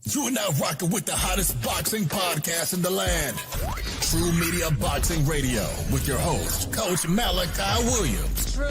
You are now rocking with the hottest boxing podcast in the land. True Media Boxing Radio with your host, Coach Malachi Williams. True.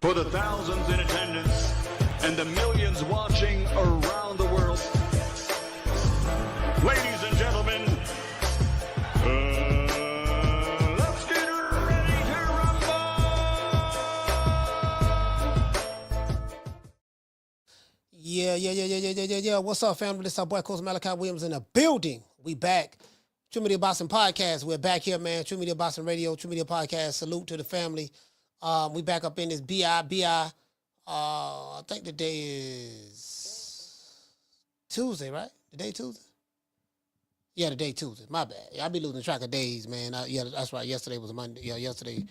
For the thousands in attendance and the millions watching around the world, ladies and gentlemen, let's get ready to rumble! Yeah. What's up, family? This is our boy, Coach Malachi Williams in the building. We back. True Media Boxing Podcast. We're back here, man. True Media Boxing Radio, True Media Podcast. Salute to the family. We back up in this BI. I think the day is Tuesday, right? The day Tuesday? Yeah, the day Tuesday. My bad. I be losing track of days, man. Yeah, that's right. Yesterday was Monday. Yeah, yesterday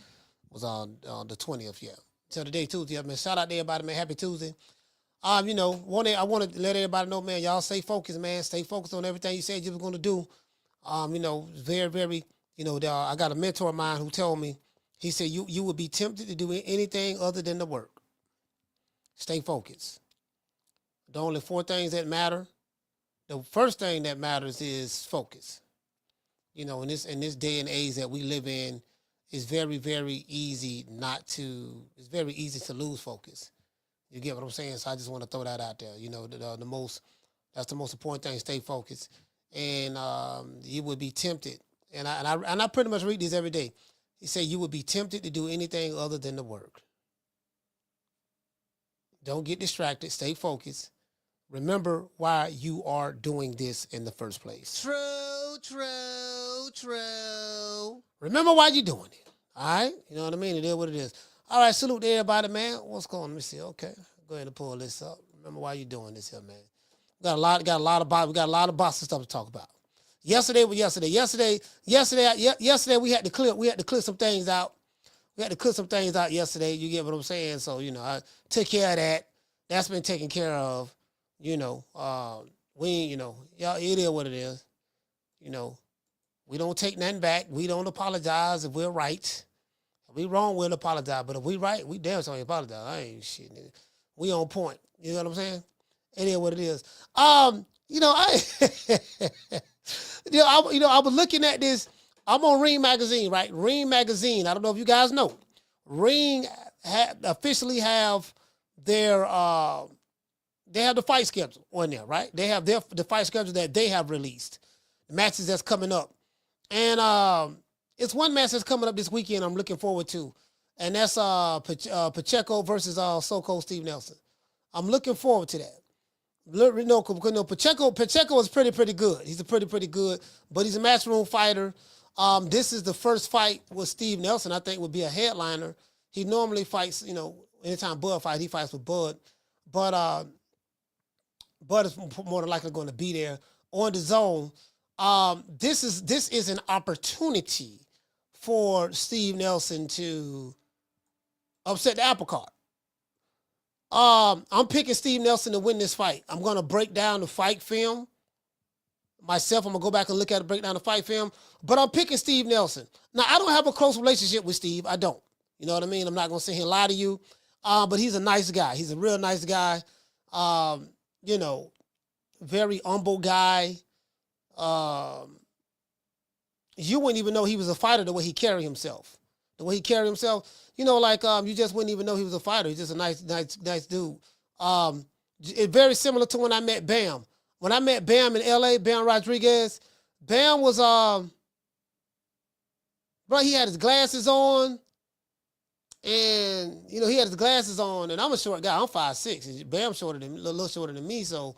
was on the 20th. Yeah. So the day Tuesday. Yeah, man. Shout out to everybody, man. Happy Tuesday. I want to let everybody know, man. Y'all stay focused, man. Stay focused on everything you said you were going to do. Very. I got a mentor of mine who told me. He said, you would be tempted to do anything other than the work. Stay focused. The only four things that matter. The first thing that matters is focus. In this day and age that we live in, it's very, very easy it's very easy to lose focus. You get what I'm saying? So I just want to throw that out there. That's the most important thing, stay focused. And you would be tempted. And I pretty much read these every day. He said you would be tempted to do anything other than the work. Don't get distracted. Stay focused. Remember why you are doing this in the first place. True. Remember why you're doing it. All right? You know what I mean? It is what it is. All right, salute to everybody, man. What's going on? Let me see. Okay. Go ahead and pull this up. Remember why you're doing this here, man. We got a lot of boxing stuff to talk about. Yesterday we had to clear some things out. We had to clear some things out yesterday. You get what I'm saying? So, I took care of that. That's been taken care of. It is what it is. We don't take nothing back. We don't apologize if we're right. If we wrong, we'll apologize. But if we right, we damn sure apologize. I ain't shit, nigga. We on point. You know what I'm saying? It is what it is. I was looking at this. I'm on Ring Magazine, right? Ring Magazine. I don't know if you guys know. Ring officially have their they have the fight schedule on there, right? They have the fight schedule that they have released. The matches that's coming up. And it's one match that's coming up this weekend I'm looking forward to. And that's Pacheco versus so-called Steve Nelson. I'm looking forward to that. Pacheco is pretty good. He's a pretty good, but he's a matchroom fighter. This is the first fight with Steve Nelson. I think would be a headliner. He normally fights, anytime Bud fights, he fights with Bud, but Bud is more than likely going to be there on the zone. This is an opportunity for Steve Nelson to upset the apple cart. I'm picking Steve Nelson to win this fight. I'm going to break down the fight film. Myself, I'm going to go back and look at it, break down the fight film. But I'm picking Steve Nelson. Now, I don't have a close relationship with Steve. I don't. You know what I mean? I'm not going to sit here and lie to you. But he's a nice guy. He's a real nice guy. Very humble guy. You wouldn't even know he was a fighter the way he carried himself. You just wouldn't even know he was a fighter. He's just a nice dude. It's very similar to when I met Bam. When I met Bam in LA, Bam Rodriguez, Bam was bro, he had his glasses on. And, you know, he had his glasses on, and I'm a short guy. I'm 5'6". Bam shorter than a little shorter than me. So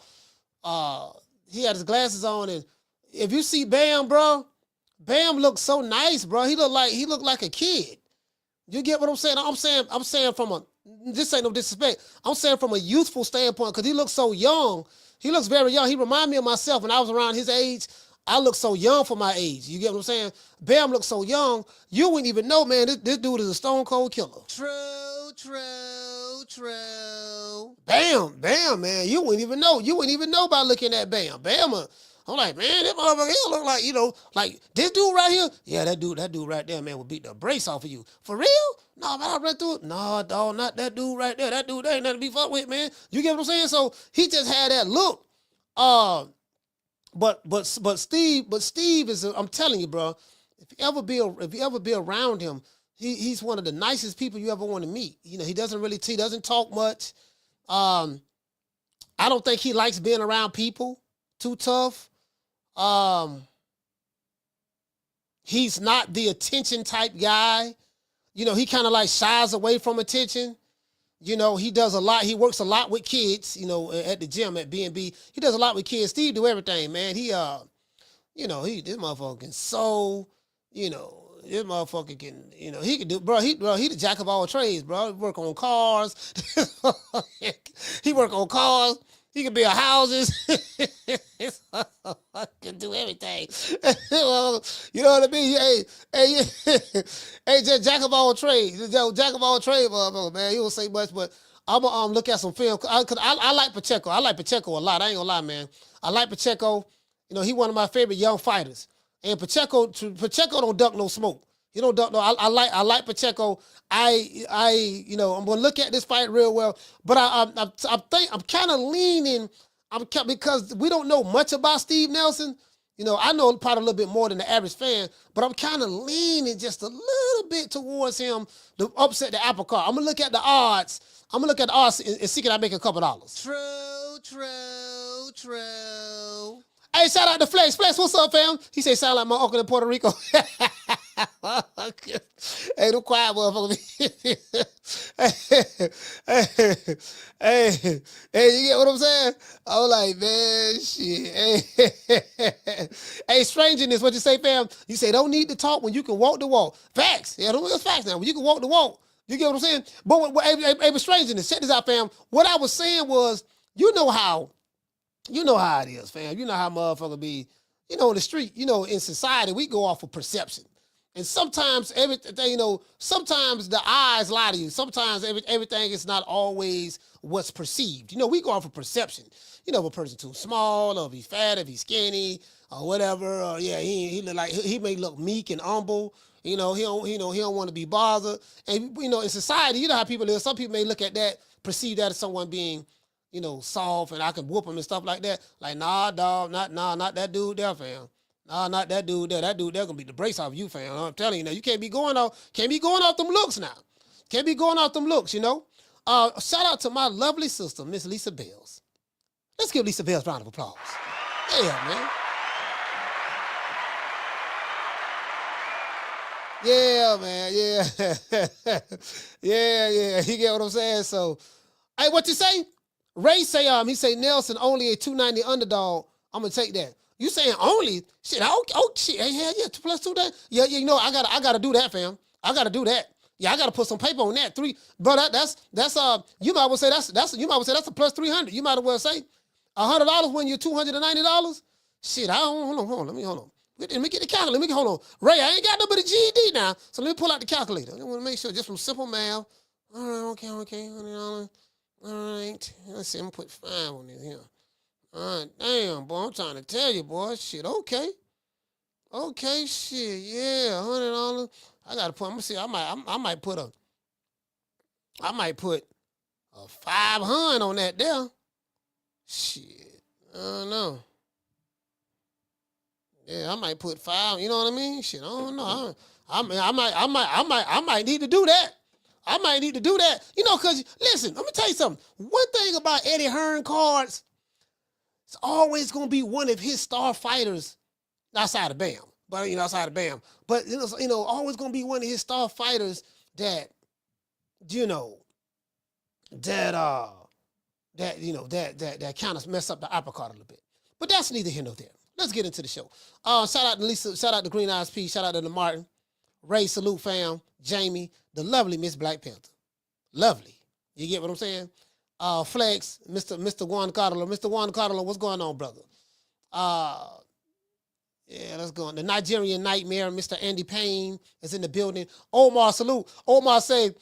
he had his glasses on, and if you see Bam, bro, Bam looks so nice, bro. He looked like a kid. You get what I'm saying? I'm saying from a, this ain't no disrespect. I'm saying from a youthful standpoint, because he looks so young. He looks very young. He remind me of myself when I was around his age. I look so young for my age. You get what I'm saying? Bam looks so young, you wouldn't even know, man, this dude is a stone cold killer. True. Bam, man. You wouldn't even know. You wouldn't even know by looking at Bam. Bam, I'm like, man, that motherfucker here look like, you know, like this dude right here. Yeah, that dude right there, man, would beat the brace off of you. For real? No, man, I run through it. No, dog, not that dude right there. That dude, there ain't nothing to be fucked with, man. You get what I'm saying? So he just had that look. But Steve is, I'm telling you, bro, if you ever be around him, he's one of the nicest people you ever want to meet. You know, he doesn't talk much. I don't think he likes being around people too tough. He's not the attention type guy. You know, he kind of like shies away from attention. You know, he does a lot. He works a lot with kids, you know, at the gym at B&B. He does a lot with kids. Steve do everything, man. He, you know, this motherfucker can sew, you know, this motherfucker can, you know, he can do, he the jack of all trades, bro. He work on cars. He work on cars. He can build houses. Can do everything. You know what I mean? Hey, just jack of all trades. Jack of all trades, motherfucker, man. He don't say much, but I'm gonna look at some film. Cause I like Pacheco. I like Pacheco a lot. I ain't gonna lie, man. I like Pacheco. You know, he one of my favorite young fighters. And Pacheco don't duck no smoke. He don't duck no. I like Pacheco. You know, I'm gonna look at this fight real well, but I'm kind of leaning. Because we don't know much about Steve Nelson. You know, I know probably a little bit more than the average fan, but I'm kind of leaning just a little bit towards him to upset the apple cart. I'm gonna look at the odds. And see can I make a couple dollars. True. Hey, shout out to Flex. Flex, what's up, fam? He say sound like my uncle in Puerto Rico. Hey, don't quiet, motherfucker. Hey, you get what I'm saying? I was like, man, shit. Hey, strangeness, what you say, fam? You say don't need to talk when you can walk the walk. Facts. Yeah, that's facts now. When you can walk the walk. You get what I'm saying? But hey, strangeness, check this out, fam. What I was saying was, you know how it is, fam. You know how motherfucker be, you know, in the street, you know, in society, we go off of perception. And sometimes everything, you know, sometimes the eyes lie to you. Sometimes everything is not always what's perceived. You know, we go off of perception. You know, if a person too small, or if he's fat, if he's skinny, or whatever. Or yeah, he look like he may look meek and humble. You know, he don't want to be bothered. And you know, in society, you know how people live. Some people may look at that, perceive that as someone being, you know, soft, and I can whoop him and stuff like that. Like, nah, dog, not that dude there, fam. Nah, not that dude there. That dude there gonna beat the brakes off you, fam. I'm telling you now, you can't be going off them looks now. Can't be going off them looks, you know. Shout out to my lovely sister, Miss Lisa Bells. Let's give Lisa Bells a round of applause. Yeah, man. Yeah, man. Yeah. yeah. You get what I'm saying? So, hey, what you say? Ray say, he say Nelson only a 290 underdog. I'm gonna take that. You saying only? Shit, shit. Hey, yeah, 2+2 that? Yeah, you know, I gotta do that, fam. I gotta do that. Yeah, I gotta put some paper on that. But that's you might well say that's a plus 300. You might as well say $100 when you're $290. Shit, hold on. Let me get the calculator. Hold on. Ray, I ain't got no but a GED now, so let me pull out the calculator. I want to make sure just from simple math. All right, okay, $100. All right, let's see. I'm gonna put 5 on this here. All right, damn, boy, I'm trying to tell you, boy. Shit, okay, shit, yeah, $100. I gotta put. I'm gonna see. I might put a 500 on that there. Shit, I don't know. Yeah, I might put 5. You know what I mean? Shit, I don't know. I might need to do that. I might need to do that. You know, because, listen, let me tell you something. One thing about Eddie Hearn cards, it's always going to be one of his star fighters outside of Bam. But, outside of Bam. But, always going to be one of his star fighters that kind of mess up the uppercut a little bit. But that's neither here nor there. Let's get into the show. Shout out to Lisa, shout out to Green Eyes P, shout out to Martin, Ray, salute fam, Jamie, the lovely Miss Black Panther. Lovely. You get what I'm saying? Flex, Mr. Juan Carlo. Mr. Juan Carlo, what's going on, brother? Yeah, let's go on. The Nigerian Nightmare, Mr. Andy Payne is in the building. Omar, salute. Omar say,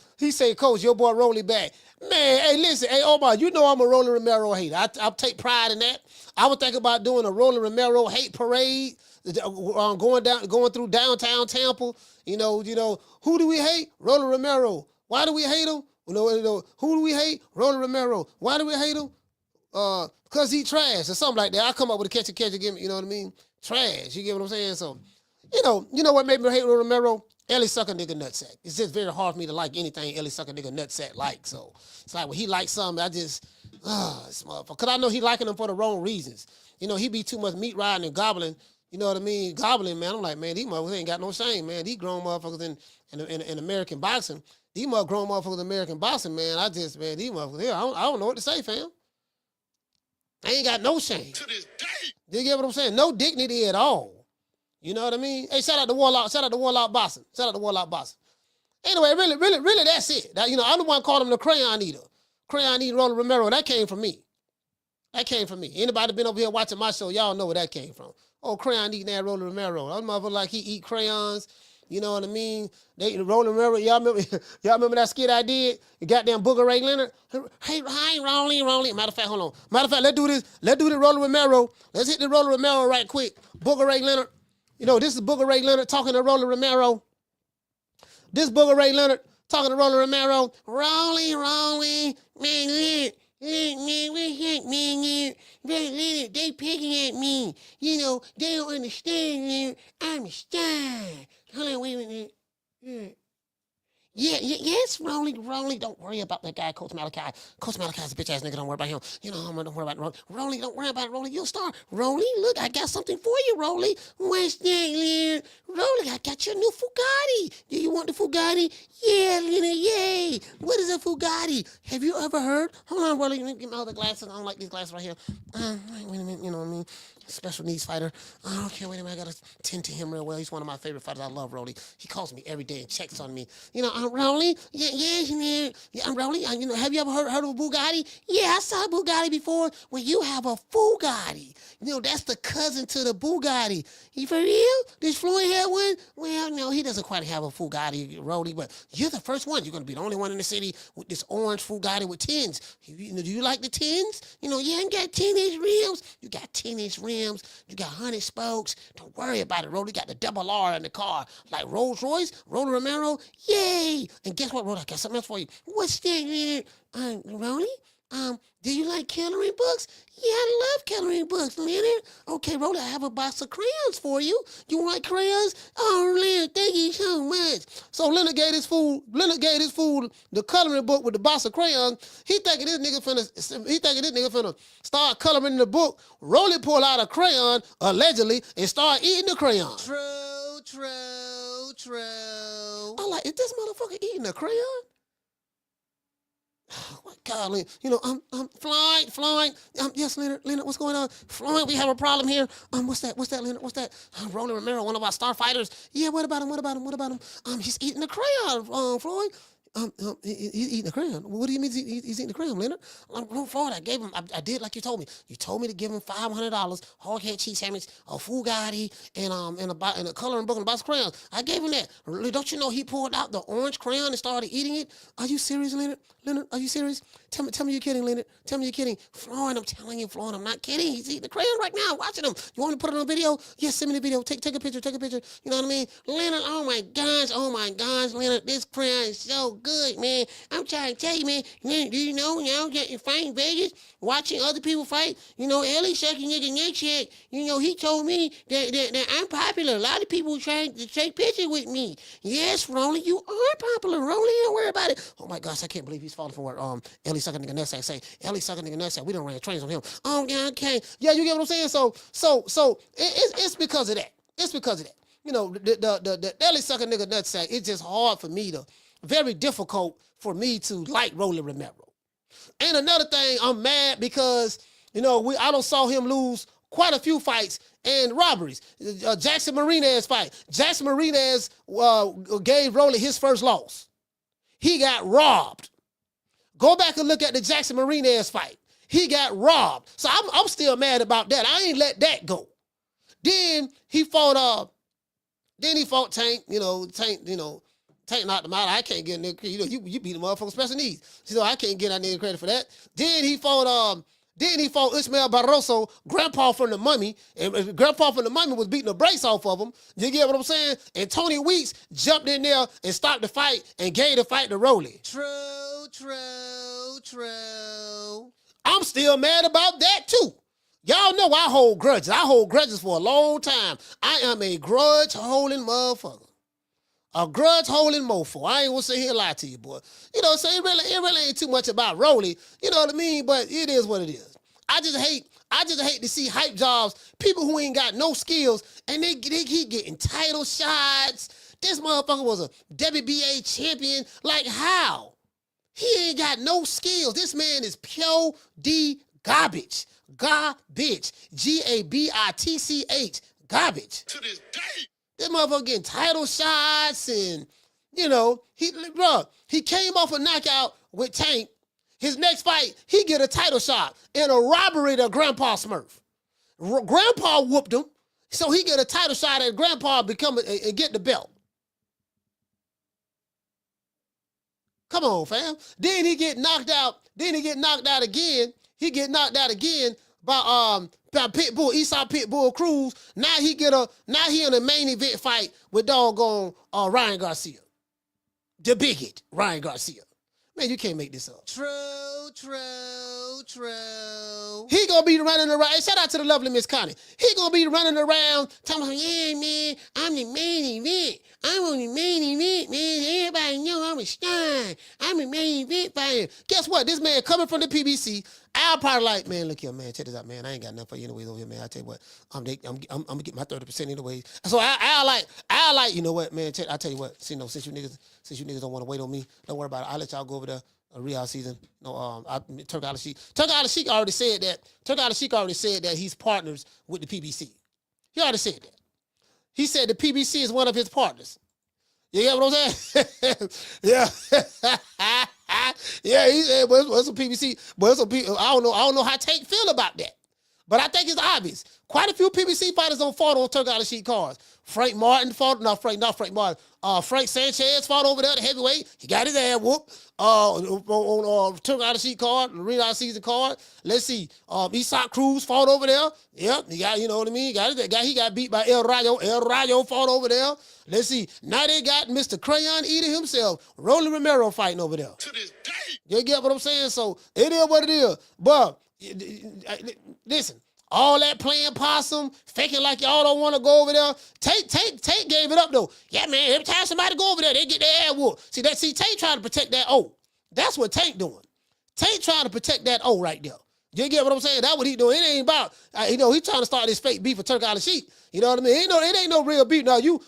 Coach, your boy Rolly back. Man, hey, listen. Hey, Omar, you know I'm a Rolly Romero hater. I take pride in that. I would think about doing a Rolly Romero hate parade, going through downtown Tampa. Who do we hate? Rolly Romero. Why do we hate him? Who do we hate? Rolly Romero. Why do we hate him? Because he trash or something like that. I come up with a catch and give me, you know what I mean? Trash. You get what I'm saying? So, you know what made me hate Romero? Ellie suck a nigga nutsack. It's just very hard for me to like anything Ellie suck a nigga nutsack like. So it's like when he likes something, I just, this motherfucker. Because I know he liking them for the wrong reasons. He be too much meat riding and gobbling. You know what I mean? Gobbling, man. I'm like, man, these motherfuckers ain't got no shame, man. These grown motherfuckers in American boxing. These grown motherfuckers in American boxing, man. These motherfuckers here, I don't know what to say, fam. They ain't got no shame. To this day. You get what I'm saying? No dignity at all. You know what I mean? Hey, shout out to Warlock. Shout out to Warlock Bossing. Shout out to Warlock Bossing. Anyway, really, that's it. I'm the one called him the Crayon-eater. Crayon-eating Rolly Romero. That came from me. Anybody been over here watching my show, y'all know where that came from. Oh, Crayon-eating that Rolly Romero. That motherfucker like he eat crayons. You know what I mean? Rolly Romero, y'all remember that skit I did? The goddamn Booger Ray Leonard? Hey, Rolly. Matter of fact, hold on. Let's do this. Let's do the Rolly Romero. Let's hit the Rolly Romero right quick. Booger Ray Leonard. This is Booger Ray Leonard talking to Rolly Romero. This Booger Ray Leonard talking to Rolly Romero. Rolly, man, they picking at me. They don't understand. I'm a star. Hold on, wait a minute. Yes, Rolly, don't worry about that guy, Coach Malachi. Coach Malachi's a bitch-ass nigga, don't worry about him. Don't worry about Rolly. Rolly, don't worry about Rolly, you'll star. Rolly, look, I got something for you, Rolly. What's that, Leonard? Rolly, I got your new Bugatti. Do you want the Bugatti? Yeah, Leonard, yay. What is a Bugatti? Have you ever heard? Hold on, Rolly, let me get my other glasses. I don't like these glasses right here. Wait a minute, you know what I mean? Special needs fighter. Okay, wait a minute. I gotta tend to him real well. He's one of my favorite fighters. I love Rolly. He calls me every day and checks on me. Rolly. Yeah, I'm Rolly. Have you ever heard of a Bugatti? Yeah, I saw a Bugatti before. Well, you have a Bugatti. That's the cousin to the Bugatti. You for real? Does Floyd have one? Well, no, he doesn't quite have a Bugatti, Rolly. But you're the first one. You're gonna be the only one in the city with this orange Bugatti with tins. Do you like the tins? Yeah, I got 10-inch rims. You got 10-inch rims. You got 100 spokes. Don't worry about it, Rolly. Got the double R in the car. Like Rolls Royce, Rolly Romero. Yay! And guess what, Rolly? I got something else for you. What's that, Rolly? Do you like coloring books? Yeah, I love coloring books, Leonard. Okay, Rolly, I have a box of crayons for you. You like crayons? Oh, Leonard, thank you so much. So Leonard gave his fool the coloring book with the box of crayons. He thinking this nigga finna start coloring the book. Rolly pulled out a crayon, allegedly, and start eating the crayon. True. I'm like, is this motherfucker eating a crayon? Oh my God, I'm Floyd. Yes, Leonard, what's going on? Floyd, we have a problem here. What's that, Leonard? What's that? Rolly Romero, one of our star fighters. Yeah, what about him? He's eating a crayon, Floyd. He's eating a crayon. What do you mean he's eating a crayon, Leonard? Floyd, I did like you told me. You told me to give him $500, hard head cheese sandwich, a Bugatti, and a coloring book and a box of crayons. I gave him that. Don't you know he pulled out the orange crayon and started eating it? Are you serious, Leonard? Leonard, are you serious? Tell me you're kidding, Leonard. Tell me you're kidding. Floyd, I'm telling you, Floyd, I'm not kidding. He's eating the crayon right now. I'm watching him. You want me to put it on video? Yes, send me the video. Take a picture. You know what I mean? Leonard, oh my gosh, Leonard, this crayon is so good, man. I'm trying to tell you, man. Do you know, getting fighting Vegas, watching other people fight, Ellie sucking nigga neck check, he told me that I'm popular. A lot of people trying to take pictures with me. Yes, Rolly, you are popular, Rolly. Don't worry about it. Oh, my gosh, I can't believe he's falling for what Ellie sucking nigga neck check say. Ellie sucking nigga neck check. We don't run trains on him. Oh, yeah, okay. Yeah, you get what I'm saying? So it's because of that. It's because of that. The Ellie sucking nigga nut sack, it's just hard for me very difficult for me to like Rolly Romero. And another thing, I'm mad because, I don't saw him lose quite a few fights and robberies. Jackson Marinez fight. Jackson Marinez gave Rolly his first loss. He got robbed. Go back and look at the Jackson Marinez fight. He got robbed. So I'm still mad about that. I ain't let that go. Then he fought Tank, Tank knocked him out. I can't get any credit. You beat the motherfucker special needs. So I can't get any credit for that. Then he fought Ismael Barroso, Grandpa from the Mummy, and Grandpa from the Mummy was beating the brakes off of him. You get what I'm saying? And Tony Weeks jumped in there and stopped the fight and gave the fight to Rolly. True. I'm still mad about that too. Y'all know I hold grudges. I hold grudges for a long time. I am a grudge-holding motherfucker. A grudge-holding mofo. I ain't gonna sit here and lie to you, boy. So it really ain't too much about Rolly. You know what I mean? But it is what it is. I just hate to see hype jobs, people who ain't got no skills, and they keep getting title shots. This motherfucker was a WBA champion. Like, how? He ain't got no skills. This man is pure D garbage. Garbage. Gabitch. Garbage. To this day. This motherfucker getting title shots and, he came off a knockout with Tank. His next fight, he get a title shot in a robbery to Grandpa Smurf. Grandpa whooped him, so he get a title shot and Grandpa and get the belt. Come on, fam. Then he get knocked out. Again. He get knocked out again by Pitbull, Eastside Pitbull Cruz. Now he in a main event fight with doggone Ryan Garcia. The bigot, Ryan Garcia. Man, you can't make this up. True. He gonna be running around. Hey, shout out to the lovely Miss Connie. He gonna be running around talking about, yeah, man, I'm the main event. I'm on the main event, man. Everybody know I'm a star. I'm a main event fighter. Guess what? This man coming from the PBC. Al probably like, man, look here, man. Check this out, man. I ain't got nothing for you anyways over here, man. I tell you what, I'm gonna get my 30% anyways. So I like, you know what, man? I tell you what. Since you niggas don't want to wait on me, don't worry about it. I'll let y'all go over there. Real season. Turk Al-Sheikh. Turk Al-Sheikh already said that. Turk Al-Sheikh already said that he's partners with the PBC. He already said that. He said the PBC is one of his partners. You get what I'm saying? Yeah. Yeah, he said, what's some PBC? I don't know how Tank feel about that. But I think it's obvious. Quite a few PBC fighters don't fought on Turk Al-Sheikh cards. Frank Sanchez fought over there, the heavyweight. He got his ass whooped. On Turk Al-Sheikh card, the Arena season card. Let's see. Isak Cruz fought over there. Yep, he got, you know what I mean? He got beat by El Rayo. El Rayo fought over there. Let's see. Now they got Mr. Crayon-eating himself, Rolly Romero, fighting over there. To this day. You get what I'm saying? So it is what it is. But listen. All that playing possum, faking like y'all don't want to go over there. Tank gave it up though. Yeah, man. Every time somebody go over there, they get their ass whooped. See Tank trying to protect that O. That's what Tank doing. Tank trying to protect that O right there. You get what I'm saying? That's what he doing. It ain't about, he trying to start this fake beef with Turk Al-Sheikh. You know what I mean? It ain't no real beef. You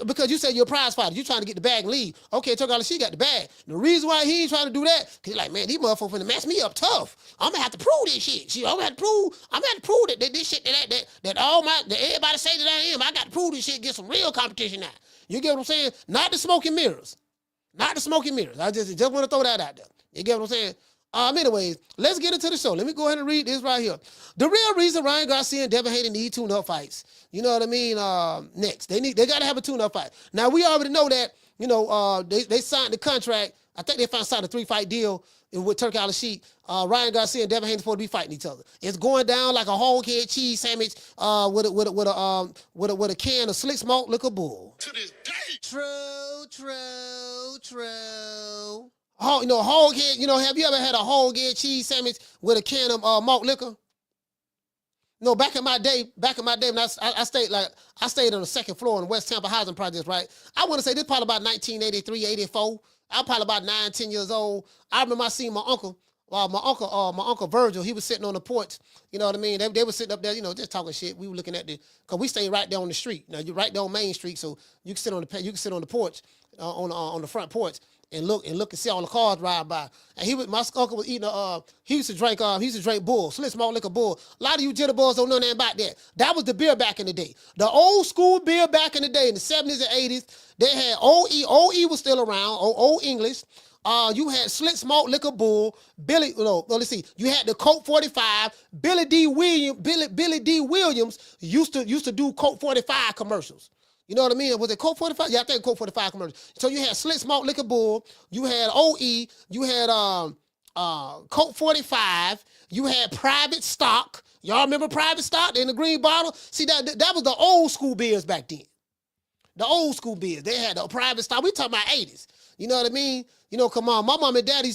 because you said you're a prize fighter. You trying to get the bag and leave. Okay, Turk Al-Sheikh got the bag. The reason why he ain't trying to do that, because he's like, man, these motherfuckers finna mess me up tough. I'm gonna have to prove this shit. I'm gonna have to prove that this shit that everybody say that I am. I got to prove this shit, get some real competition now. You get what I'm saying? Not the smoke and mirrors. Not the smoke and mirrors. I just want to throw that out there. You get what I'm saying? Anyways, let's get into the show. Let me go ahead and read this right here. The real reason Ryan Garcia and Devin Haney need tune-up fights. You know what I mean? Next. They got to have a tune-up fight. Now, we already know that, they signed the contract. I think they found signed a 3-fight deal with Turkey Al-Sheikh. Ryan Garcia and Devin Haney supposed to be fighting each other. It's going down like a hog head cheese sandwich with a can of slick smoked liquor bull. To this day. True. Hog head. Have you ever had a hog head cheese sandwich with a can of malt liquor? No, back in my day, when I stayed on the second floor in the West Tampa housing projects, right? I want to say this probably about 1983, 84. I'm probably about 9, 10 years old. I remember I seen my uncle Virgil. He was sitting on the porch. You know what I mean? They were sitting up there, just talking shit. We were looking at cause we stayed right there on the street. Now you're right there on Main Street, so you can sit on the porch, on the front porch. And look and see all the cars ride by. And my uncle was eating he used to drink bull, slick small liquor bull. A lot of you jitterbugs don't know nothing about that. That was the beer back in the day. The old school beer back in the day in the 70s and 80s. They had OE. OE was still around, old English. You had slick small liquor bull, let's see. You had the Coke 45. Billy D. Williams used to do Coke 45 commercials. You know what I mean? Was it Coke 45? Yeah, I think Coke 45 commercial. So you had Slick Smoke Liquor Bull, you had OE, you had Coke 45, you had Private Stock. Y'all remember Private Stock in the green bottle? See, that was the old school beers back then. The old school beers. They had the Private Stock. We talking about 80s. You know what I mean? Come on. My mom and dad they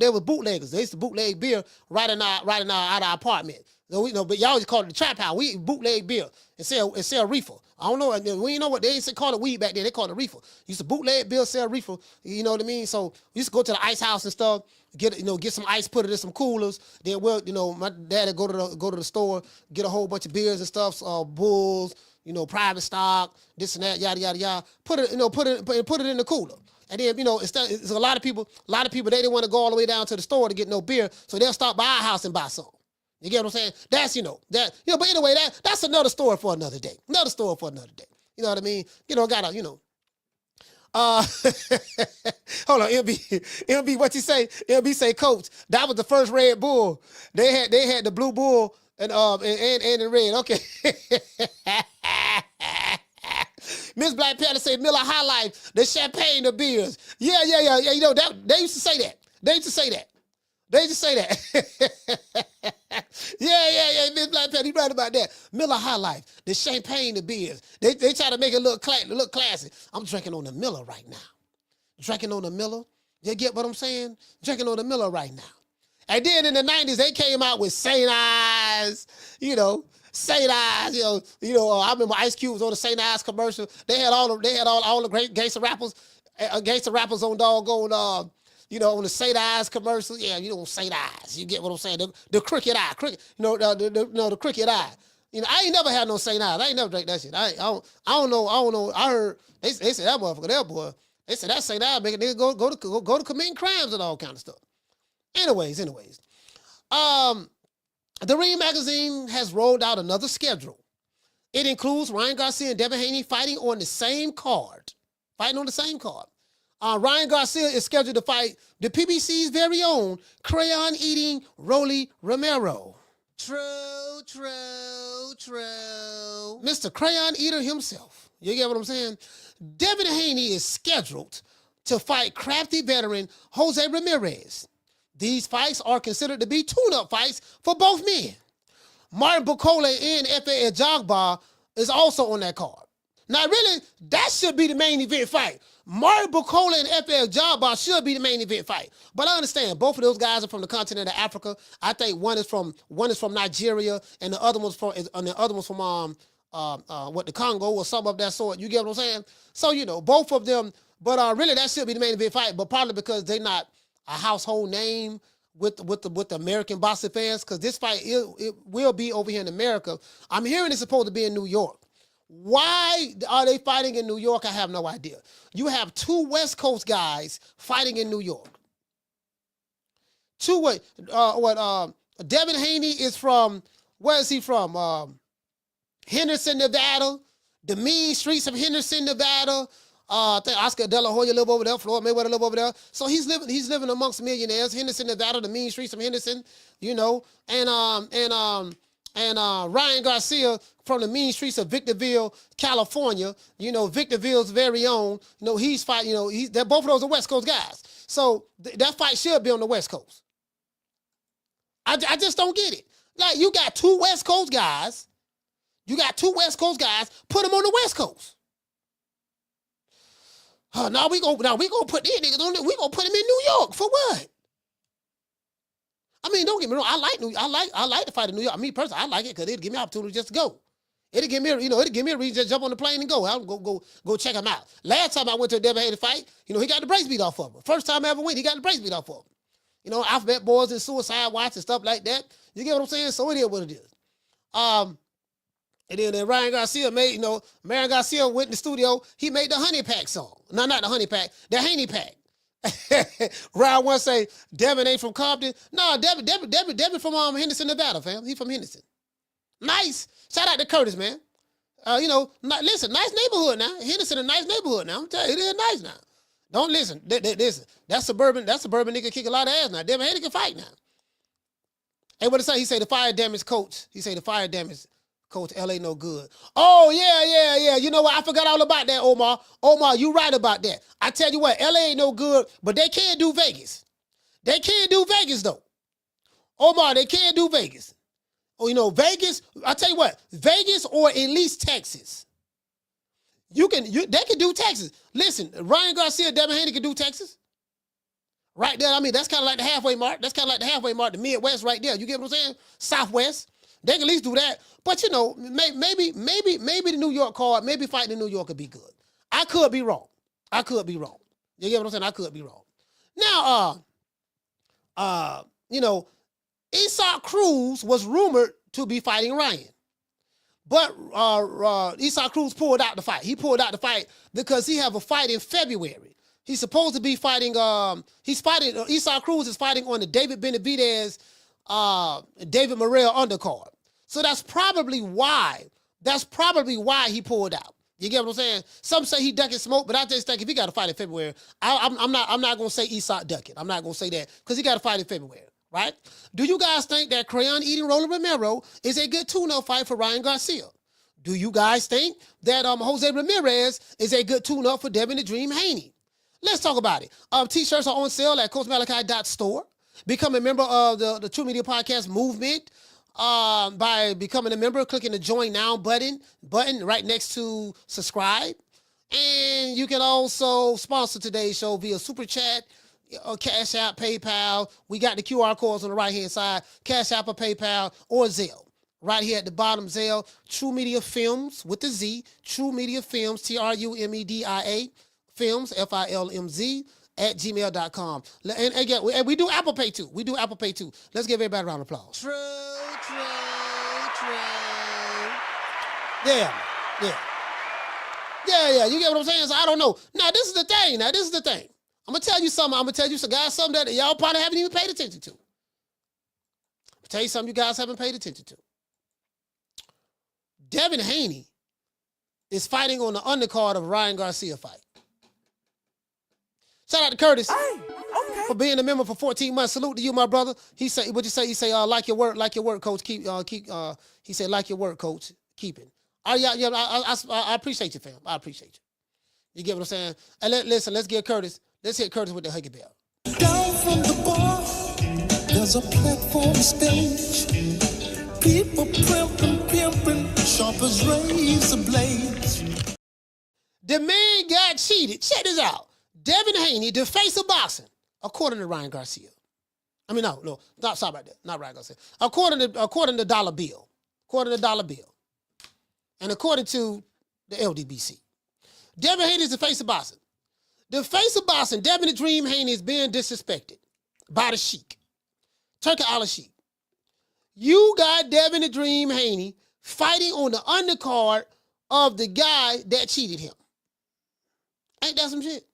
were bootleggers. They used to bootleg beer right in our apartment. So, but y'all always call it the trap house. We bootleg beer and sell reefer. I don't know. We ain't know what they used to call it weed back then. They called it reefer. Used to bootleg beer, sell reefer. You know what I mean? So we used to go to the ice house and stuff. Get some ice, put it in some coolers. Then my dad would go to the store, get a whole bunch of beers and stuff, bulls, Private Stock, this and that, yada yada yada. Put it in the cooler. And then, it's a lot of people, they didn't want to go all the way down to the store to get no beer, so they'll stop by our house and buy some. You get what I'm saying? That's, but anyway, that's another story for another day. You know what I mean? Hold on, MB, what you say? MB say, Coach, that was the first Red Bull. They had the Blue Bull and the red. Okay. Miss Black Panther say Miller High Life, the champagne, the beers. Yeah. They used to say that. Yeah. Miss Black Panther, you right about that. Miller High Life, the champagne, the beers. They try to make it look classy. I'm drinking on the Miller right now. You get what I'm saying? Drinking on the Miller right now. And then in the 90s, they came out with St. Ives, St. Ives, I remember Ice Cube was on the St. Ives commercial. They had all the great gangster rappers on doggone, on the St. Ives commercial. Yeah, St. Ives. You get what I'm saying? The crooked eye, the crooked eye. I ain't never had no St. Ives. I ain't never drank that shit. I don't know. I heard they said that motherfucker, that boy. They said that St. Ives make a nigga go to committing crimes and all kind of stuff. Anyways. The Ring magazine has rolled out another schedule. It includes Ryan Garcia and Devin Haney fighting on the same card. Ryan Garcia is scheduled to fight the PBC's very own Crayon-eating Rolly Romero. True. Mr. Crayon Eater himself. You get what I'm saying? Devin Haney is scheduled to fight crafty veteran Jose Ramirez. These fights are considered to be tune-up fights for both men. Martin Bakole and Efe Ajagba is also on that card. Now, really, that should be the main event fight. Martin Bakole and Efe Ajagba should be the main event fight. But I understand both of those guys are from the continent of Africa. I think one is from Nigeria, and the other one's from the Congo or something of that sort. You get what I'm saying? So both of them. But really, that should be the main event fight. But probably because they're not a household name with the American boxing fans, because this fight it will be over here in America. I'm hearing it's supposed to be in New York. Why are they fighting in New York? I have no idea. You have two West Coast guys fighting in New York. Devin Haney is from, where is he from? Henderson, Nevada. The mean streets of Henderson, Nevada. I think Oscar De La Hoya live over there. Floyd Mayweather live over there. So he's living amongst millionaires. Henderson, Nevada, the mean streets of Henderson, And And Ryan Garcia from the mean streets of Victorville, California, Victorville's very own, he's fighting, they're both of those are West Coast guys. So that fight should be on the West Coast. I just don't get it. Like, you got two West Coast guys. Put them on the West Coast. Now we gonna put these niggas on there. We gonna put them in New York for what? I mean, don't get me wrong. I like to fight in New York. Me personally, I like it because it'll give me an opportunity just to go. It'll give me a reason to jump on the plane and go. I'll go check him out. Last time I went to a Devin Haney fight, he got the brace beat off of him. First time I ever went, he got the brace beat off of him. Alphabet boys and suicide watch and stuff like that. You get what I'm saying? So it is what it is. And then Ryan Garcia Ryan Garcia went in the studio. He made the Honey Pack song. No, not the Honey Pack, the Haney Pack. Ryan once say, Devin ain't from Compton. No, Devin from Henderson, Nevada, fam. He from Henderson. Nice. Shout out to Curtis, man. Listen, nice neighborhood now. Henderson, a nice neighborhood now. I'm telling you, it is nice now. Don't listen. Listen. That suburban nigga kick a lot of ass now. Devin Haney can fight now. Hey, what it say? He say the fire damage coach. Coach, L ain't no good. Oh, yeah. You know what? I forgot all about that, Omar. Omar, you right about that. I tell you what, LA ain't no good, but they can't do Vegas. They can't do Vegas, though. Omar, they can't do Vegas. Oh, Vegas, I tell you what, Vegas or at least Texas. They can do Texas. Listen, Ryan Garcia, Devin Haney can do Texas. Right there, I mean, that's kind of like the halfway mark. The Midwest right there. You get what I'm saying? Southwest. They can at least do that. But, maybe the New York card, maybe fighting in New York would be good. I could be wrong. You get what I'm saying? I could be wrong. Now, Efe Cruz was rumored to be fighting Ryan. But Efe Cruz pulled out the fight. He pulled out the fight because he have a fight in February. He's supposed to be fighting, Efe Cruz is fighting on the David Benavidez, David Morrell undercard. So that's probably why he pulled out. You get what I'm saying? Some say he ducking smoke, but I just think if he got a fight in February, I'm not gonna say Efe ducking. I'm not gonna say that because he got a fight in February, right? Do you guys think that Crayon-eating Rolly Romero is a good tune-up fight for Ryan Garcia? Do you guys think that Jose Ramirez is a good tune-up for Devin the Dream Haney? Let's talk about it. T-shirts are on sale at CoachMalachi.store. Become a member of the True Media Podcast movement by becoming a member, clicking the Join Now button right next to subscribe. And you can also sponsor today's show via Super Chat, or Cash App, PayPal. We got the QR codes on the right-hand side, Cash App or PayPal or Zelle. Right here at the bottom, Zelle, True Media Films with the Z, True Media Films, TRUMEDIA, Films, FILMZ, @gmail.com. And again, we do Apple Pay too. Let's give everybody a round of applause. True. Yeah. You get what I'm saying? So I don't know. Now, this is the thing. I'm going to tell you something. Something that y'all probably haven't even paid attention to. I'll tell you something you guys haven't paid attention to. Devin Haney is fighting on the undercard of Ryan Garcia fight. Shout out to Curtis for being a member for 14 months. Salute to you, my brother. He say, what'd you say? He say, like your work, coach. He said, like your work, coach. Keep it. I appreciate you, fam. I appreciate you. You get what I'm saying? And listen, let's hit Curtis with the Huggy Bell. Down from the bar, there's a platform stage. People pimping, sharp as razor blades. The man got cheated. Check this out. Devin Haney, the face of boxing, according to Ryan Garcia. Sorry about that. Not Ryan Garcia. According to Dollar Bill. And according to the LDBC. Devin Haney is the face of boxing. The face of boxing, Devin the Dream Haney, is being disrespected by the Sheik. Turkey Allah Sheik. You got Devin the Dream Haney fighting on the undercard of the guy that cheated him. Ain't that some shit?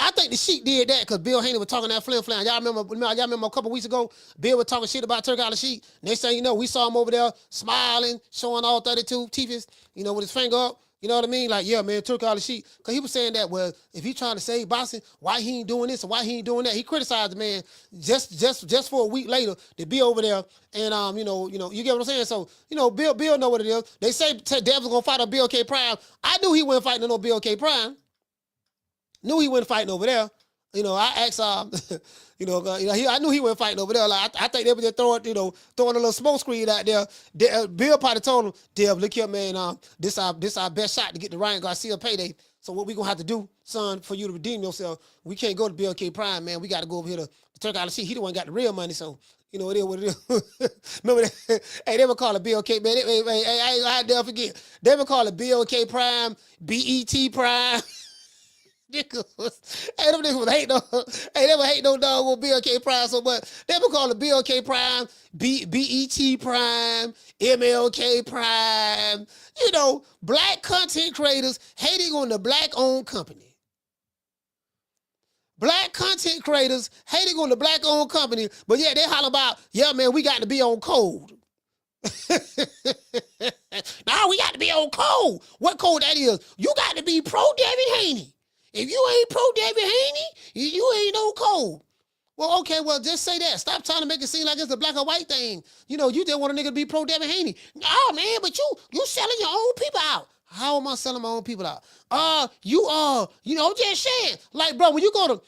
I think the Sheik did that because Bill Haney was talking that flim-flam. Y'all remember a couple weeks ago, Bill was talking shit about Turkey Allah Sheik. Next thing you know, we saw him over there smiling, showing all 32 teeth, with his finger up. You know what I mean? Like, yeah, man, took all the sheet. Because he was saying that, well, if he trying to save boxing, why he ain't doing this or why he ain't doing that? He criticized the man just for a week later to be over there and, you get what I'm saying? So, Bill know what it is. They say Devin's going to fight on BLK Prime. I knew he wasn't fighting no BLK Prime. Knew he wasn't fighting over there. I asked, I knew he wasn't fighting over there. Like, I think they were just throwing a little smoke screen out there. Bill probably told him, Dev, look here, man, this our best shot to get the Ryan Garcia payday. So what we gonna have to do, son, for you to redeem yourself, we can't go to BLK Prime, man. We got to go over here to Turk out the sheet. He the one got the real money, so it is what it is. Remember that? Hey, they would call it BLK, man. I'll never forget. They would call it BLK Prime, BET Prime. Niggas. Hey, them niggas would hate they would hate no dog on BLK Prime so much. They would call it BLK Prime, BET Prime, MLK Prime. Black content creators hating on the black-owned company. Black content creators hating on the black-owned company, but yeah, they holler about, yeah, man, we got to be on code. Nah, we got to be on code. What code that is? You got to be pro Devin Haney. If you ain't pro Devin Haney, you ain't no code. Well, okay, just say that. Stop trying to make it seem like it's a black or white thing. You just want a nigga to be pro Devin Haney. No, man, but you selling your own people out. How am I selling my own people out? I'm just saying. Like, bro, when you go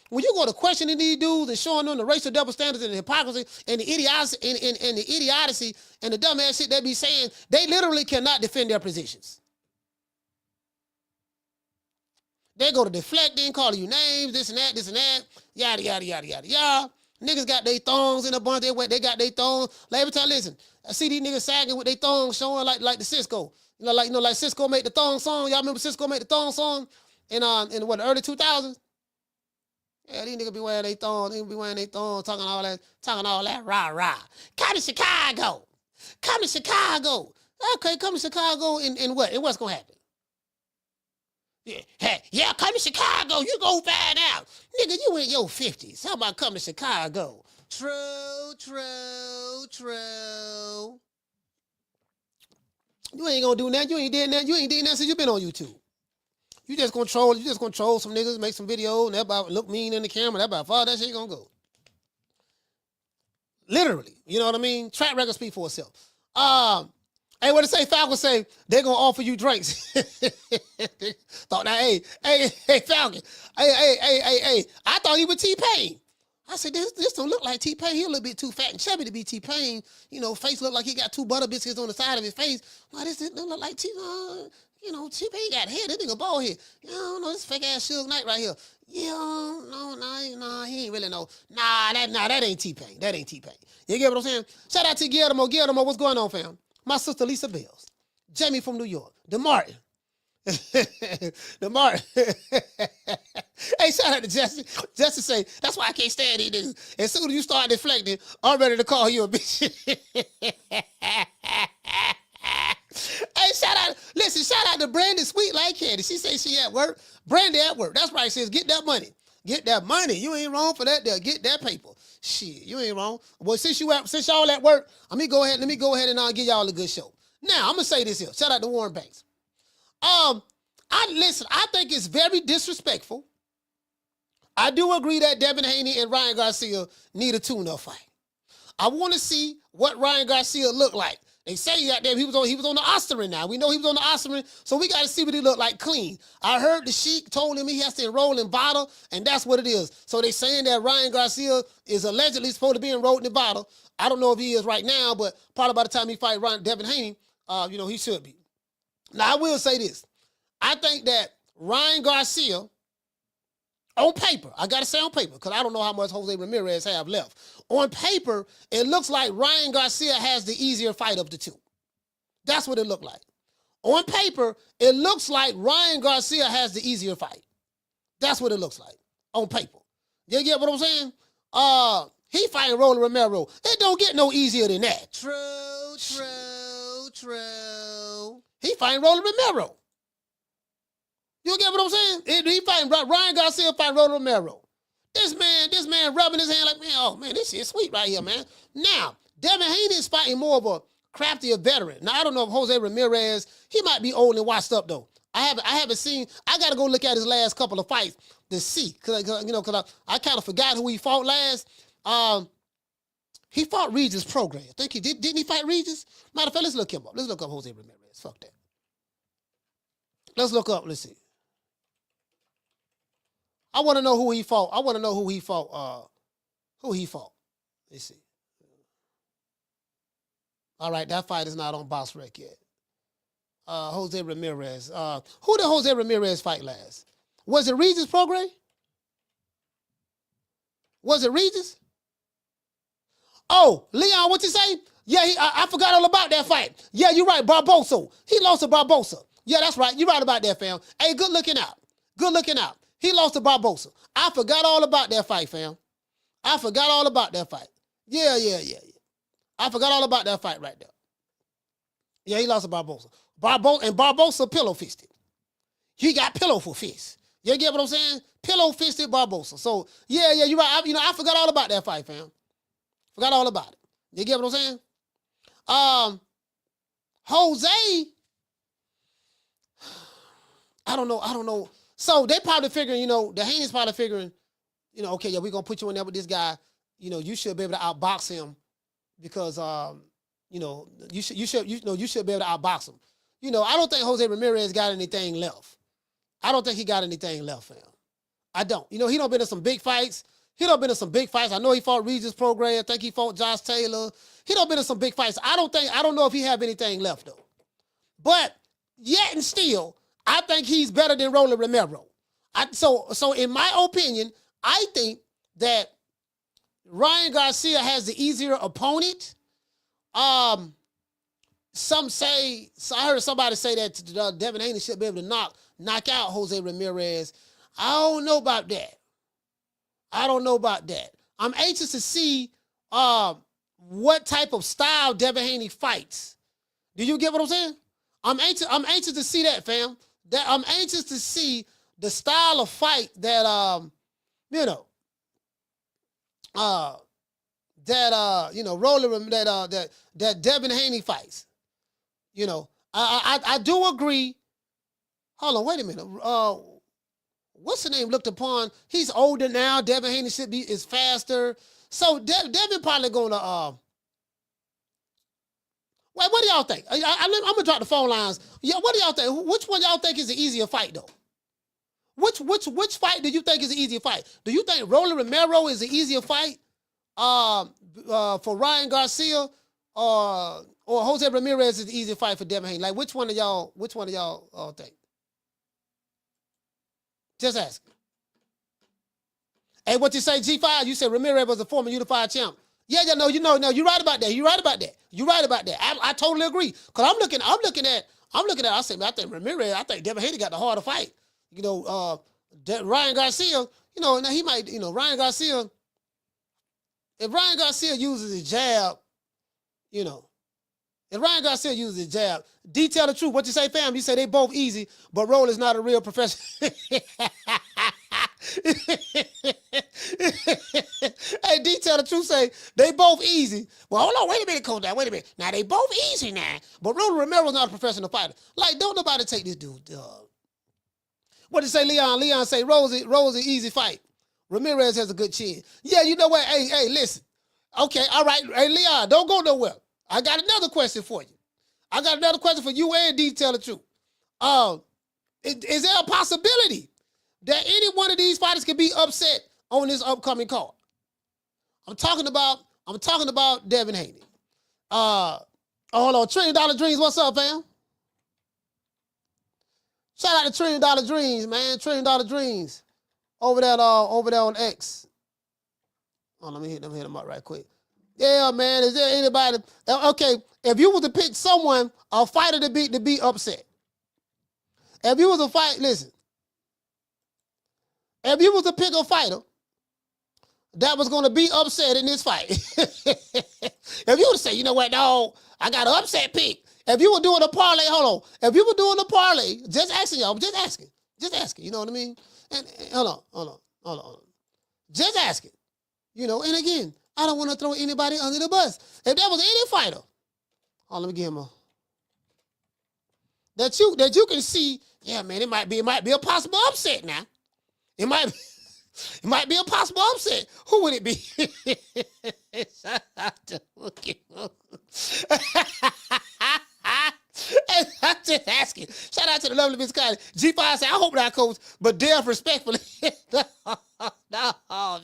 to questioning these dudes and showing them the racial double standards and the hypocrisy and the idiocy and the dumbass shit they be saying, they literally cannot defend their positions. They go to deflecting, calling you names, this and that, yada, yada, yada, yada, yada. Niggas got their thongs in a bunch. They got their thongs. Like every time, listen, I see these niggas sagging with their thongs showing like the Cisco. Like Cisco made the thong song. Y'all remember Cisco made the thong song in the early 2000s? Yeah, these niggas be wearing their thongs. They be wearing their thongs, talking all that rah. Come to Chicago. Okay, come to Chicago and what? And what's gonna happen? Yeah, come to Chicago. You go find out. Nigga, you in your 50s. How about coming to Chicago? True. You ain't gonna do that. You ain't did that. You ain't did that since you been on YouTube. You just gonna troll some niggas, make some videos, and everybody look mean in the camera. That about far that shit gonna go. Literally. You know what I mean? Track record speak for itself. Hey, what to say? Falcon say they're gonna offer you drinks. Thought that, hey, Falcon. Hey. I thought he was T-Pain. I said, this don't look like T-Pain. He a little bit too fat and chubby to be T-Pain. Face look like he got 2 butter biscuits on the side of his face. Why this don't look like T-Pain got hair. This nigga bald head. I don't know, this fake ass Suge Knight right here. Yeah, no, he ain't really no. Nah, that ain't T-Pain. That ain't T-Pain. You get what I'm saying? Shout out to Guillermo. Guillermo, what's going on, fam? My sister Lisa Bells, Jamie from New York, DeMartin. Hey, shout out to Jesse. Jesse say, that's why I can't stand these niggas. As soon as you start deflecting, I'm ready to call you a bitch. Hey, shout out to Brandy Sweet Like Candy. She say she at work. Brandy at work. That's right. She says, get that money. Get that money. You ain't wrong for that there. Get that paper. Shit, you ain't wrong. Well, since y'all at work, let me go ahead and give y'all a good show. Now, I'm gonna say this here. Shout out to Warren Banks. I think it's very disrespectful. I do agree that Devin Haney and Ryan Garcia need a tune-up fight. I want to see what Ryan Garcia looked like. They say out there he was on the Osterman now. We know he was on the Osterman, so we got to see what he looked like clean. I heard the Sheik told him he has to enroll in Nevada, and that's what it is. So they saying that Ryan Garcia is allegedly supposed to be enrolled in Nevada. I don't know if he is right now, but probably by the time he fight Devin Haney, he should be. Now, I will say this. I think that Ryan Garcia, on paper, I got to say on paper, because I don't know how much Jose Ramirez have left. On paper, it looks like Ryan Garcia has the easier fight of the two. That's what it looked like. On paper, it looks like Ryan Garcia has the easier fight. That's what it looks like. On paper. You get what I'm saying? He fighting Rolly Romero. It don't get no easier than that. True. He fighting Rolly Romero. You get what I'm saying? He fighting Ryan Garcia fighting Rolly Romero. This man rubbing his hand like, man, oh man, this shit's sweet right here, man. Now, Devin Haney is fighting more of a craftier veteran. Now, I don't know if Jose Ramirez, he might be old and washed up though. I haven't seen. I got to go look at his last couple of fights to see, cause I kind of forgot who he fought last. He fought Regis Program. I think he did. Didn't he fight Regis? Matter of fact, let's look him up. Let's look up Jose Ramirez. Fuck that. Let's look up. Let's see. I want to know who he fought. Who he fought. Let's see. All right, that fight is not on Boss Rec yet. Jose Ramirez. Who did Jose Ramirez fight last? Was it Regis Program? Was it Regis? Oh, Leon, what you say? Yeah, I forgot all about that fight. Yeah, you're right, Barbosa. He lost to Barbosa. Yeah, that's right. You're right about that, fam. Hey, good looking out. Good looking out. He lost to Barbosa. I forgot all about that fight, fam. I forgot all about that fight. Yeah. I forgot all about that fight right there. Yeah, he lost to Barbosa. Barbosa pillow fisted. He got pillow for fist. You get what I'm saying? Pillow fisted Barbosa. So yeah, you're right. I forgot all about that fight, fam. Forgot all about it. You get what I'm saying? Jose, I don't know. So they probably figuring, the Haney's probably figuring, okay, yeah, we're gonna put you in there with this guy. You should be able to outbox him because you should be able to outbox him. I don't think Jose Ramirez got anything left. I don't think he got anything left, fam. I don't. He done been in some big fights. I know he fought Regis Program. I think he fought Josh Taylor. He done been in some big fights. I don't know if he have anything left though. But yet and still, I think he's better than Rolly Romero. So in my opinion, I think that Ryan Garcia has the easier opponent. Some say, so I heard somebody say that Devin Haney should be able to knock out Jose Ramirez. I don't know about that. I'm anxious to see what type of style Devin Haney fights. Do you get what I'm saying? I'm anxious to see that, fam. I'm anxious to see the style of fight that that Devin Haney fights. I do agree. Hold on, wait a minute. What's the name looked upon? He's older now. Devin Haney is faster. So Devin probably gonna wait, what do y'all think? I'm gonna drop the phone lines. Yeah, what do y'all think? Which one y'all think is the easier fight though? Which fight do you think is the easier fight? Do you think Rolly Romero is the easier fight for Ryan Garcia, or Jose Ramirez is the easier fight for Devin Haney? Like which one of y'all think? Just ask. Hey, what you say, G5? You said Ramirez was a former unified champ. Yeah, no, you're right about that. I totally agree. Cause I'm looking at, I say, man, I think Ramirez, I think Devin Haney got the harder fight. Ryan Garcia, now he might, Ryan Garcia, if Ryan Garcia uses his jab, detail the truth. What you say, fam? You say they both easy, but Roll is not a real professional. Hey, detail the truth. Say they both easy. Well, hold on. Wait a minute, Coach. Wait a minute. Now they both easy now, but Rolly Romero's not a professional fighter. Like, don't nobody take this dude. What did you say, Leon? Leon say Rosie easy fight. Ramirez has a good chin. Yeah, you know what? Hey, listen. Okay, all right. Hey, Leon, don't go nowhere. I got another question for you. I got another question for you and detail the truth. Is there a possibility that any one of these fighters could be upset on this upcoming card? I'm talking about Devin Haney. Hold on, $1 Trillion Dreams. What's up, fam? Shout out to $1 Trillion Dreams, man. $1 Trillion Dreams over there on X. Oh, let me hit them up right quick. Yeah, man. Is there anybody? Okay, if you was to pick someone, a fighter to be upset. If you was to fight, listen. If you was to pick a fighter that was going to be upset in this fight, if you would say, you know what, dog, I got an upset pick. If you were doing a parlay, hold on. If you were doing a parlay, just asking y'all, just asking. You know what I mean? And hold on. Just asking. And again, I don't want to throw anybody under the bus. If there was any fighter, let me give him a that you can see Yeah, man, it might be a possible upset now. It might be a possible upset. Who would it be? Shout out to Wookie And I'm just asking. Shout out to the lovely Miss Connie. G5 said, I hope not, coach, but Dev respectfully. No,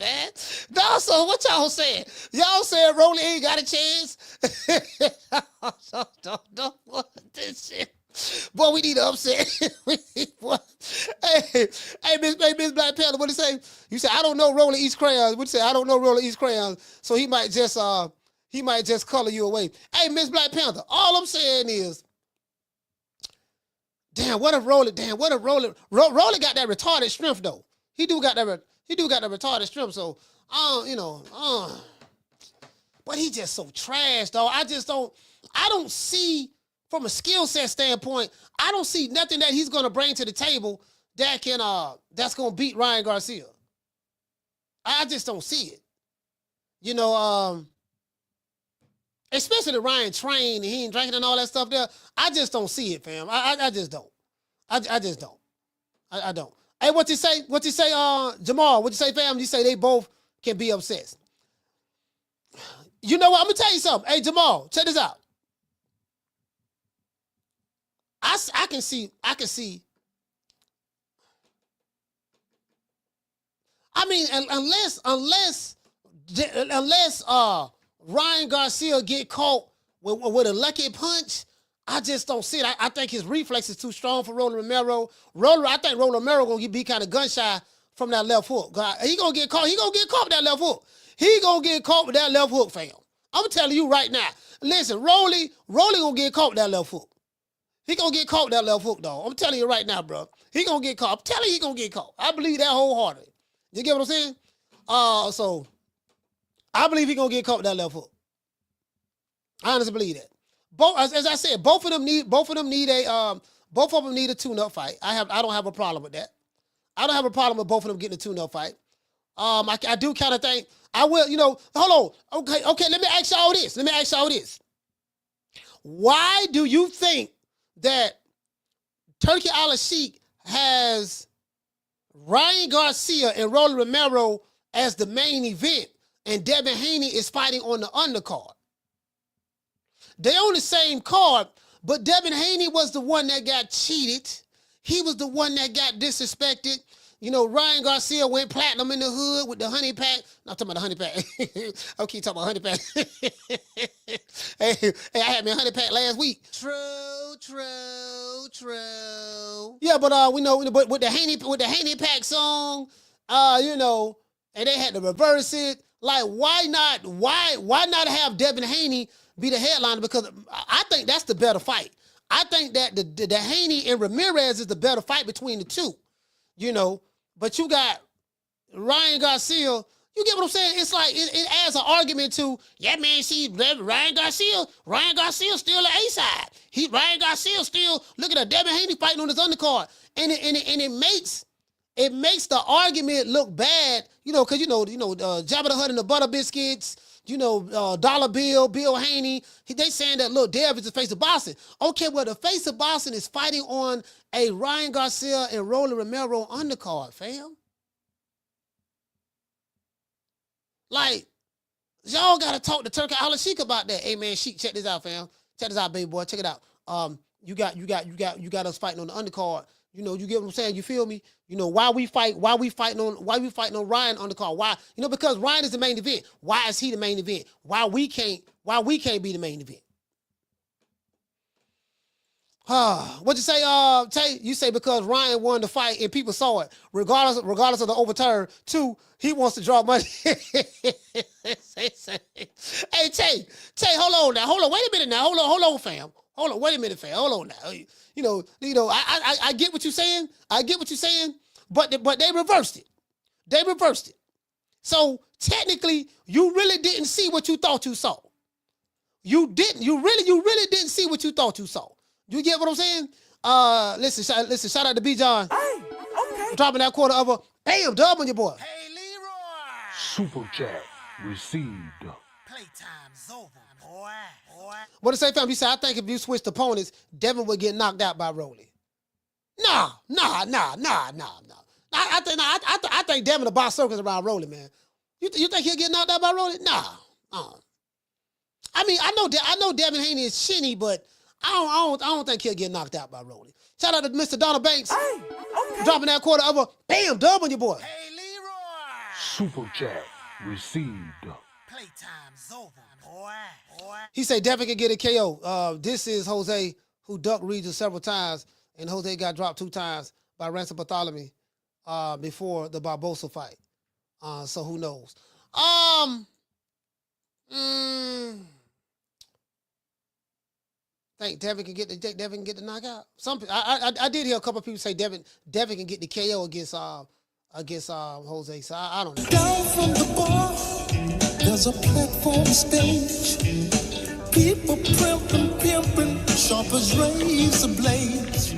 man. No, so what y'all saying? Y'all said Rolly ain't got a chance? Don't want this shit. Boy, we need to upset. Hey, Miss Black Panther, what do you say? You said, I don't know Rolly eats crayons. What you say? I don't know Rolly eats crayons. So he might just color you away. Hey, Miss Black Panther, all I'm saying is, what if Rolly got that retarded strength though. He do got that retarded strength, so but he just so trash, though. I don't see, from a skill set standpoint, I don't see nothing that he's gonna bring to the table that's gonna beat Ryan Garcia. I just don't see it. Especially the Ryan trained and he ain't drinking and all that stuff there. I just don't see it, fam. I just don't. I just don't. I don't. Hey, what you say? Jamal, what you say, fam? You say they both can be obsessed. You know what? I'm gonna tell you something. Hey, Jamal, check this out. I can see. I mean, unless Ryan Garcia get caught with a lucky punch, I just don't see it. I think his reflex is too strong for Rolly Romero. I think Rolly Romero gonna be kind of gun shy from that left hook. He gonna get caught. He gonna get caught with that left hook. He gonna get caught with that left hook, fam. I'm telling you right now. Listen, Rolly gonna get caught with that left hook. He gonna get caught with that left hook, dog. I'm telling you right now, bro. He gonna get caught. I'm telling you, he gonna get caught. I believe that wholeheartedly. You get what I'm saying? So I believe he gonna get caught with that left hook. I honestly believe that. As I said, both of them need a tune-up fight. I don't have a problem with that. I don't have a problem with both of them getting a tune-up fight. I do kind of think I will. Hold on. Okay. Let me ask y'all this. Why do you think that Turkey Al-Sheikh has Ryan Garcia and Rolly Romero as the main event, and Devin Haney is fighting on the undercard? They on the same card, but Devin Haney was the one that got cheated. He was the one that got disrespected. Ryan Garcia went platinum in the hood with the honey pack. I'm talking about the honey pack. I keep talking about honey pack. hey, I had me a honey pack last week. True. Yeah, but we know, but with the honey pack song, and they had to reverse it. Like, why not have Devin Haney be the headliner? Because I think that's the better fight. I think that the Haney and Ramirez is the better fight between the two. But you got Ryan Garcia. You get what I'm saying? It's like it adds an argument to, yeah, man, see, Ryan Garcia still the A-side. Ryan Garcia still, look at Devin Haney fighting on his undercard. And it makes the argument look bad, because Jabba the Hutt and the Butter Biscuits, Dollar Bill Haney, they saying that, look, Dev is the face of boxing. Okay, well, the face of boxing is fighting on a Ryan Garcia and Rolly Romero undercard, fam. Like, y'all got to talk to Turkey Al-Sheikh about that. Hey, man, Sheik, check this out, fam. Check this out, baby boy. Check it out. You got us fighting on the undercard. You get what I'm saying? You feel me? Why we fighting on Ryan undercard? Why? Because Ryan is the main event. Why is he the main event? Why we can't be the main event? What you say, Tay? You say because Ryan won the fight and people saw it, regardless of the overturn. 2, he wants to draw money. Hey, Tay, hold on now. Hold on, wait a minute now. Hold on, fam. Hold on, wait a minute, fam. Hold on now. I get what you're saying. But they reversed it. So technically, you really didn't see what you thought you saw. You really didn't see what you thought you saw. You get what I'm saying? Listen, shout out to B. John. Hey, okay. Dropping that quarter of a bam dub on your boy. Hey, Leroy. Super chat received. Playtime's over, boy. What to say, fam? You said, I think if you switched opponents, Devin would get knocked out by Rolly. Nah. I think Devin the box circles around Rolly, man. You think he'll get knocked out by Rolly? Nah. I mean, I know Devin Haney is shinny, but I don't think he'll get knocked out by Rolly. Shout out to Mr. Donald Banks. Hey, okay. Dropping that quarter over. Bam, dub on your boy. Hey, Leroy. Super chat received. Playtime's over, boy. He say Devin can get a KO. This is Jose who ducked Regis several times, and Jose got dropped 2 times by Ransom Bartholomew before the Barbosa fight. So who knows? Think Devin can get the knockout. I did hear a couple of people say Devin can get the KO against Jose. So I don't know. Down from the bar, there's a platform stage. People pimping, sharp as razor blades.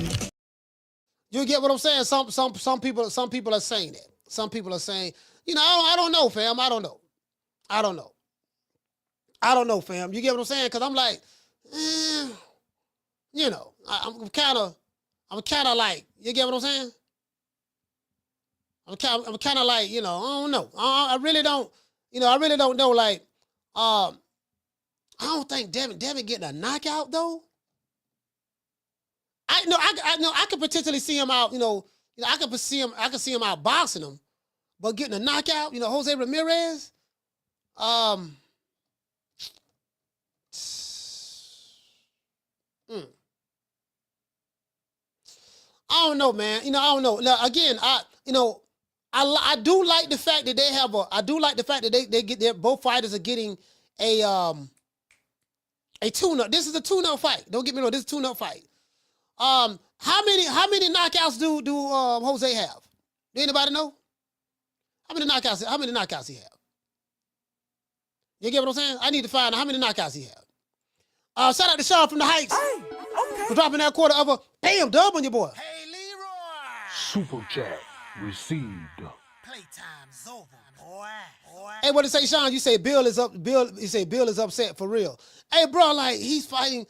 You get what I'm saying? Some people are saying that. Some people are saying, I don't know, fam. I don't know, fam. You get what I'm saying? Because I'm like, I'm kind of like, you get what I'm saying? I'm kind of like, I don't know. I really don't know. Like, I don't think Devin getting a knockout though. I could potentially see him out. I could see him out boxing him, but getting a knockout. Jose Ramirez. I don't know, man. I don't know. Now, again, I do like the fact that they have I do like the fact that both fighters are getting a tune-up. This is a tune-up fight. Don't get me wrong. This is a tune-up fight. How many knockouts do Jose have? Do anybody know? How many knockouts he have? You get what I'm saying? I need to find out how many knockouts he have. Shout out to Sean from the Heights. Hey, okay. For dropping that quarter of a bam dub on your boy. Hey, Leroy. Super chat received. Playtime's over, boy. Hey, what did it say, Sean? You say Bill is upset for real. Hey, bro, like he's fighting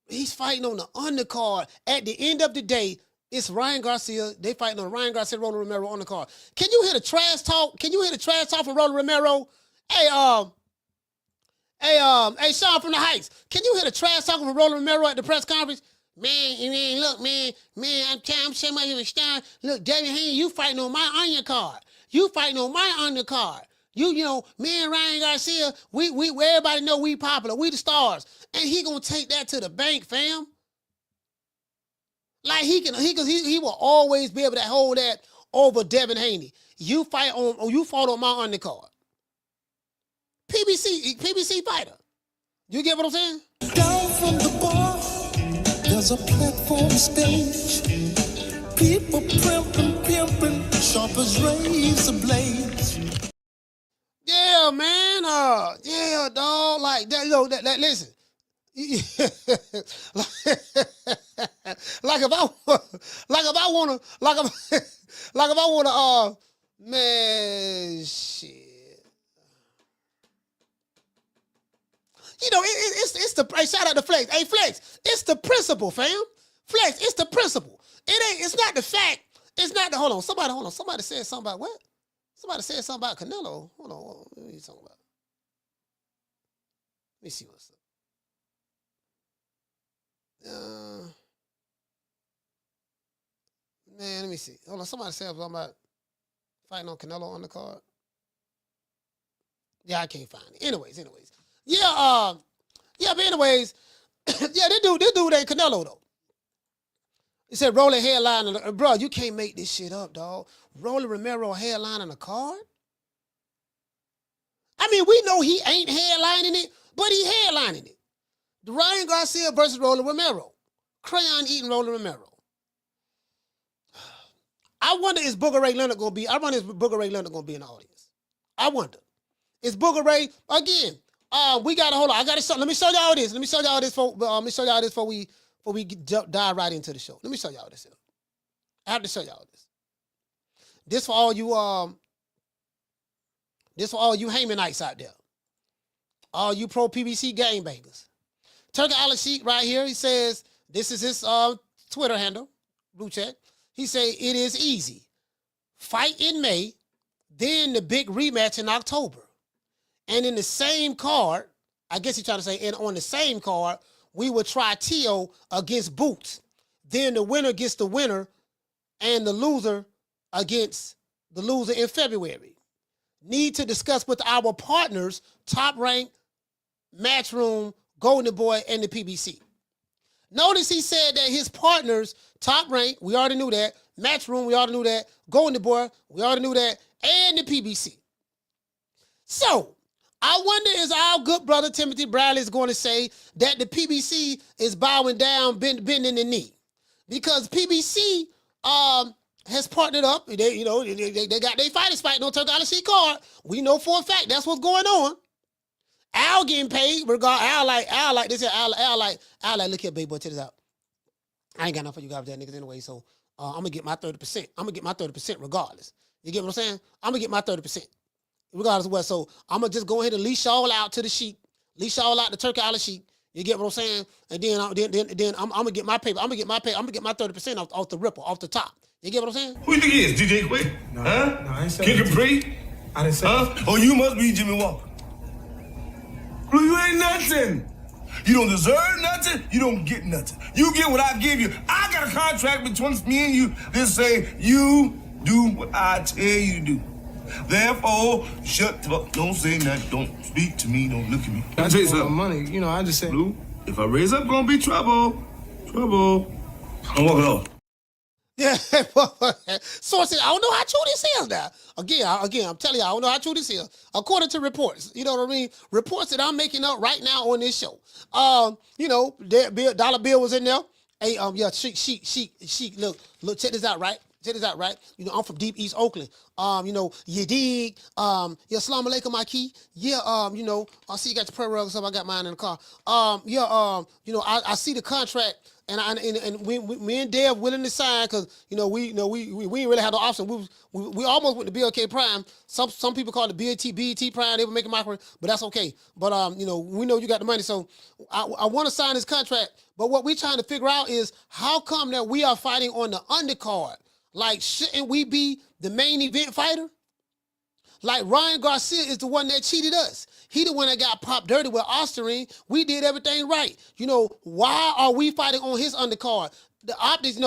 on the undercard. At the end of the day, it's Ryan Garcia. They fighting on Ryan Garcia, Rolly Romero undercard. Can you hear the trash talk? Can you hear the trash talk from Rolly Romero? Hey, Sean from the Heights. Can you hear the trash talking from Rolly Romero at the press conference? Man, look, man, I'm saying my here Stein. Look, Devin Haney, you fighting on my undercard. You fighting on my undercard. You know, me and Ryan Garcia, we everybody know we popular. We the stars. And he gonna take that to the bank, fam. Like he will always be able to hold that over Devin Haney. You fought on my undercard. PBC fighter. You get what I'm saying? Down from the bar, there's a platform stage. People pimping, sharp as razor blades. Yeah, man. Yeah, dog. Like that. Listen. like if I wanna, man, shit. It's the shout out to Flex. Hey, Flex, it's the principle, fam. Flex, it's the principle. It's not the fact. It's not the hold on. Somebody said something about what? Somebody said something about Canelo. Hold on. What are you talking about? Let me see what's up. Man, let me see. Hold on. Somebody said something about fighting on Canelo on the card. Yeah, I can't find it. Anyways. Yeah, but anyways, yeah, this dude ain't Canelo though. He said Rolly headline, bro, you can't make this shit up, dog. Rolly Romero headline on the card? I mean, we know he ain't headlining it, but he headlining it. The Ryan Garcia versus Rolly Romero. Crayon-eating Rolly Romero. I wonder is Booger Ray Leonard gonna be in the audience? I wonder. Is Booger Ray again? We gotta hold on. I gotta show. Let me show y'all this. Let me show y'all this before we dive right into the show. Let me show y'all this. I have to show y'all this. This for all you Haymanites out there. All you pro PBC gangbangers. Turkey Island Sheik right here. He says this is his Twitter handle. Blue check. He say it is easy. Fight in May, then the big rematch in October. And in the same card, I guess he's trying to say, and on the same card, we will try Tio against Boots. Then the winner gets the winner and the loser against the loser in February. Need to discuss with our partners, Top Rank, Matchroom, Golden Boy, and the PBC. Notice he said that his partners, Top Rank, we already knew that, Matchroom, we already knew that, Golden Boy, we already knew that, and the PBC. So, I wonder is our good brother Timothy Bradley is going to say that the PBC is bowing down, bending the knee. Because PBC has partnered up. They got their fighters fighting on Turk Island card. We know for a fact that's what's going on. Al getting paid. Al like this. Al like, look here, baby boy, check this out. I ain't got enough for you guys that niggas anyway, so I'm going to get my 30%. I'm going to get my 30% regardless. You get what I'm saying? I'm going to get my 30%. Regardless of what. So I'm going to just go ahead and leash y'all out to the sheep. Leash y'all out to Turk Island sheep. You get what I'm saying? And then I'm going to get my paper. I'm going to get my 30% off the ripple, off the top. You get what I'm saying? Who you think he is? DJ Quick? No, huh? No, I ain't saying King Capri? I didn't say huh? Oh, you must be Jimmy Walker. Blue, you ain't nothing. You don't deserve nothing. You don't get nothing. You get what I give you. I got a contract between me and you that say you do what I tell you to do. Therefore, shut the fuck. Don't say nothing. Don't speak to me. Don't look at me. I tell you something. Money, I just said. Blue, if I raise up, gonna be trouble. Trouble. I'm walking off. Yeah, sources. I don't know how true this is now. Again, I'm telling you, I don't know how true this is. According to reports, you know what I mean? Reports that I'm making up right now on this show. Dollar Bill was in there. Hey, she. Look, check this out, right? Check this out, right? I'm from deep East Oakland. You dig? Assalamu alaikum, my key. Yeah, I see you got your prayer rug, so I got mine in the car. I see the contract, and we and Dev willing to sign because we ain't really had no option. We almost went to BLK Prime. Some people call it BET Prime. They were making mockery, but that's okay. But we know you got the money, so I want to sign this contract. But what we're trying to figure out is how come that we are fighting on the undercard. Like, shouldn't we be the main event fighter? Like, Ryan Garcia is the one that cheated us. He the one that got popped dirty with Osterine. We did everything right. Why are we fighting on his undercard? The optics,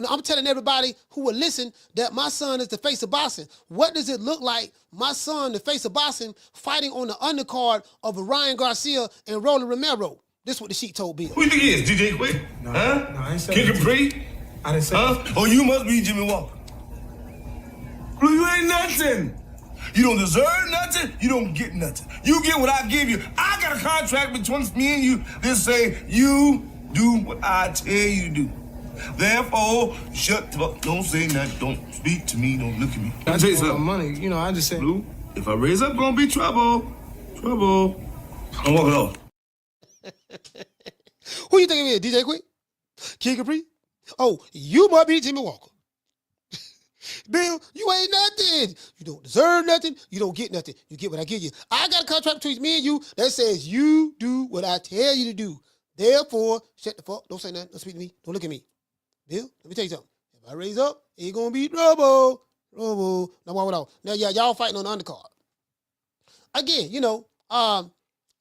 I'm telling everybody who will listen that my son is the face of boxing. What does it look like, my son, the face of boxing, fighting on the undercard of a Ryan Garcia and Rolly Romero? This is what the sheet told Bill. Who you think he is? DJ Quick? No, huh? No, I ain't saying King Capri? I didn't say huh? Oh, you must be Jimmy Walker. Blue, you ain't nothing. You don't deserve nothing. You don't get nothing. You get what I give you. I got a contract between me and you that say you do what I tell you to do. Therefore, shut the fuck. Don't say nothing. Don't speak to me. Don't look at me. I tell you something. Money, I just said. Blue, if I raise up, gonna be trouble. Trouble. I'm walking off. Who you think it is? DJ Quick? King Capri? Oh, you might be Jimmy Walker. Bill, you ain't nothing. You don't deserve nothing. You don't get nothing. You get what I give you. I got a contract between me and you that says you do what I tell you to do. Therefore, shut the fuck. Don't say nothing. Don't speak to me. Don't look at me. Bill, let me tell you something. If I raise up, it's going to be trouble. Trouble. Now, why would I? Now, y'all fighting on the undercard. Again,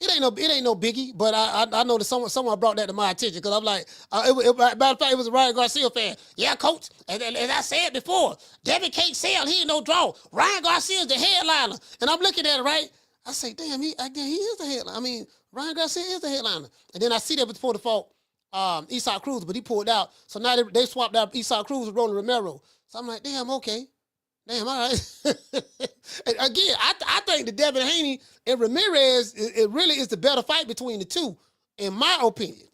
it ain't no biggie, but I know that someone brought that to my attention because I'm like, matter of fact, it was a Ryan Garcia fan. Yeah, coach, as I said before, Devin can't sell. He ain't no draw. Ryan Garcia is the headliner, and I'm looking at it right. I say, damn, he is the headliner. I mean, Ryan Garcia is the headliner, and then I see that before the fault, Efe Cruz, but he pulled out. So now they swapped out Efe Cruz with Rolly Romero. So I'm like, damn, okay. Damn, all right. Again, I think the Devin Haney and Ramirez, it really is the better fight between the two, in my opinion.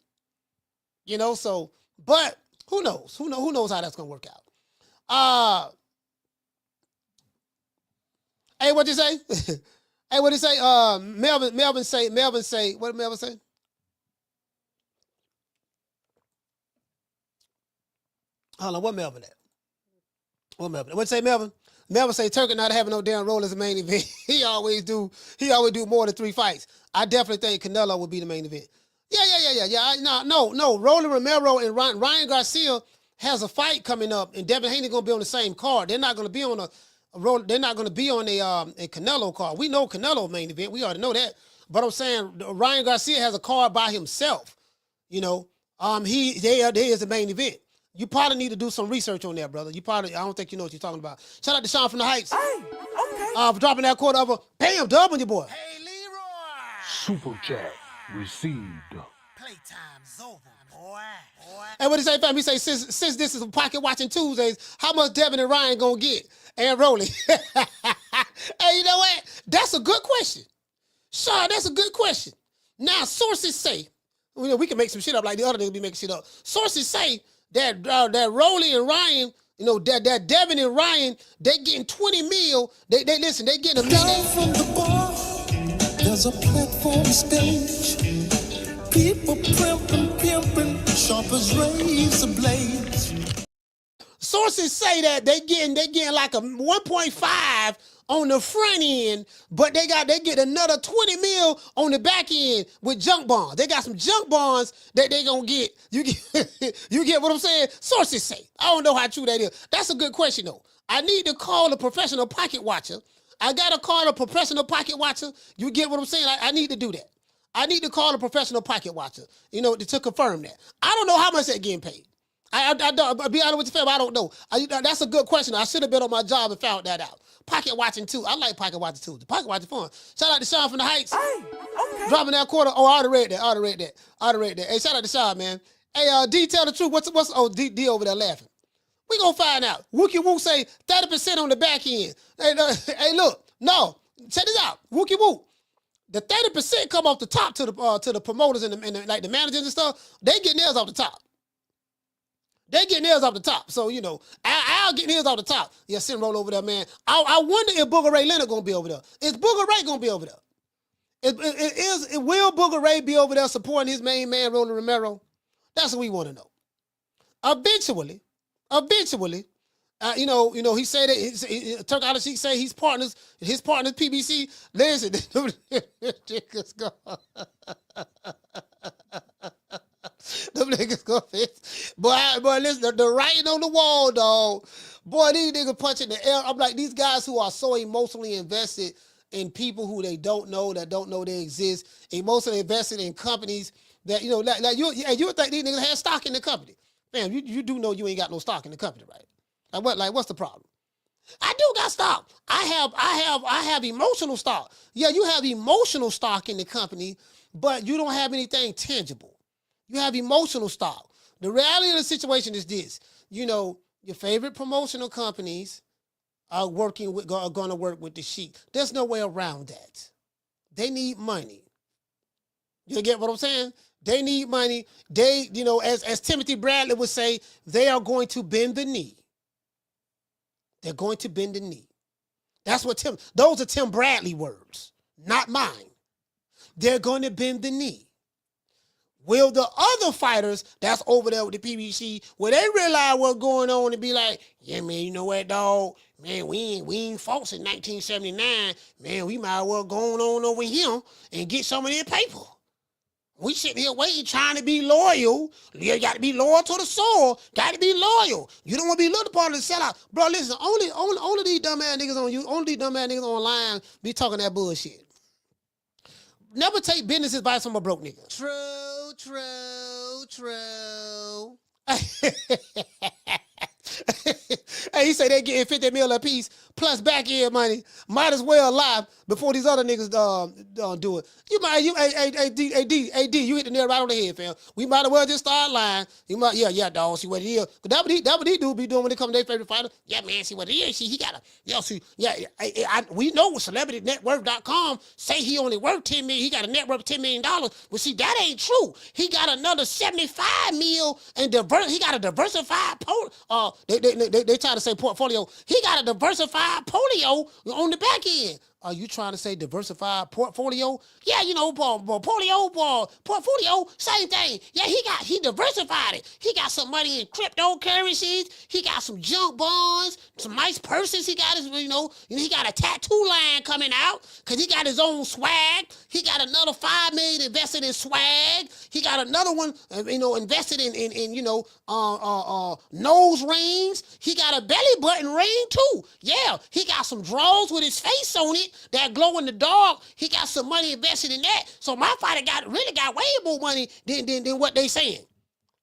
So, but who knows? Who knows how that's going to work out? Hey, what'd you say? Hey, what'd you say? Melvin say, what did Melvin say? Hold on, what Melvin at? What'd you say, Melvin? Melvin say Turkey not having no damn role as a main event. He always do more than 3 fights. I definitely think Canelo would be the main event. Yeah. No. Rolly Romero and Ryan Garcia has a fight coming up, and Devin Haney gonna be on the same card. They're not gonna be on a road. They're not gonna be on a Canelo card. We know Canelo main event. We already know that. But I'm saying Ryan Garcia has a card by himself. You know, there is the main event. You probably need to do some research on that, brother. I don't think you know what you're talking about. Shout out to Sean from the Heights. Hey, okay. For dropping that quarter over. Bam, dub on your boy. Hey, Leroy. Super chat received. Playtime's over, boy. Hey, what he say, fam? He say, since this is Pocket Watching Tuesdays, how much Devin and Ryan gonna get? And Rolly. Hey, you know what? That's a good question. Sean, that's a good question. Now, sources say, we can make some shit up like the other niggas be making shit up. Sources say that Rolly and Ryan, that Devin and Ryan, they getting 20 mil. They getting a Down million. from the bar, there's a platform stage. People pimping, sharp as razor blades. Sources say that they getting like a 1.5 on the front end, but they get another 20 mil on the back end with junk bonds. They got some junk bonds that they gonna get. You get what I'm saying? Sources say. I don't know how true that is. That's a good question though. I need to call a professional pocket watcher. I gotta call a professional pocket watcher. You get what I'm saying? I need to do that. I need to call a professional pocket watcher, to confirm that. I don't know how much they're getting paid. I'll be honest with you, fam, I don't know. That's a good question. I should have been on my job and found that out. Pocket watching too. I like pocket watching too. The pocket watching fun. Shout out to Sean from the Heights. Hey, okay. Dropping that quarter. Oh, I already read that. Hey, shout out to Sean, man. Hey, D, tell the truth. What's D over there laughing? We gonna find out. Wookie Woo say 30% on the back end. Hey, look. No. Check this out. Wookie Woo. The 30% come off the top to the promoters and the managers and stuff. They getting theirs off the top. So, I'll get his off the top. Yeah, sit and roll over there, man. I wonder if Booger Ray Leonard going to be over there. Is Booger Ray going to be over there? Will Booger Ray be over there supporting his main man, Rolly Romero? That's what we want to know. Eventually, he said that Turk Out Sheik say his partners PBC. Listen, them niggas go fit. Boy, listen, the writing on the wall, dog. Boy, these niggas punching the air. I'm like, these guys who are so emotionally invested in people who they don't know, that don't know they exist, emotionally invested in companies that, you would think these niggas had stock in the company. Man, you do know you ain't got no stock in the company, right? What's the problem? I do got stock. I have emotional stock. Yeah, you have emotional stock in the company, but you don't have anything tangible. You have emotional stock. The reality of the situation is this. Your favorite promotional companies are going to work with the Sheik. There's no way around that. They need money. You get what I'm saying? They need money. They, as Timothy Bradley would say, they are going to bend the knee. They're going to bend the knee. That's what those are Tim Bradley words, not mine. They're going to bend the knee. Will the other fighters that's over there with the PBC, will they realize what's going on and be like, yeah, man, you know what, dog? Man, we ain't fought since 1979. Man, we might as well go on over here and get some of their paper. We sitting here waiting, trying to be loyal. You got to be loyal to the soil. Got to be loyal. You don't want to be looked upon as a sellout. Bro, listen, only these dumbass niggas only these dumbass niggas online be talking that bullshit. Never take business advice from a broke nigga. True. Hey, he say they getting 50 mil a piece plus back end money. Might as well lie before these other niggas do it. Hey, D, you hit the nail right on the head, fam. We might as well just start lying. Dog, see what it is. That what he do be doing when they come to their favorite fighter. Yeah, man, see what it is. See, he got we know what CelebrityNetWorth.com say he only worth $10 million. He got a net worth of $10 million. Well, see, that ain't true. He got another 75 mil and he got a diversified they try to say portfolio. He got a diversified polio on the back end. Are you trying to say diversified portfolio? Yeah, portfolio, same thing. Yeah, he diversified it. He got some money in cryptocurrencies. He got some junk bonds, some nice purses. He got his, he got a tattoo line coming out because he got his own swag. He got another $5 million invested in swag. He got another one, invested in nose rings. He got a belly button ring too. Yeah, he got some drawers with his face on it that glow in the dark. He got some money invested in that. So my fighter really got way more money than what they saying.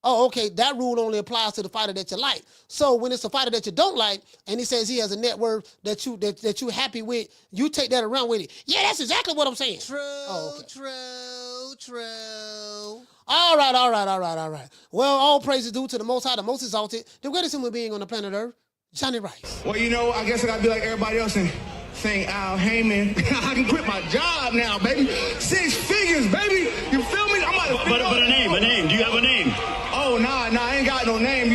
Oh, okay, that rule only applies to the fighter that you like. So when it's a fighter that you don't like, and he says he has a net worth that you happy with, you take that around with it. Yeah, that's exactly what I'm saying. True. All right. Well, all praise is due to the Most High, the Most Exalted, the greatest human being on the planet Earth, Johnny Rice. Well, I guess I gotta be like everybody else and sing Al Heyman. I can quit my job now, baby. 6 figures, baby. You feel me? But a name. Do you have a name? Oh, nah, I ain't got no name,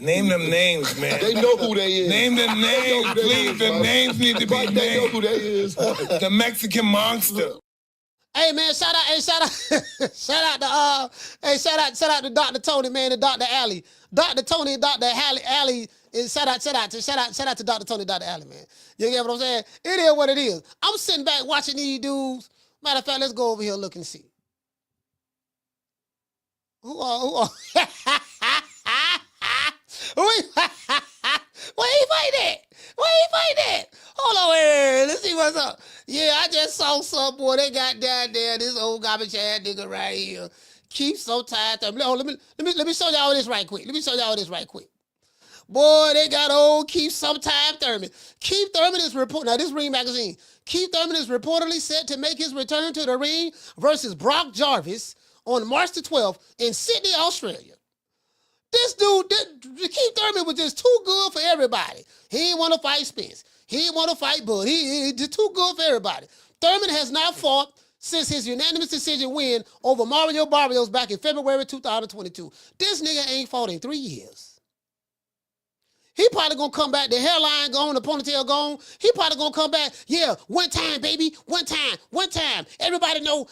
Name them names, man. They know who they is. Name them names, please. The names need to be named. They know who they is. The Mexican monster. Hey man, shout out to Dr. Tony, man, and Dr. Alley. Dr. Tony and Dr. Alley. Shout out to Dr. Tony and Dr. Alley, man. You get what I'm saying? It is what it is. I'm sitting back watching these dudes. Matter of fact, let's go over here and look and see. Who are? Where he fight at? Hold on, wait, let's see what's up. Yeah, I just saw some boy. They got down there this old garbage ass nigga right here. Keep so tired. Let me show y'all this right quick. Boy, they got old Keith sometime Thurman. Keith Thurman is now this Ring Magazine. Keith Thurman is reportedly set to make his return to the ring versus Brock Jarvis on March the 12th in Sydney, Australia. This dude, Keith Thurman was just too good for everybody. He didn't want to fight Spence. He didn't want to fight Bud. He just too good for everybody. Thurman has not fought since his unanimous decision win over Mario Barrios back in February 2022. This nigga ain't fought in 3 years. He probably gonna come back, the hairline gone, the ponytail gone. He probably gonna come back, yeah, one time, baby, one time. Everybody know,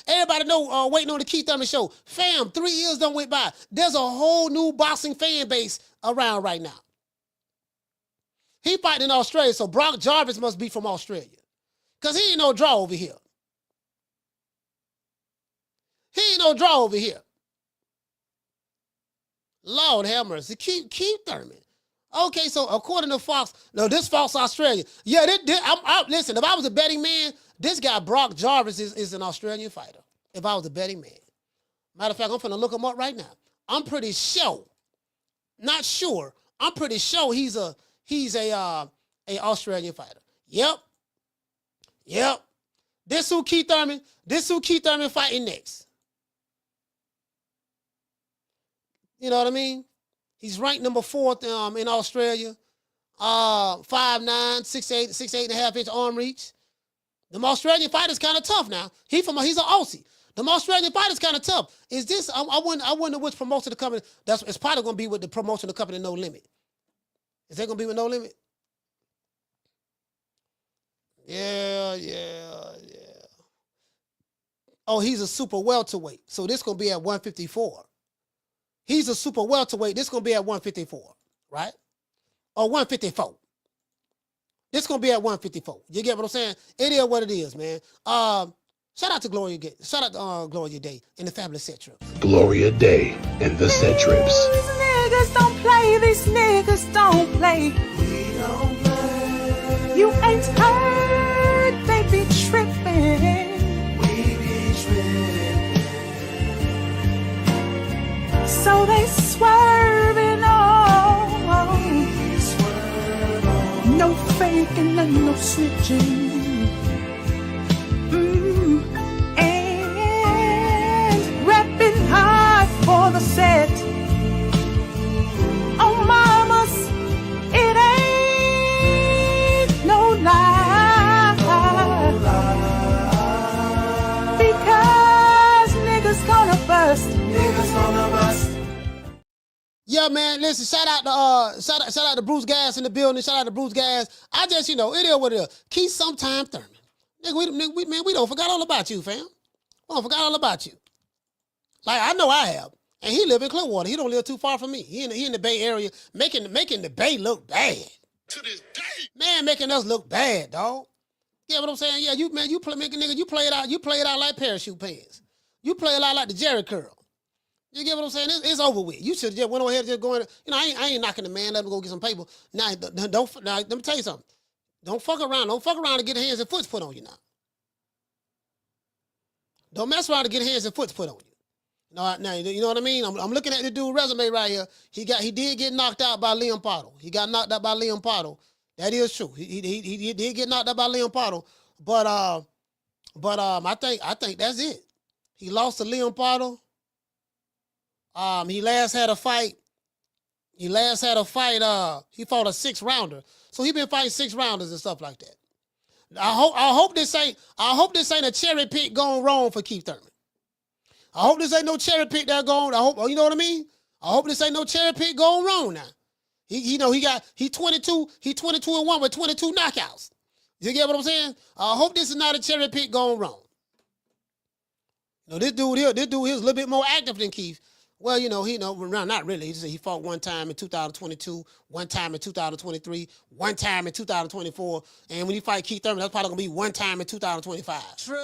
waiting on the Keith Thurman show. Fam, 3 years done went by. There's a whole new boxing fan base around right now. He fighting in Australia, so Brock Jarvis must be from Australia. Because he ain't no draw over here. Lord have mercy, Keith Thurman. Okay, so according to Fox, this Fox Australia. Yeah, listen, if I was a betting man, this guy Brock Jarvis is an Australian fighter. If I was a betting man. Matter of fact, I'm finna look him up right now. I'm pretty sure, not sure, I'm pretty sure he's a Australian fighter. Yep. This who Keith Thurman fighting next. You know what I mean? He's ranked number 4 in Australia. 5'9", 6'8", 6'8.5" arm reach. The Australian fighter's kind of tough now. He's an Aussie. The Australian fighter's kind of tough. Is this? I wonder which promotion of the company. It's probably gonna be with the promotion of the company No Limit. Is that gonna be with No Limit? Yeah. Oh, he's a super welterweight. So this gonna be at 154. He's a super welterweight. This going to be at 154, right? Or 154. This going to be at 154. You get what I'm saying? It is what it is, man. Shout out to Gloria Day in the Fabulous Set Trips. Gloria Day and the Set Trips. These niggas don't play. We don't play. You ain't heard, they be tripping. We be tripping. So they swerving on. No faking and no switching. And repping hard for the set. Oh, mamas, it ain't no lie. Because niggas gonna bust. Yeah, man, listen, shout out to Bruce Gas in the building. Shout out to Bruce Gas. I just, it is what it is. Keith sometime Thurman. Nigga, we don't forgot all about you, fam. We don't forgot all about you. Like, I know I have. And he live in Clearwater. He don't live too far from me. He in the Bay Area, making the Bay look bad. To this day. Man, making us look bad, dog. Yeah, what I'm saying? Yeah, you play it out like parachute pants. You play it out like the Jerry curl. You get what I'm saying? It's over with. You should have just went on ahead and just go in. You know, I ain't knocking the man. Let him go get some paper. Now, let me tell you something. Don't fuck around. Don't fuck around to get hands and foot put on you now. Don't mess around to get hands and foot put on you. Now, you know what I mean? I'm looking at the dude's resume right here. He did get knocked out by Liam Pottle. He got knocked out by Liam Pottle. That is true. He did get knocked out by Liam Pottle. But I think that's it. He lost to Liam Pottle. He last had a fight. He fought a 6-rounder. So he been fighting 6-rounders and stuff like that. I hope this ain't a cherry pick going wrong for Keith Thurman. I hope this ain't no cherry pick that going. You know what I mean? I hope this ain't no cherry pick going wrong now. He 22-1 with 22 knockouts. You get what I'm saying? I hope this is not a cherry pick going wrong. You know, this dude here is a little bit more active than Keith. Well, not really. He fought one time in 2022, one time in 2023, one time in 2024, and when he fight Keith Thurman, that's probably gonna be one time in 2025. True.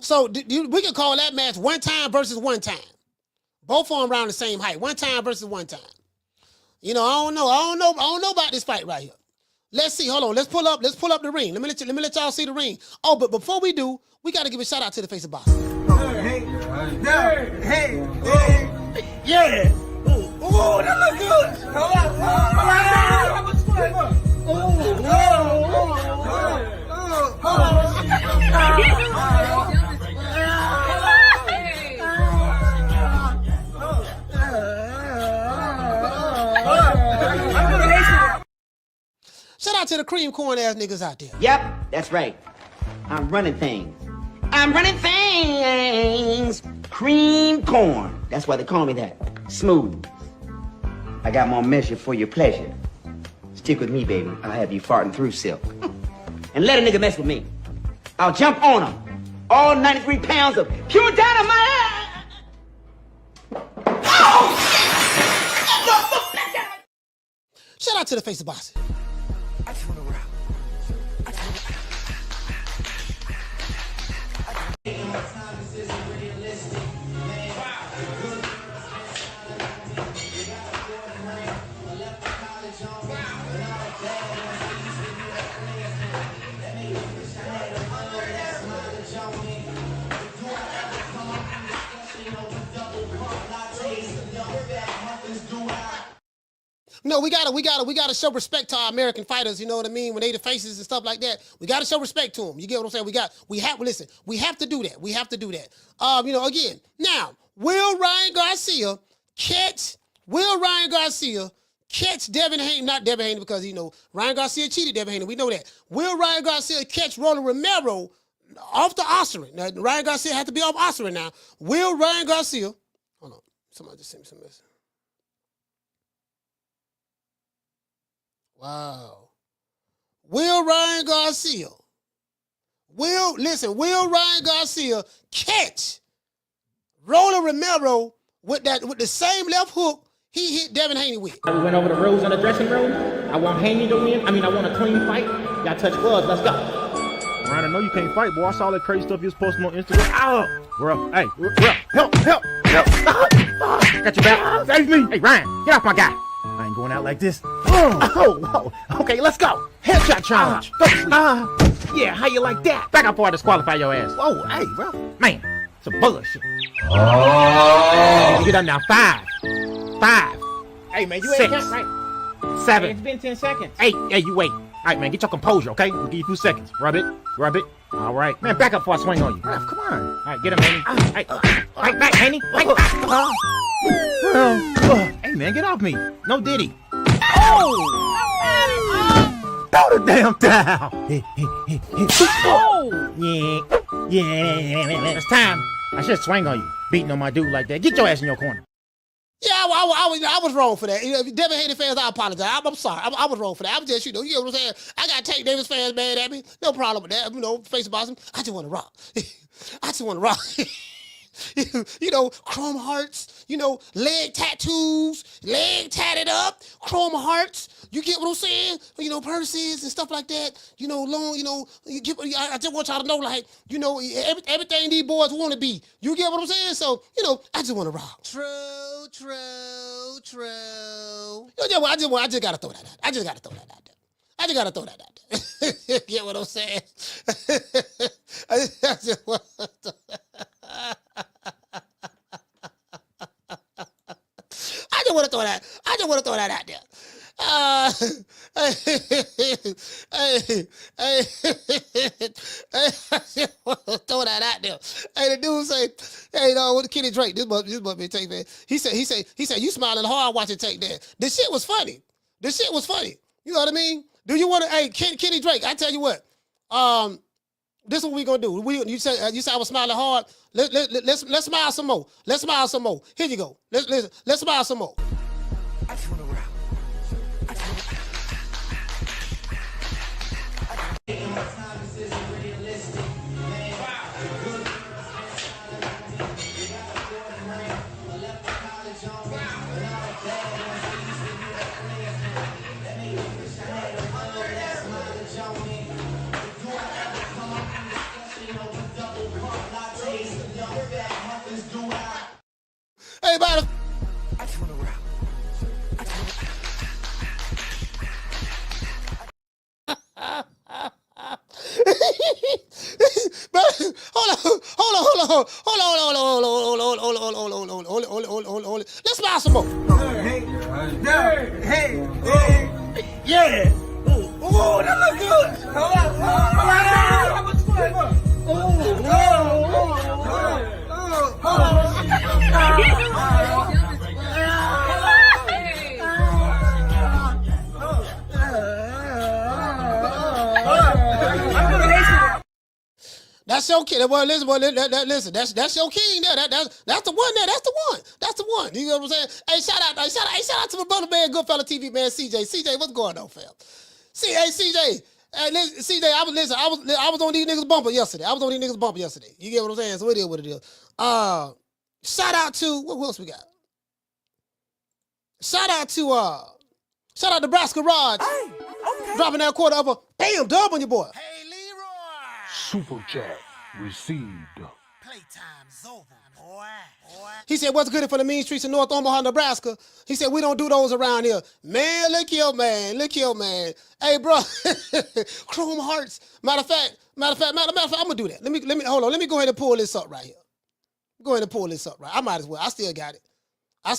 So we can call that match one time versus one time. Both of them around the same height. One time versus one time. You know, I don't know about this fight right here. Let's see. Hold on. Let's pull up the ring. Let me let y'all see the ring. Oh, but before we do, we got to give a shout out to the face of boxing. Hey. Yeah. Oh, that looks good. Shout out to the cream corn ass niggas out there. Yep, that's right. I'm running things. Cream corn. That's why they call me that. Smooth. I got more measure for your pleasure. Stick with me, baby. I'll have you farting through silk. And let a nigga mess with me. I'll jump on him. All 93 pounds of pure dynamite. Shout out to the face of boxing. No, we gotta show respect to our American fighters. You know what I mean? When they the faces and stuff like that, we gotta show respect to them. You get what I'm saying? We have to do that. We have to do that. Again, now will Ryan Garcia catch Devin Haney? Not Devin Haney, because Ryan Garcia cheated Devin Haney. We know that. Will Ryan Garcia catch Rolly Romero off the Osserin? Now Ryan Garcia had to be off Osserin now. Will Ryan Garcia? Hold on, somebody just sent me some message. Wow. Will Ryan Garcia catch Rolly Romero with the same left hook he hit Devin Haney with? We went over the rules in the dressing room. I want Haney to win. I want a clean fight. Y'all touch gloves. Let's go. Ryan, I know you can't fight, boy. I saw that crazy stuff you was posting on Instagram. Ow! We're up. Hey, we're up. Help! Got your back. Save me. Hey, Ryan, get off my guy. I ain't going out like this. Oh, okay, let's go. Headshot challenge. Yeah, how you like that? Back up before I disqualify your ass. Whoa, hey, bro. Man, some bullshit. Get up now. 5. Hey, man, you 6. Ain't right. 7. Hey, it's been 10 seconds. 8. Hey, you wait. All right, man, get your composure, okay? We'll give you a few seconds. Rub it. All right. Man, back up before I swing on you. Come on. All right, get him, Haney. Hey, back, Haney. Hey, man, get off me. No diddy. Oh! Throw the damn down. Yeah. It's time. I should swing on you. Beating on my dude like that. Get your ass in your corner. Yeah, I was wrong for that. You know, Devin Haney fans, I apologize. I'm sorry. I was wrong for that. I'm just, you know what I'm saying? I got Tank Davis fans mad at me. No problem with that. You know, face boxing. I just want to rock. I just want to rock. You know, chrome hearts, you know, leg tattoos, leg tatted up, chrome hearts. You get what I'm saying? You know, purses and stuff like that. You know, long, you know, I just want y'all to know, like, you know, everything these boys want to be. You get what I'm saying? So, you know, I just want to rock. True. I just got to throw that out. I just got to throw that out there. Get what I'm saying? I just want to throw that out there. I just want to throw that out there. Hey, the dude say, hey, you know, what Kenny Drake, this must be a take, man. He said, you smiling hard watching take that. This shit was funny. You know what I mean? Do you want to, hey, Kenny Drake, I tell you what, this is what we gonna do. You say I was smiling hard. Let's smile some more. Let's smile some more. Here you go. Let's smile some more. I just wanna rap. Hey, buddy. I just want to rap. Hold on. Let's smile some more. Hey. Yeah. Oh, that look good. That's your king. Well, listen. That's your king there. That's the one there. That's the one. You know what I'm saying? Hey, shout out to my brother, man, good fella TV, man, CJ. CJ, what's going on, fam? CJ. Hey, listen, CJ, I was on these niggas bumper yesterday. You get what I'm saying? So it is what it is. Shout out to what else we got? Shout out to Nebraska Raj. Hey, okay. Dropping that quarter of a bam dub on your boy. Hey, Leroy. Super chat received. Playtime's over, boy. He said, what's good for the mean streets of North Omaha, Nebraska? He said, we don't do those around here. Man, look here, man. Hey, bro, chrome hearts. Matter of fact, I'm gonna do that. Let me hold on. Let me go ahead and pull this up right here. I might as well. I still got it. I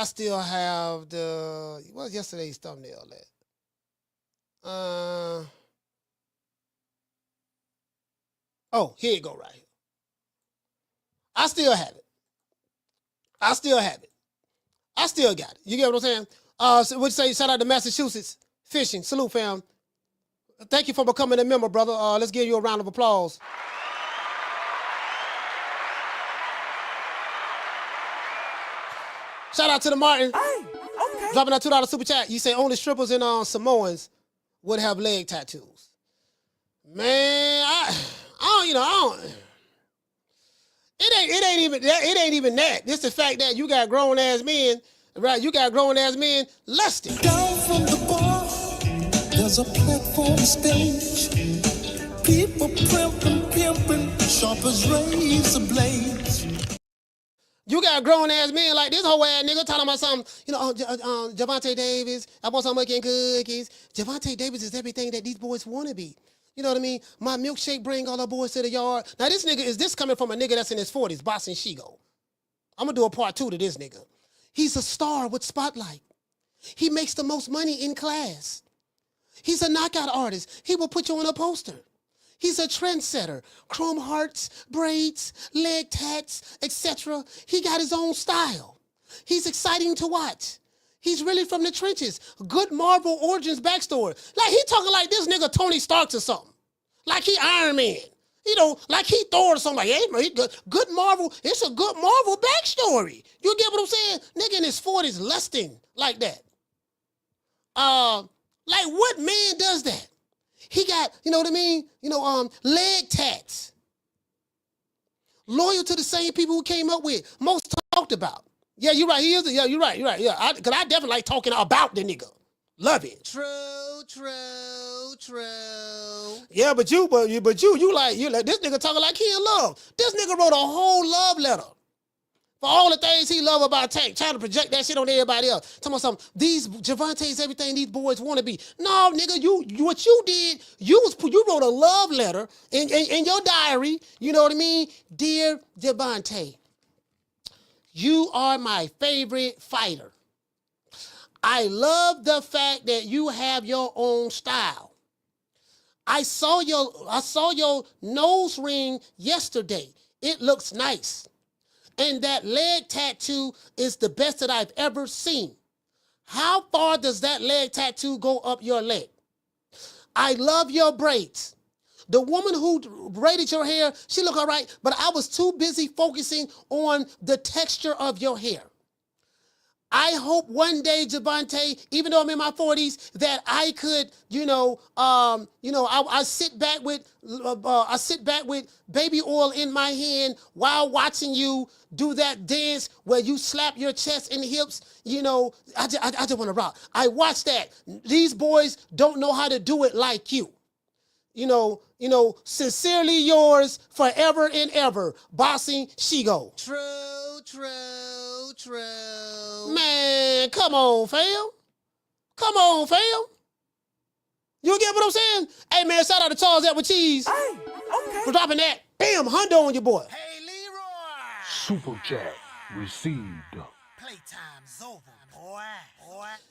still have the, what's yesterday's thumbnail at? Oh, here you go right here. I still have it. I still got it. You get what I'm saying? So would say shout out to Massachusetts Fishing. Salute, fam. Thank you for becoming a member, brother. Let's give you a round of applause. Shout out to the Martin. Hey, okay. Dropping that $2 super chat. You say only strippers and Samoans would have leg tattoos. Man, I don't. It ain't even that. It's the fact that you got grown ass men, right? Lusting. Down from the bar, there's a platform stage. People pimping, sharp as razor blades. You got grown ass men like this whole ass nigga talking about something, you know, Javante Davis, I want some making cookies. Javante Davis is everything that these boys want to be. You know what I mean? My milkshake bring all the boys to the yard. Now this nigga, is this coming from a nigga that's in his 40s, bossing Shigo? I'm gonna do a part 2 to this nigga. He's a star with spotlight. He makes the most money in class. He's a knockout artist. He will put you on a poster. He's a trendsetter. Chrome hearts, braids, leg tats, etc. He got his own style. He's exciting to watch. He's really from the trenches. Good Marvel Origins backstory. Like, he talking like this nigga Tony Stark or something. Like he Iron Man. You know, like he throwing somebody, hey, man, good Marvel. It's a good Marvel backstory. You get what I'm saying? Nigga in his 40s lusting like that. Like what man does that? He got, you know what I mean? You know, leg tats. Loyal to the same people who came up with, most talked about. Yeah, you're right. He is. Yeah, you're right. You're right. Yeah, because I definitely like talking about the nigga. Love it. True. Yeah, but you like this nigga talking like he in love. This nigga wrote a whole love letter for all the things he love about Tank, trying to project that shit on everybody else. Talking about something. These Gervonta's everything these boys want to be. No, nigga, what you did, you wrote a love letter in your diary. You know what I mean, dear Gervonta, you are my favorite fighter. I love the fact that you have your own style. I saw your nose ring yesterday. It looks nice. And that leg tattoo is the best that I've ever seen. How far does that leg tattoo go up your leg? I love your braids. The woman who braided your hair, she looked all right, but I was too busy focusing on the texture of your hair. I hope one day, Gervonta, even though I'm in my 40s, that I could, I sit back with baby oil in my hand while watching you do that dance where you slap your chest and hips. You know, I just want to rock. I watch that. These boys don't know how to do it like you. You know, sincerely yours forever and ever, Bossing Shigo. True. Man, come on, fam. You get what I'm saying? Hey, man, shout out to Charles Edward Cheese. Hey, okay. For dropping that. Bam, hundo on your boy. Hey, Leroy. Super chat received. Playtime's over, boy.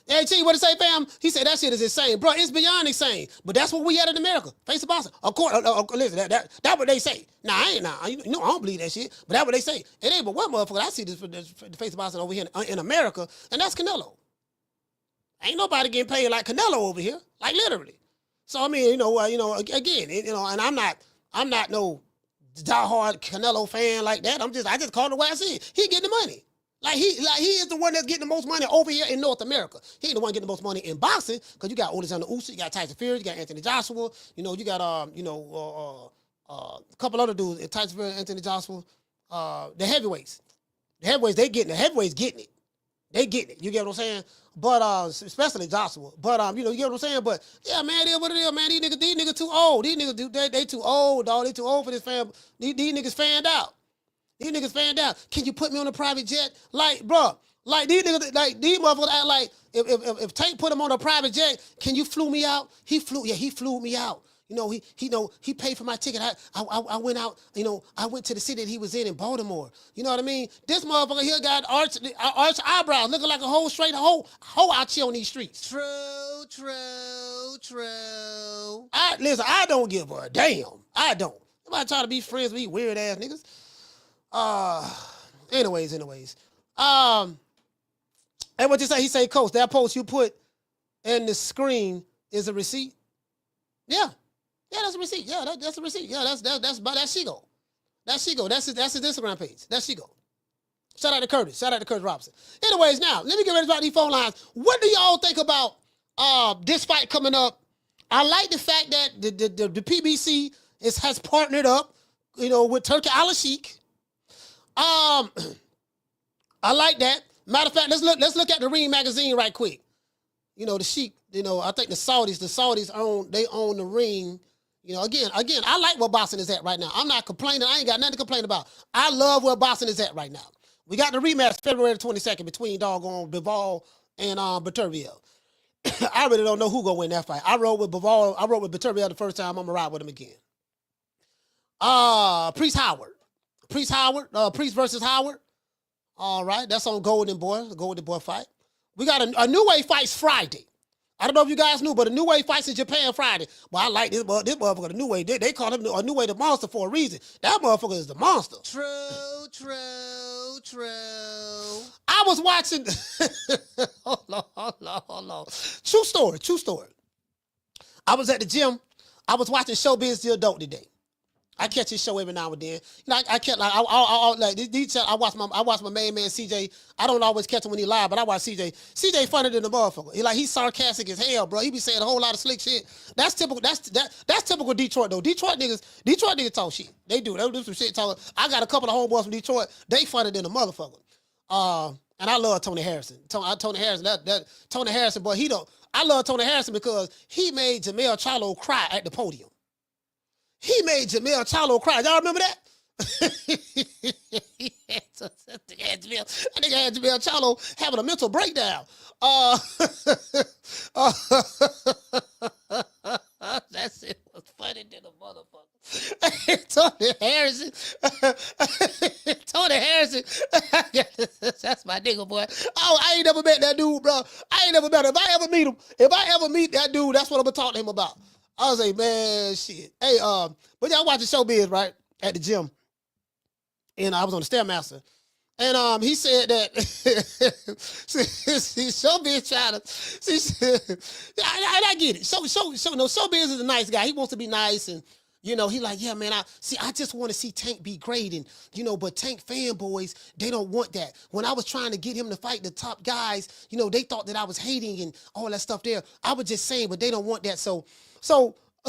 Hey, T, what to say, fam? He said that shit is insane. Bro, it's beyond insane. But that's what we had in America. Face the boss. Of course, listen, that's what they say. Nah, I don't believe that shit. But that's what they say. It ain't but one motherfucker. I see this for the face the boss over here in America, and that's Canelo. Ain't nobody getting paid like Canelo over here. Like literally. So I mean, again, and I'm not no diehard Canelo fan like that. I just call it the way I see it. He getting the money. Like he is the one that's getting the most money over here in North America. He ain't the one getting the most money in boxing because you got Alexander Usyk, you got Tyson Fury, you got Anthony Joshua. You got a couple other dudes, Tyson Fury, Anthony Joshua. The heavyweights, they getting it. They getting it. You get what I'm saying? But especially Joshua. But you get what I'm saying? But yeah, man, it is what it is, man. These niggas too old. These niggas they too old, dog. They too old for this fam. These niggas fanned out. Can you put me on a private jet? Like, bro, like these niggas, like these motherfuckers act like if Tank put him on a private jet, can you flew me out? He flew me out. He paid for my ticket. I went out, I went to the city that he was in Baltimore. You know what I mean? This motherfucker here got arched eyebrows, looking like a whole straight hoe out here on these streets. True. Listen, I don't give a damn. I don't. Nobody try to be friends with these weird ass niggas. Anyways. And what you say? He say, Coach, that post you put in the screen is a receipt. Yeah, that's a receipt. Yeah, that's a receipt. Yeah, that's Shigo. That's Shigo. That's his Instagram page. That's Shigo. Shout out to Curtis. Robinson. Anyways, now let me get ready about these phone lines. What do y'all think about this fight coming up? I like the fact that the PBC has partnered up, with Turki Al-Sheikh. I like that. Matter of fact, let's look at the Ring magazine right quick. The Sheik, I think the Saudis own the Ring. Again, I like where boxing is at right now. I'm not complaining. I ain't got nothing to complain about. I love where boxing is at right now. We got the rematch February 22nd between doggone Bivol and Beterbiev. I really don't know who gonna win that fight. I rode with Bivol. I rode with Beterbiev the first time. I'm gonna ride with him again. Priest versus Howard. All right, that's on Golden Boy, the Golden Boy fight. We got a New Way fights Friday. I don't know if you guys knew, but a New Way fights in Japan Friday. Well, I like this motherfucker, the New Way. They call him a New Way the monster for a reason. That motherfucker is the monster. True. I was watching. Hold on. True story. I was at the gym. I was watching Showbiz the Adult today. I catch his show every now and then. You know, I watch my main man CJ. I don't always catch him when he live, but I watch CJ. CJ funnier than the motherfucker. He's sarcastic as hell, bro. He be saying a whole lot of slick shit. That's typical. That's typical Detroit though. Detroit niggas talk shit. They do some shit talk. I got a couple of homeboys from Detroit. They funnier than the motherfucker. And I love Tony Harrison. Tony Harrison, boy, I love Tony Harrison because he made Jamel Charlo cry at the podium. He made Jamel Charlo cry. Y'all remember that? That nigga had Jamel Charlo having a mental breakdown. That shit was funny than a motherfucker. Tony Harrison. That's my nigga, boy. Oh, I ain't never met that dude, bro. I ain't never met him. If I ever meet that dude, that's what I'm gonna talk to him about. I was like, man, shit. Hey, but y'all watching Showbiz, right? At the gym. And I was on the Stairmaster. And he said that Showbiz trying to I get it. Showbiz is a nice guy. He wants to be nice and he like, yeah, man, I just want to see Tank be great. And, but Tank fanboys, they don't want that. When I was trying to get him to fight the top guys, they thought that I was hating and all that stuff there. I was just saying, but they don't want that. So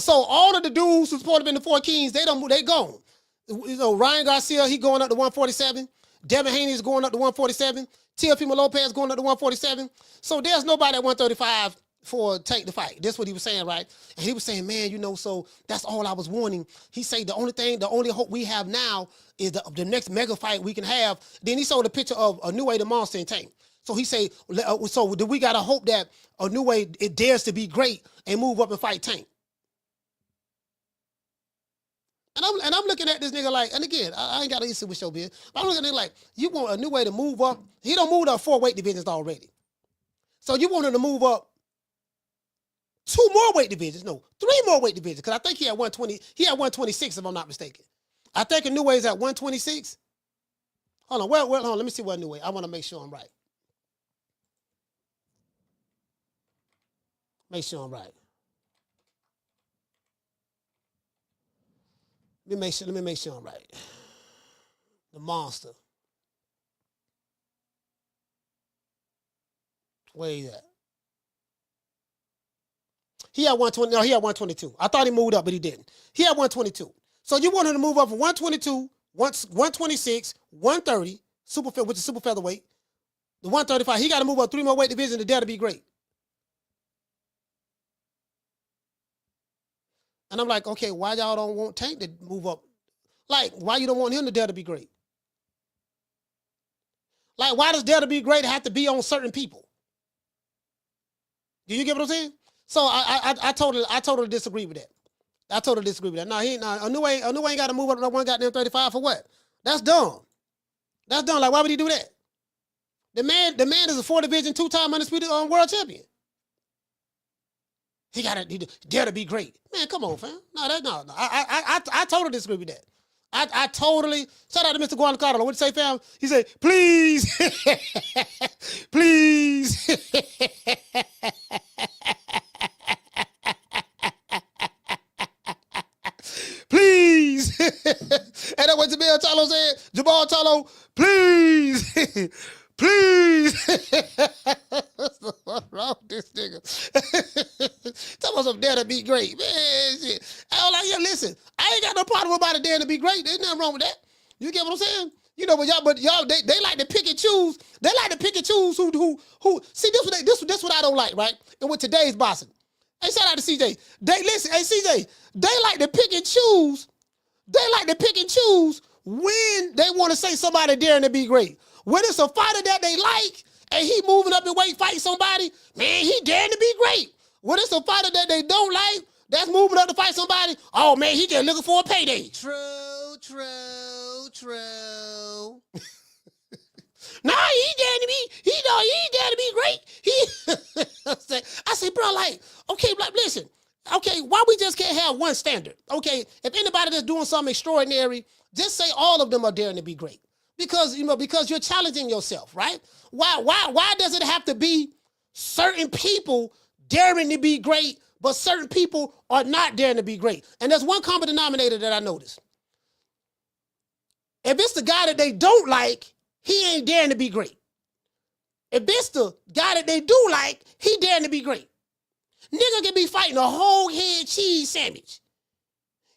all of the dudes who's supposed to be in the Four Kings, they gone. Ryan Garcia, he going up to 147. Devin Haney is going up to 147. Teofimo Lopez going up to 147. So there's nobody at 135 for Tank to fight. That's what he was saying, right? And he was saying, man, so that's all I was wanting. He said the only hope we have now is the next mega fight we can have. Then he showed a picture of a New Way, the Monster, and Tank. So he said, so do we got to hope that a New Way, it dares to be great and move up and fight Tank? And I'm looking at this nigga like, and again, I ain't got an issue with Showbiz. I'm looking at him like, you want a New Way to move up? He don't move up 4 weight divisions already. So you want him to move up 2 more weight divisions? No, 3 more weight divisions. Because I think he had 120. He had 126, if I'm not mistaken. I think a New Way is at 126. Hold on, hold on. Let me see what New Way. I want to make sure I'm right. Make sure I'm right. Let me make sure I'm right. The Monster. Where is that? He had 120. No, he had 122. I thought he moved up, but he didn't. He had 122. So you want him to move up from 122, 126, 130, which is super featherweight, the 135. He got to move up 3 more weight divisions to dare to be great. And I'm like, okay, why y'all don't want Tank to move up? Like, why you don't want him to dare to be great? Like, why does dare to be great have to be on certain people? Do you get what I'm saying? So I totally disagree with that. I totally disagree with that. No, a New Way ain't got to move up to 1 goddamn 35 for what? That's dumb. That's dumb. Like, why would he do that? The man is a 4-division, 2-time undisputed world champion. He dare to be great. Man, come on, fam. No. I totally disagree with that. I totally, shout out to Mr. Guanacardo. What'd you say, fam? He said, please, please. Please. And that's what Jamal Charlo said. Jamal Charlo, please. Please. What's wrong with this nigga? Tell us some dare to be great. Man, shit. I was like, yeah, listen, I ain't got no problem about a dare to be great. There's nothing wrong with that. You get what I'm saying? But y'all, they like to pick and choose. They like to pick and choose who. See, this what I don't like, right? And with today's boxing. Hey, shout out to CJ. CJ, they like to pick and choose. They like to pick and choose when they want to say somebody daring to be great. When it's a fighter that they like and he moving up in weight fighting somebody, man, he daring to be great. When it's a fighter that they don't like that's moving up to fight somebody, oh man, he just looking for a payday. True. Nah, he daring to be great. I say, bro, like, okay, like, listen, okay, why we just can't have one standard? Okay, if anybody that's doing something extraordinary, just say all of them are daring to be great. Because you're challenging yourself, right? Why does it have to be certain people daring to be great, but certain people are not daring to be great? And there's one common denominator that I noticed. If it's the guy that they don't like, he ain't daring to be great. If it's the guy that they do like, he daring to be great. Nigga can be fighting a whole head cheese sandwich.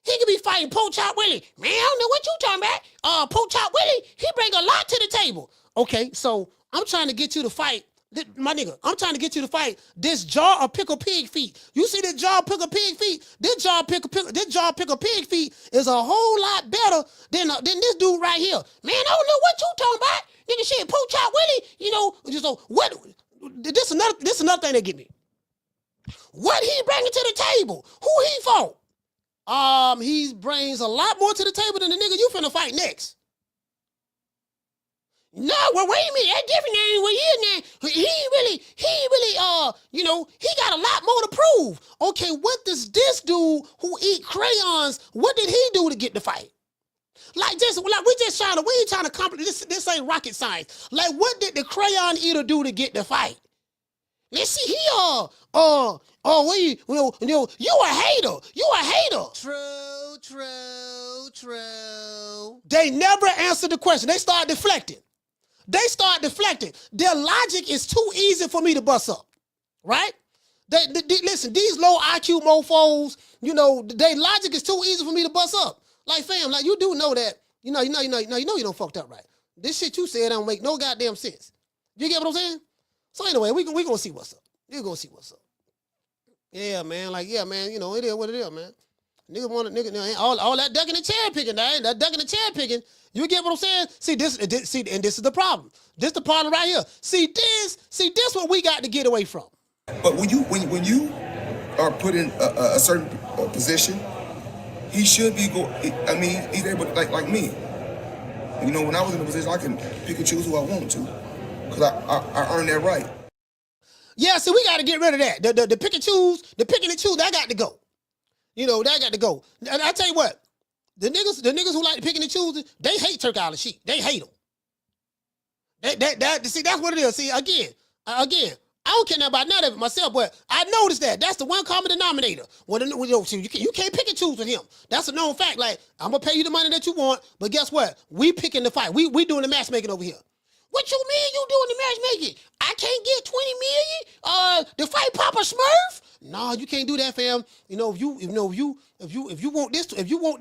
He could be fighting Poach Chop Willie. Man, I don't know what you talking about. Poach Chop Willie, he bring a lot to the table. Okay, so I'm trying to get you to fight, my nigga, I'm trying to get you to fight this jar of pickled pig feet. You see this jar of pickled pig feet? This jar of pickled pig feet is a whole lot better than this dude right here. Man, I don't know what you talking about. Nigga shit, Poach Chop Willie, you know, so what, this another thing they get me. What he bringing to the table? Who he fought? He brings a lot more to the table than the nigga you finna fight next. No, well, wait a minute, that's different than what he is now. He really, you know, he got a lot more to prove. Okay, what does this dude who eat crayons, what did he do to get the fight? Like we ain't trying to accomplish this ain't rocket science. Like, what did the crayon eater do to get the fight? Let's see, you a hater. You a hater. True. They never answer the question. They start deflecting. Their logic is too easy for me to bust up, right? Listen, these low IQ mofos, you know, their logic is too easy for me to bust up. Like, fam, like, you do know that, you know you don't fucked up right. This shit you said don't make no goddamn sense. You get what I'm saying? So anyway, we gonna see what's up. We're gonna see what's up. Yeah, man. Like, yeah, man. You know, it is what it is, man. Nigga, all that ducking and cherry picking, that ducking and cherry picking. You get what I'm saying? See, and this is the problem. This is the problem right here. See, this what we got to get away from. But when you are put in a certain position, he should be he's able to, like me. You know, when I was in a position, I can pick and choose who I want to, because I earned that right. Yeah, see, we got to get rid of that. The picking and choose, that got to go. You know, that got to go. And I tell you what, the niggas who like to picking and choosing, they hate Turk Island sheep. They hate them. See, that's what it is. See, again, I don't care about none of it myself, but I noticed that. That's the one common denominator. You can't pick and choose with him. That's a known fact. Like, I'm going to pay you the money that you want, but guess what? We picking the fight. We doing the matchmaking over here. What you mean you doing the matchmaking? I can't get 20 million to fight Papa Smurf? No, you can't do that, fam. You know, if you want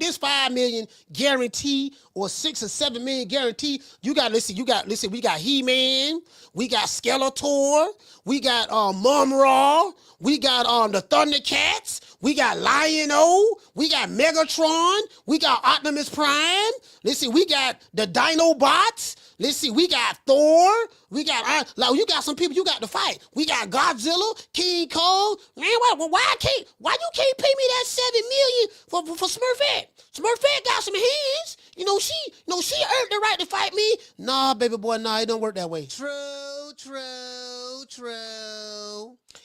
this 5 million guarantee or 6 or 7 million guarantee, we got He-Man, we got Skeletor, we got Morrell, we got the Thundercats, we got Lion-O, we got Megatron, we got Optimus Prime. Let's see, we got the Dinobots. Let's see, we got Thor. We got, you got some people you got to fight. We got Godzilla, King Kong. Man, why you can't pay me that 7 million for Smurfette? Smurfette got some hands. You know, she earned the right to fight me. Nah, baby boy, nah, it don't work that way. True.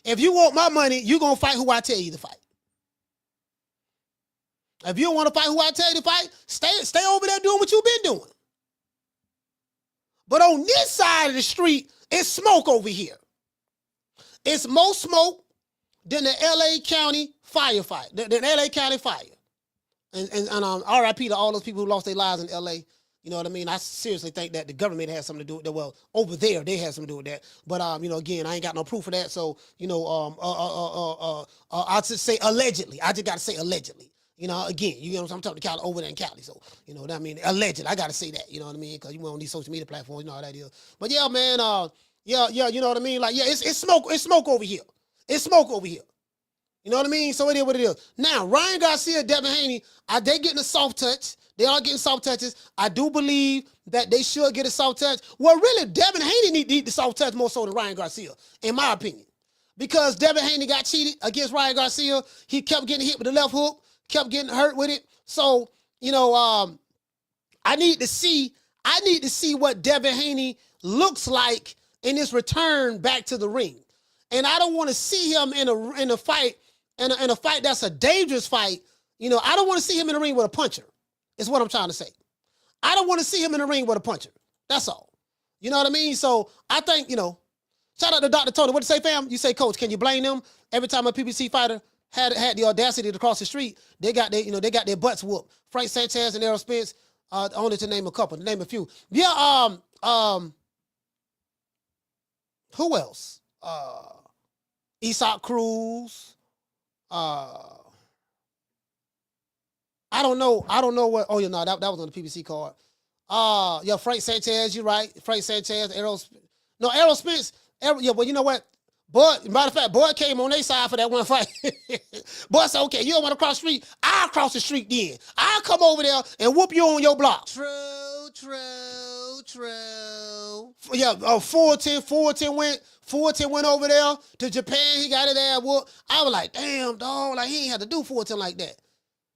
If you want my money, you gonna fight who I tell you to fight. If you don't want to fight who I tell you to fight, stay over there doing what you've been doing. But on this side of the street, it's smoke over here. It's more smoke than the LA County firefight, the LA County fire. And RIP to all those people who lost their lives in LA. You know what I mean? I seriously think that the government has something to do with that. Well, over there, they have something to do with that. But, you know, again, I ain't got no proof of that. So, you know, I'll just say allegedly. I just got to say allegedly. You know, again, you know what I'm talking to Cali, over there in Cali. So, you know what I mean? Alleged. I got to say that, you know what I mean? Because you went on these social media platforms, you know how that is. But yeah, man, yeah, you know what I mean? Like, yeah, it's smoke over here. It's smoke over here. You know what I mean? So it is what it is. Now, Ryan Garcia, Devin Haney, they getting a soft touch. They are getting soft touches. I do believe that they should get a soft touch. Well, really, Devin Haney need the soft touch more so than Ryan Garcia, in my opinion. Because Devin Haney got cheated against Ryan Garcia. He kept getting hit with the left hook. Kept getting hurt with it. So, you know, I need to see what Devin Haney looks like in his return back to the ring. And I don't want to see him in a fight that's a dangerous fight. You know, I don't want to see him in the ring with a puncher. Is what I'm trying to say. I don't want to see him in the ring with a puncher. That's all. You know what I mean? So I think, you know, shout out to Dr. Tony. What do you say, fam? You say, Coach, can you blame them? Every time a PBC fighter had the audacity to cross the street, they got their butts whooped. Frank Sanchez and Errol Spence, Only to name a couple, to name a few. Yeah, who else? Efe Cruz. I don't know what. Oh, that was on the PBC card. Yeah, Frank Sanchez, you're right. Frank Sanchez, Errol Spence. Yeah, but you know what? Bud, matter of fact, Bud came on their side for that one fight. Bud said, okay, you don't want to cross the street? I'll cross the street then. I'll come over there and whoop you on your block. True. Yeah, 410 went over there to Japan. He got it there. I was like, damn, dog, like he ain't had to do 410 like that.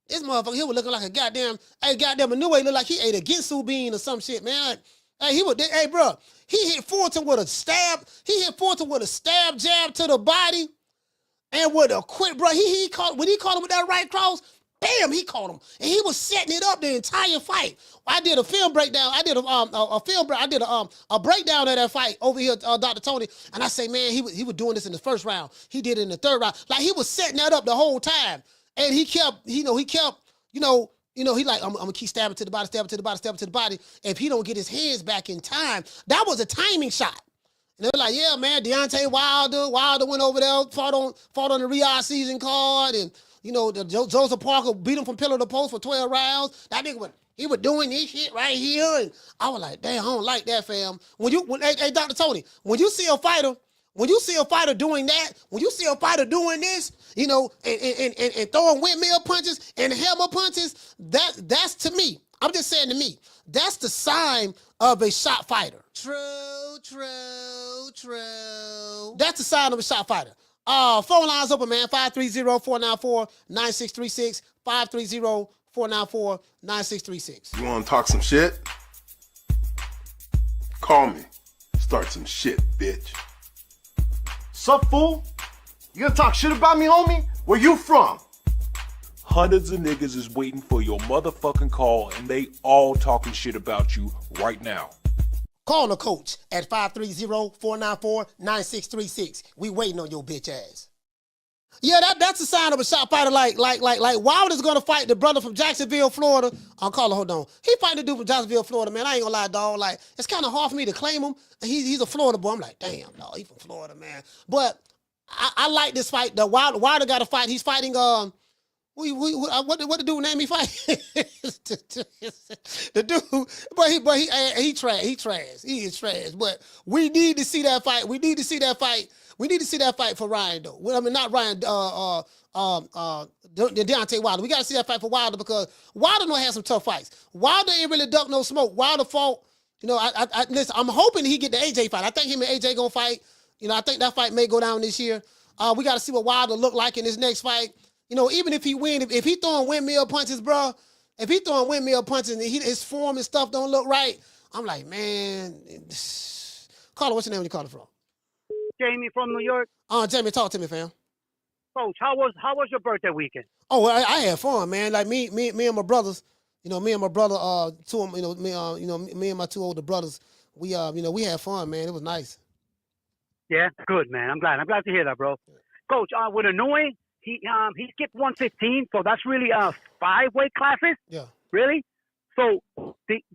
This motherfucker, he was looking like a goddamn Inoue looked like he ate a Ginsu bean or some shit, man. Hey, bro, he hit Fulton with a stab. He hit Fulton with a stab jab to the body, and with a quick, bro. When he caught him with that right cross, bam, he caught him, and he was setting it up the entire fight. I did a film breakdown. I did a breakdown of that fight over here, Dr. Tony, and I say, man, he was doing this in the first round. He did it in the third round. Like he was setting that up the whole time. And he kept, he like, I'm gonna keep stabbing to the body. If he don't get his hands back in time, that was a timing shot. And they're like, yeah, man, Deontay Wilder went over there, fought on the Riyadh season card, and Joseph Parker beat him from pillar to post for 12 rounds. That nigga he was doing this shit right here, and I was like, damn, I don't like that, fam. Hey, Dr. Tony, when you see a fighter doing that, when you see a fighter doing this, and throwing windmill punches and hammer punches, that's to me. I'm just saying to me, that's the sign of a shot fighter. True. That's the sign of a shot fighter. Phone lines open, man. 530-494-9636. 530-494-9636. You want to talk some shit? Call me. Start some shit, bitch. Sup, fool? You gonna talk shit about me, homie? Where you from? Hundreds of niggas is waiting for your motherfucking call, and they all talking shit about you right now. Call the coach at 530-494-9636. We waiting on your bitch ass. Yeah, that's a sign of a shot fighter. Like Wilder's gonna fight the brother from Jacksonville, Florida. I'll call him. Hold on. He fighting the dude from Jacksonville, Florida, man. I ain't gonna lie, dog. Like, it's kind of hard for me to claim him. He's a Florida boy. I'm like, damn, dog. He from Florida, man. But I like this fight. The Wilder got to fight. He's fighting. What the dude name he fight? The dude, but he trash. He is trash. But we need to see that fight. We need to see that fight for Ryan, though. I mean, not Ryan. Deontay Wilder. We got to see that fight for Wilder because Wilder don't have some tough fights. Wilder ain't really duck no smoke. Wilder fought. Listen. I'm hoping he get the AJ fight. I think him and AJ gonna fight. I think that fight may go down this year. We got to see what Wilder look like in his next fight. Even if he win, if he throwing windmill punches, bro, if he throwing windmill punches and his form and stuff don't look right, I'm like, man, Carla, what's your name when you calling from? Jamie from New York. Jamie, talk to me, fam. Coach, how was your birthday weekend? Oh, I had fun, man. Like me and my brothers, me and my brother, me and my two older brothers, we had fun, man. It was nice. Yeah, good, man. I'm glad to hear that, bro. Coach, with Inoue, he skipped 115, so that's really 5 weight classes. Yeah. Really? So they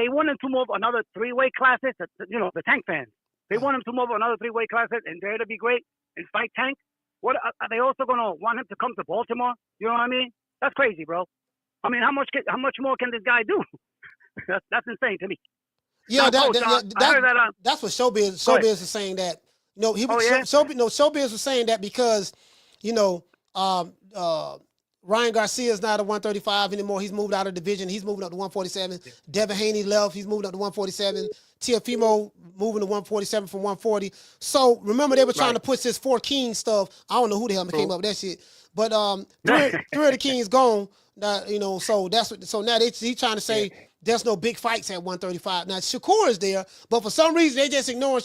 want him to move another 3 weight classes. The Tank fans. They want him to move another 3 weight classes and there to be great and fight Tank. What are they also gonna want him to come to Baltimore? You know what I mean? That's crazy, bro. I mean, how much more can this guy do? that's insane to me. Yeah, now, that's what Showbiz is saying that. Showbiz was saying that because Ryan Garcia is not a 135 anymore. He's moved out of division. He's moving up to 147. Yeah. Devin Haney left. He's moving up to 147. Teofimo moving to 147 from 140. So remember they were trying to push this 4 Kings stuff. I don't know who the hell came up with that shit. But three of the Kings gone. So now he's trying to say there's no big fights at 135. Now Shakur is there, but for some reason they just ignore.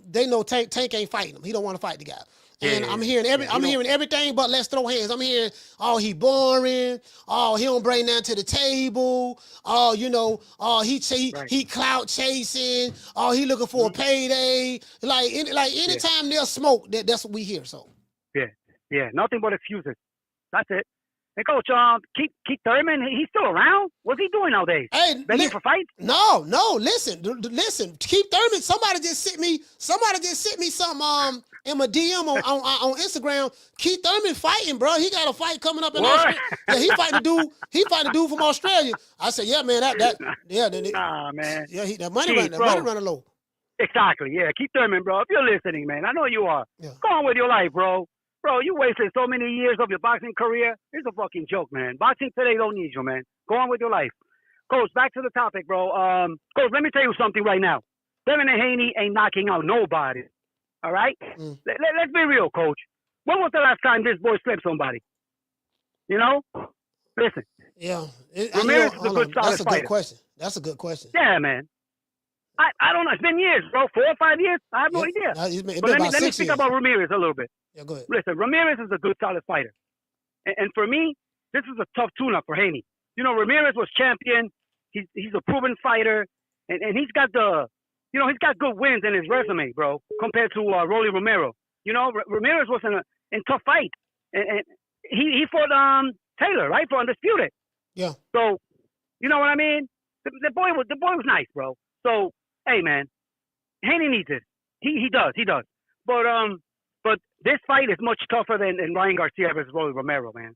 They know Tank ain't fighting him. He don't want to fight the guy. And I'm hearing everything but let's throw hands. I'm hearing, he boring. He don't bring nothing to the table. He clout chasing. He looking for a payday. Anytime there's smoke, that's what we hear. So yeah, nothing but excuses. That's it. Hey, Coach, Keith Thurman, he's still around? What's he doing nowadays? Hey, begging for fights? No. Listen. Keith Thurman. Somebody just sent me something in my DM on Instagram. Keith Thurman fighting, bro. He got a fight coming up in Australia. Yeah, he fighting a dude. He fighting a dude from Australia. I said, yeah, man. Nah, man. Yeah, that money running low. Exactly. Yeah, Keith Thurman, bro. If you're listening, man, I know you are. Yeah. Go on with your life, bro. Bro, you wasted so many years of your boxing career. It's a fucking joke, man. Boxing today don't need you, man. Go on with your life. Coach, back to the topic, bro. Coach, let me tell you something right now. Devin Haney ain't knocking out nobody. All right? Let's be real, Coach. When was the last time this boy slapped somebody? You know? Listen. Yeah. Ramirez is a good solid That's a fighter. good question. That's a good question. Yeah, man. I don't know. It's been years, bro. 4 or 5 years? I have no idea. But let me speak about Ramirez a little bit. Yeah, go ahead. Listen, Ramirez is a good, solid fighter. And for me, this is a tough tune-up for Haney. You know, Ramirez was champion. He's a proven fighter. And he's got he's got good wins in his resume, bro, compared to Rolly Romero. You know, Ramirez was in tough fight. And he fought Taylor, right, for Undisputed. Yeah. So, you know what I mean? The boy was nice, bro. So, hey, man, Haney needs it. He does. But this fight is much tougher than Ryan Garcia versus Rolly Romero, man.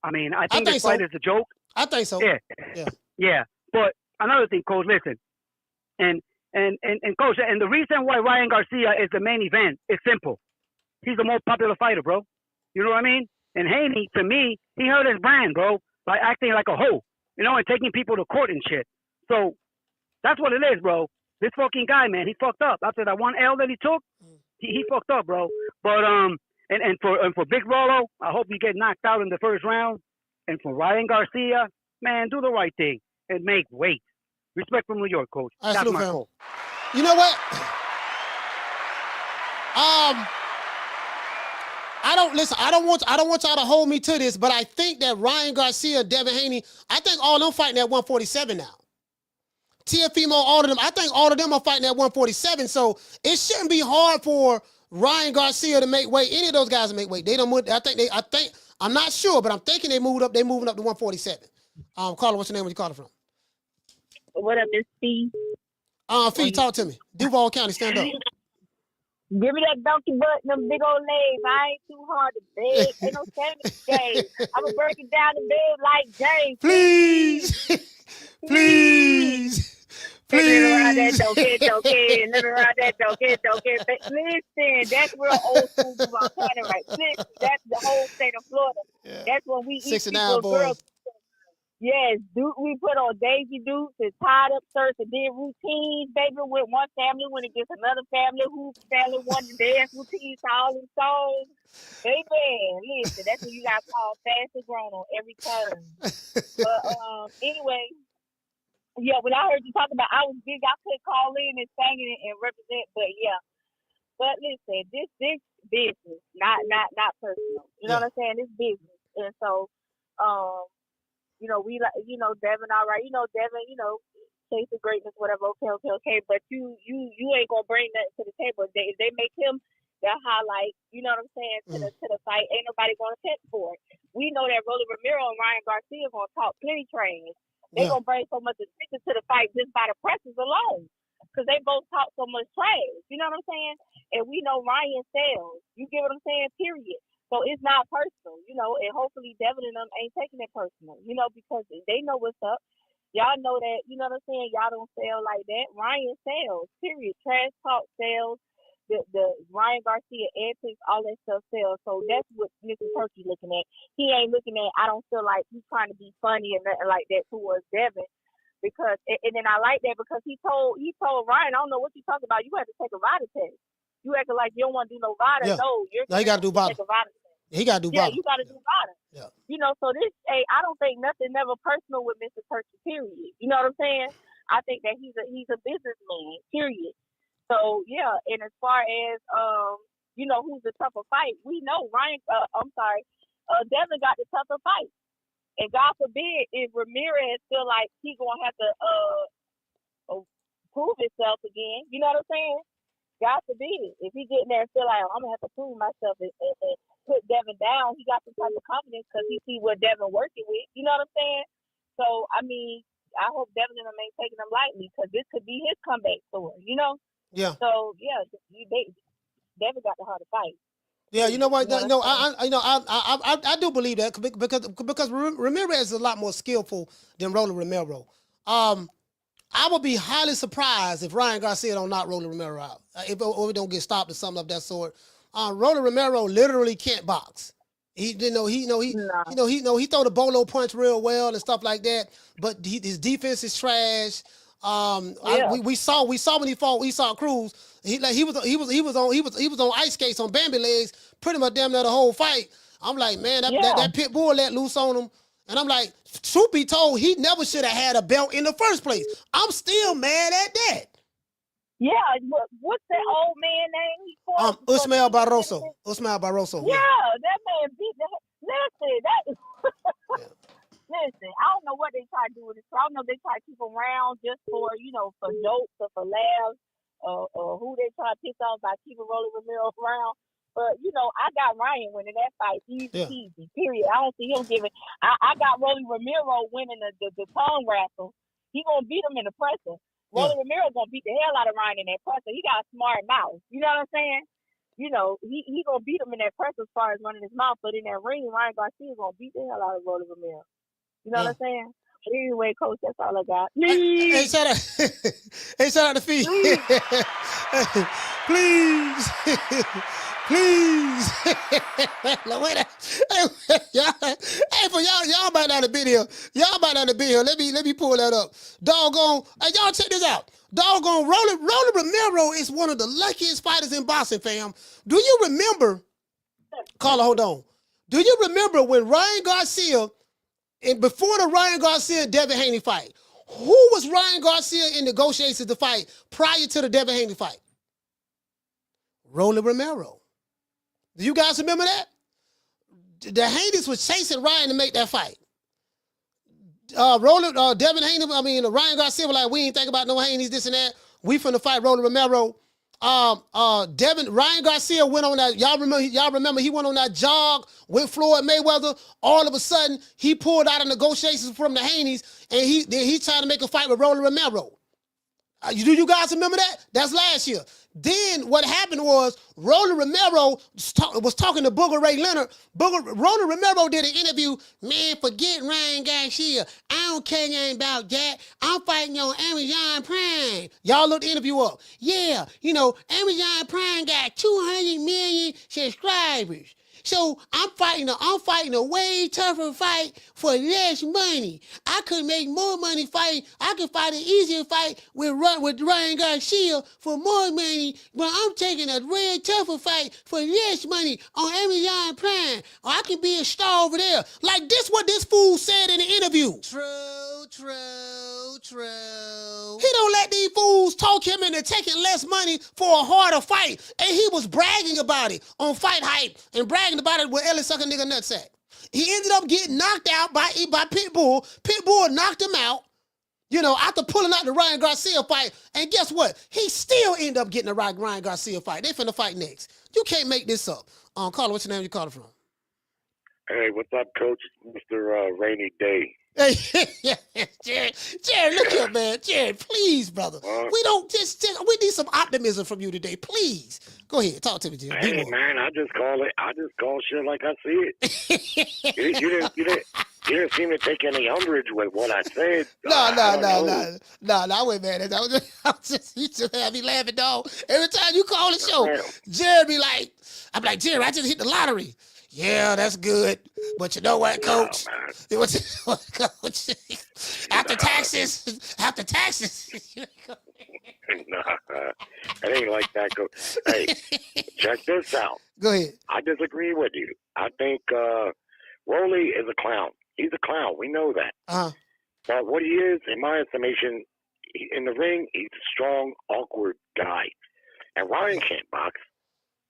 I mean, I think this fight is a joke. I think so. Yeah. But another thing, Coach, listen, and Coach, and the reason why Ryan Garcia is the main event is simple. He's the most popular fighter, bro. You know what I mean? And Haney, to me, he hurt his brand, bro, by acting like a hoe, you know, and taking people to court and shit. So that's what it is, bro. This fucking guy, man, he fucked up after that one L that he took. He fucked up, bro. But and for Big Rollo, I hope you get knocked out in the first round. And for Ryan Garcia, man, do the right thing and make weight. Respect from New York, Coach. That's my call. You know what? I don't want y'all to hold me to this, but I think that Ryan Garcia, Devin Haney, I think all of them fighting at 147 now. Teofimo, all of them. I think all of them are fighting at 147. So it shouldn't be hard for Ryan Garcia to make weight. Any of those guys to make weight. They don't move. I think I'm not sure, but I'm thinking they moved up. They moving up to 147. Carla, what's your name? Where you calling from? What up, Miss Fee? Fee, talk to me. Duval County, stand up. Give me that donkey butt and them big old legs. I ain't too hard to beg. Ain't no sandwich game. I'm going to break it down in bed like James. Please. Please. Let me ride that donkey. Listen, that's real old school football kind right. Listen, that's the whole state of Florida. Yeah. That's when we eat people girls. Yes, we put on Daisy Dukes and tied up shirts and did routines, baby, with one family when it gets another family, whose family wanted to dance routines to all them songs. Baby, listen, that's what you got called fast and grown on every turn. But anyway, yeah, when I heard you talk about, I was big. I could call in and sing it and represent, but yeah. But listen, this business, not personal. You know what I'm saying? This business, and so, you know, we like, you know, Devin, all right, you know, Devin, you know, chase of greatness, whatever. Okay. But you ain't gonna bring that to the table. If they make him the highlight, you know what I'm saying, to the fight, ain't nobody gonna test for it. We know that Rolly Romero and Ryan Garcia gonna talk plenty trash. They gonna bring so much attention to the fight just by the presses alone, because they both talk so much trash. You know what I'm saying? And we know Ryan sells. You get what I'm saying? Period. So it's not personal, you know, and hopefully Devin and them ain't taking it personal, you know, because they know what's up. Y'all know that, you know what I'm saying? Y'all don't sell like that. Ryan sells, period. Trash talk sells. The Ryan Garcia antics, all that stuff sells. So that's what Mr. Turkey looking at. He ain't looking at, I don't feel like he's trying to be funny and nothing like that towards Devin. Because, and then I like that because he told Ryan, I don't know what you talking about. You have to take a VADA test. You acting like you don't want to do no VADA. Yeah. No, he got to do VADA. He got to do VADA. Yeah, you got to do VADA. Yeah. You know, so this, I don't think nothing never personal with Mr. Turkey, period. You know what I'm saying? I think that he's a businessman, period. So, yeah, and as far as, you know, who's the tougher fight, we know Devin got the tougher fight. And God forbid if Ramirez feel like he's going to have to prove himself again. You know what I'm saying? God forbid if he get in there and feel like, I'm going to have to prove myself and put Devin down. He got some type of confidence because he see what Devin working with. You know what I'm saying? So, I mean, I hope Devin and them ain't taking them lightly because this could be his comeback story, you know? Yeah. So, yeah, Devin got the heart to fight. Yeah, you know what? No, I do believe that because Ramirez is a lot more skillful than Rolly Romero. I would be highly surprised if Ryan Garcia don't knock Rolly Romero out, or we don't get stopped or something of that sort. Rolly Romero literally can't box. He throw the bolo punch real well and stuff like that, but his defense is trash. We saw when he fought. We saw Cruz. He was on ice skates on Bambi legs pretty much damn near the whole fight. I'm like, man, that pit bull let loose on him, and I'm like, truth be told, he never should have had a belt in the first place. I'm still mad at that. Yeah, what's that old man name? Usmael Barroso. Usmael Barroso. Yeah, that man beat the. Listen, I don't know what they try to do with it. I don't know if they try to keep him around just for, for jokes or for laughs, or who they try to piss off by keeping Rolly Romero around. But, I got Ryan winning that fight easy, period. I don't see him giving. I got Rolly Romero winning the tongue wrestle. He going to beat him in the presser. Rolly Romero going to beat the hell out of Ryan in that presser. He got a smart mouth. You know what I'm saying? He going to beat him in that presser as far as running his mouth. But in that ring, Ryan Garcia going to beat the hell out of Rolly Romero. You know what I'm saying? But anyway, Coach, that's all I got. Hey, shout out to Fee. Please. Please. Y'all might not have been here. Let me pull that up. Doggone. Hey, y'all check this out. Doggone Rolly Romero is one of the luckiest fighters in boxing, fam. Do you remember? Carla, hold on. Do you remember when Ryan Garcia, and before the Ryan Garcia and Devin Haney fight, who was Ryan Garcia in negotiations to fight prior to the Devin Haney fight? Rolly Romero. Do you guys remember that? The Haneys was chasing Ryan to make that fight. Devin Haney, Ryan Garcia was like, we ain't think about no Haneys, this and that. We finna fight Rolly Romero. Ryan Garcia went on that. Y'all remember he went on that jog with Floyd Mayweather. All of a sudden, he pulled out of negotiations from the Haneys, and he tried to make a fight with Rolly Romero. Do you guys remember that? That's last year. Then what happened was Rolly Romero was talking to Booger Ray Leonard. Rolly Romero did an interview. Man, forget Ryan Garcia. I don't care anything about that. I'm fighting on Amazon Prime. Y'all look the interview up. Yeah, Amazon Prime got 200 million subscribers. So I'm fighting a way tougher fight for less money. I could make more money fighting. I could fight an easier fight with Ryan Garcia for more money, but I'm taking a way tougher fight for less money on Amazon Prime. Or I can be a star over there. Like this what this fool said in the interview. True. He don't let these fools talk him into taking less money for a harder fight. And he was bragging about it on Fight Hype and bragging about it with Ellie Sucker Nigga Nutsack. He ended up getting knocked out by Pitbull. Pitbull knocked him out, after pulling out the Ryan Garcia fight. And guess what? He still ended up getting a Ryan Garcia fight. They finna fight next. You can't make this up. Carla, what's your name? You calling from? Hey, what's up, Coach? Mr. Rainy Day. Hey, Jared, look here, man. Jared, please, brother. We don't we need some optimism from you today. Please. Go ahead. Talk to me, Jared. Hey, man, I just call shit like I see it. you didn't seem to take any umbrage with what I said. No, I wasn't mad at that. You just had me laughing, dog. Every time you call the show, Jared be like, I'm like, Jared, I just hit the lottery. Yeah, that's good. But you know what, Coach? Coach? After taxes. Nah, it ain't like that, Coach. Hey, check this out. Go ahead. I disagree with you. I think Rolly is a clown. He's a clown. We know that. Uh-huh. But what he is, in my estimation, in the ring, he's a strong, awkward guy. And Ryan can't box.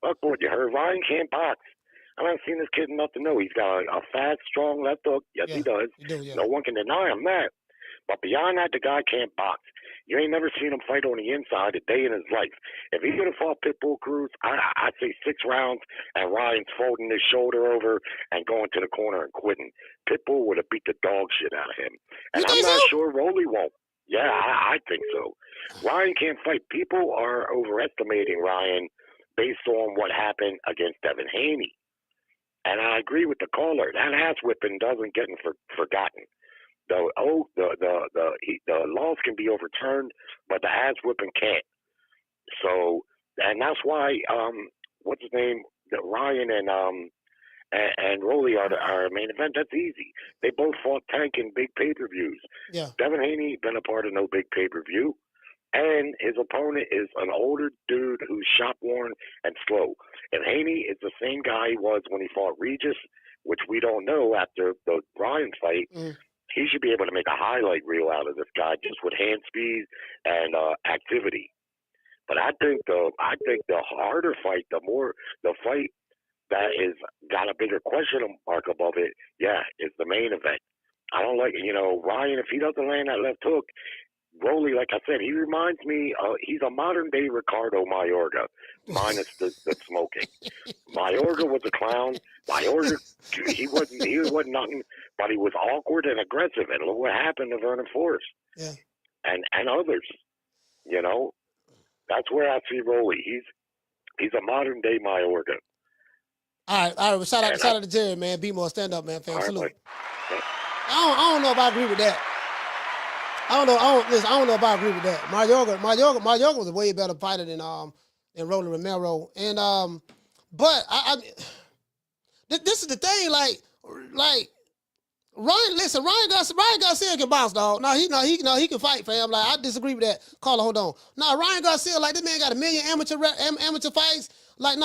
Look what you heard. Ryan can't box. I haven't seen this kid enough to know he's got a fast, strong left hook. Yes, he does. You do, yeah. No one can deny him that. But beyond that, the guy can't box. You ain't never seen him fight on the inside a day in his life. If he could have fought Pitbull Cruz, I'd say 6 rounds, and Ryan's folding his shoulder over and going to the corner and quitting. Pitbull would have beat the dog shit out of him. And I'm not sure Rolly won't. Yeah, I think so. Ryan can't fight. People are overestimating Ryan based on what happened against Devin Haney. And I agree with the caller. That ass whipping doesn't get forgotten. The laws can be overturned, but the ass whipping can't. So, and that's why what's his name? Ryan and Rolly are our main event. That's easy. They both fought Tank in big pay-per-views. Yeah. Devin Haney been a part of no big pay-per-view, and his opponent is an older dude who's shop-worn and slow. And Haney is the same guy he was when he fought Regis, which we don't know after the Ryan fight. He should be able to make a highlight reel out of this guy just with hand speed and activity. But I think the harder fight, the fight that is got a bigger question mark above it, is the main event. I don't like, Ryan, if he doesn't land that left hook, Rolly, like I said, he reminds me, he's a modern-day Ricardo Mayorga, minus the smoking. Mayorga was a clown. Mayorga, he wasn't nothing, but he was awkward and aggressive. And look what happened to Vernon Forrest. Yeah. And others, That's where I see Rolly. He's a modern-day Mayorga. All right. Shout out to Jerry, man. Be more stand up, man. Fam. Salute. Right. I don't know if I agree with that. I don't know if I agree with that. Mayorga was a way better fighter than Rolly Romero. And but this is the thing, like Ryan Garcia can box, dog. He can fight, fam. Like, I disagree with that. Caller, hold on. Ryan Garcia, like, this man got 1 million amateur fights. Like,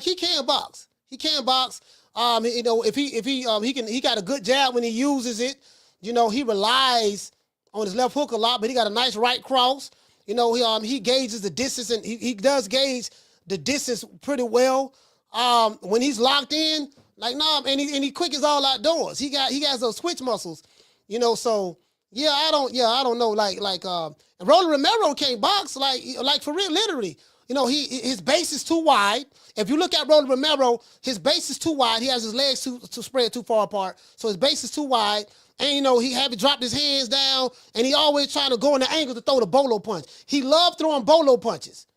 he can box. He can box. If he got a good jab when he uses it. He relies on his left hook a lot, but he got a nice right cross. He gauges the distance, and he does gauge the distance pretty well. When he's locked in, and he quick as all outdoors. He has those switch muscles, So I don't know. And Rolly Romero can't box like for real, literally. His base is too wide. If you look at Rolly Romero, his base is too wide. He has his legs too spread too far apart, so his base is too wide. And he haven't dropped his hands down, and he always trying to go in the angle to throw the bolo punch. He loved throwing bolo punches.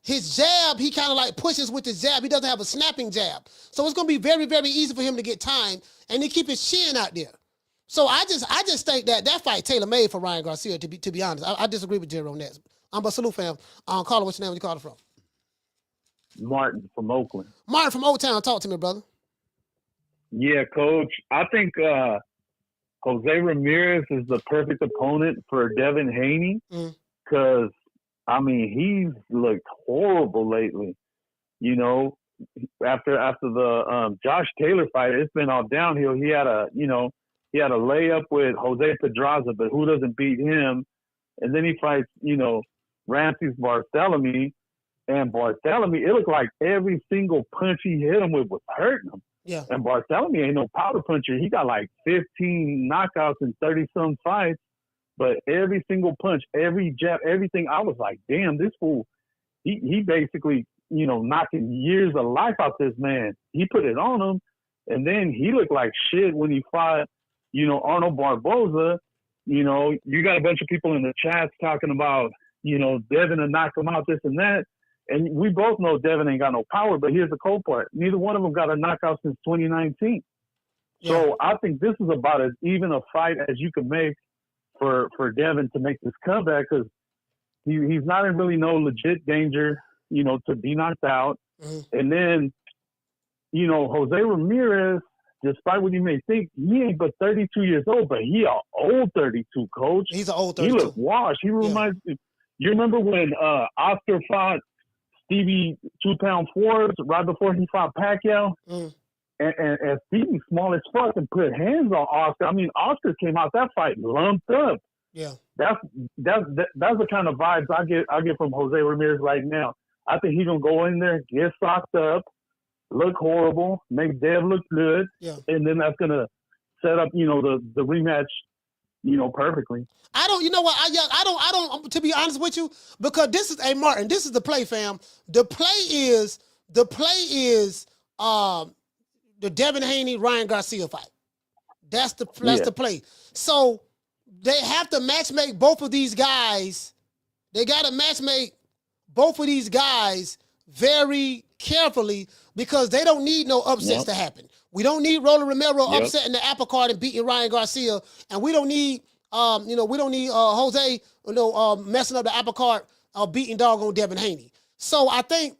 His jab, he kind of like pushes with his jab. He doesn't have a snapping jab. So it's going to be very, very easy for him to get time and to keep his chin out there. So I just think that fight tailor-made for Ryan Garcia, to be honest. I disagree with Jerry on that. I'm a salute fam. Caller, what's your name? Where you calling from? Martin from Oakland. Martin from Old Town. Talk to me, brother. Yeah, Coach. I think Jose Ramirez is the perfect opponent for Devin Haney because, he's looked horrible lately. After the Josh Taylor fight, it's been all downhill. He had a layup with Jose Pedraza, but who doesn't beat him? And then he fights, Ramses Barthélemy. And Barthélemy, it looked like every single punch he hit him with was hurting him. Yeah. And Barthélemy ain't no powder puncher. He got like 15 knockouts in 30-some fights. But every single punch, every jab, everything, I was like, damn, this fool, he basically, knocking years of life out this man. He put it on him. And then he looked like shit when he fought, Arnold Barboza. You got a bunch of people in the chats talking about, Devin to knock him out, this and that. And we both know Devin ain't got no power, but here's the cold part. Neither one of them got a knockout since 2019. Yeah. So I think this is about as even a fight as you can make for Devin to make this comeback because he's not in really no legit danger, to be knocked out. Mm-hmm. And then, Jose Ramirez, despite what you may think, he ain't but 32 years old, but he an old 32, Coach. He's an old 32. He look washed. He reminds me. You remember when Oscar fought Stevie 2-pound Forbes right before he fought Pacquiao? And Stevie small as fuck and put hands on Oscar. Oscar came out that fight lumped up. Yeah. That's the kind of vibes I get from Jose Ramirez right now. I think he's gonna go in there, get socked up, look horrible, make Dev look good, and then that's gonna set up, the rematch perfectly. I don't. You know what? I don't. To be honest with you, because this is Martin. This is the play, fam. The play is the Devin Haney Ryan Garcia fight. That's the play. So they have to match make both of these guys. They got to match make both of these guys very carefully because they don't need no upsets to happen. We don't need Rolly Romero upsetting the apple cart and beating Ryan Garcia, and we don't need Jose messing up the apple cart or beating doggone Devin Haney. So I think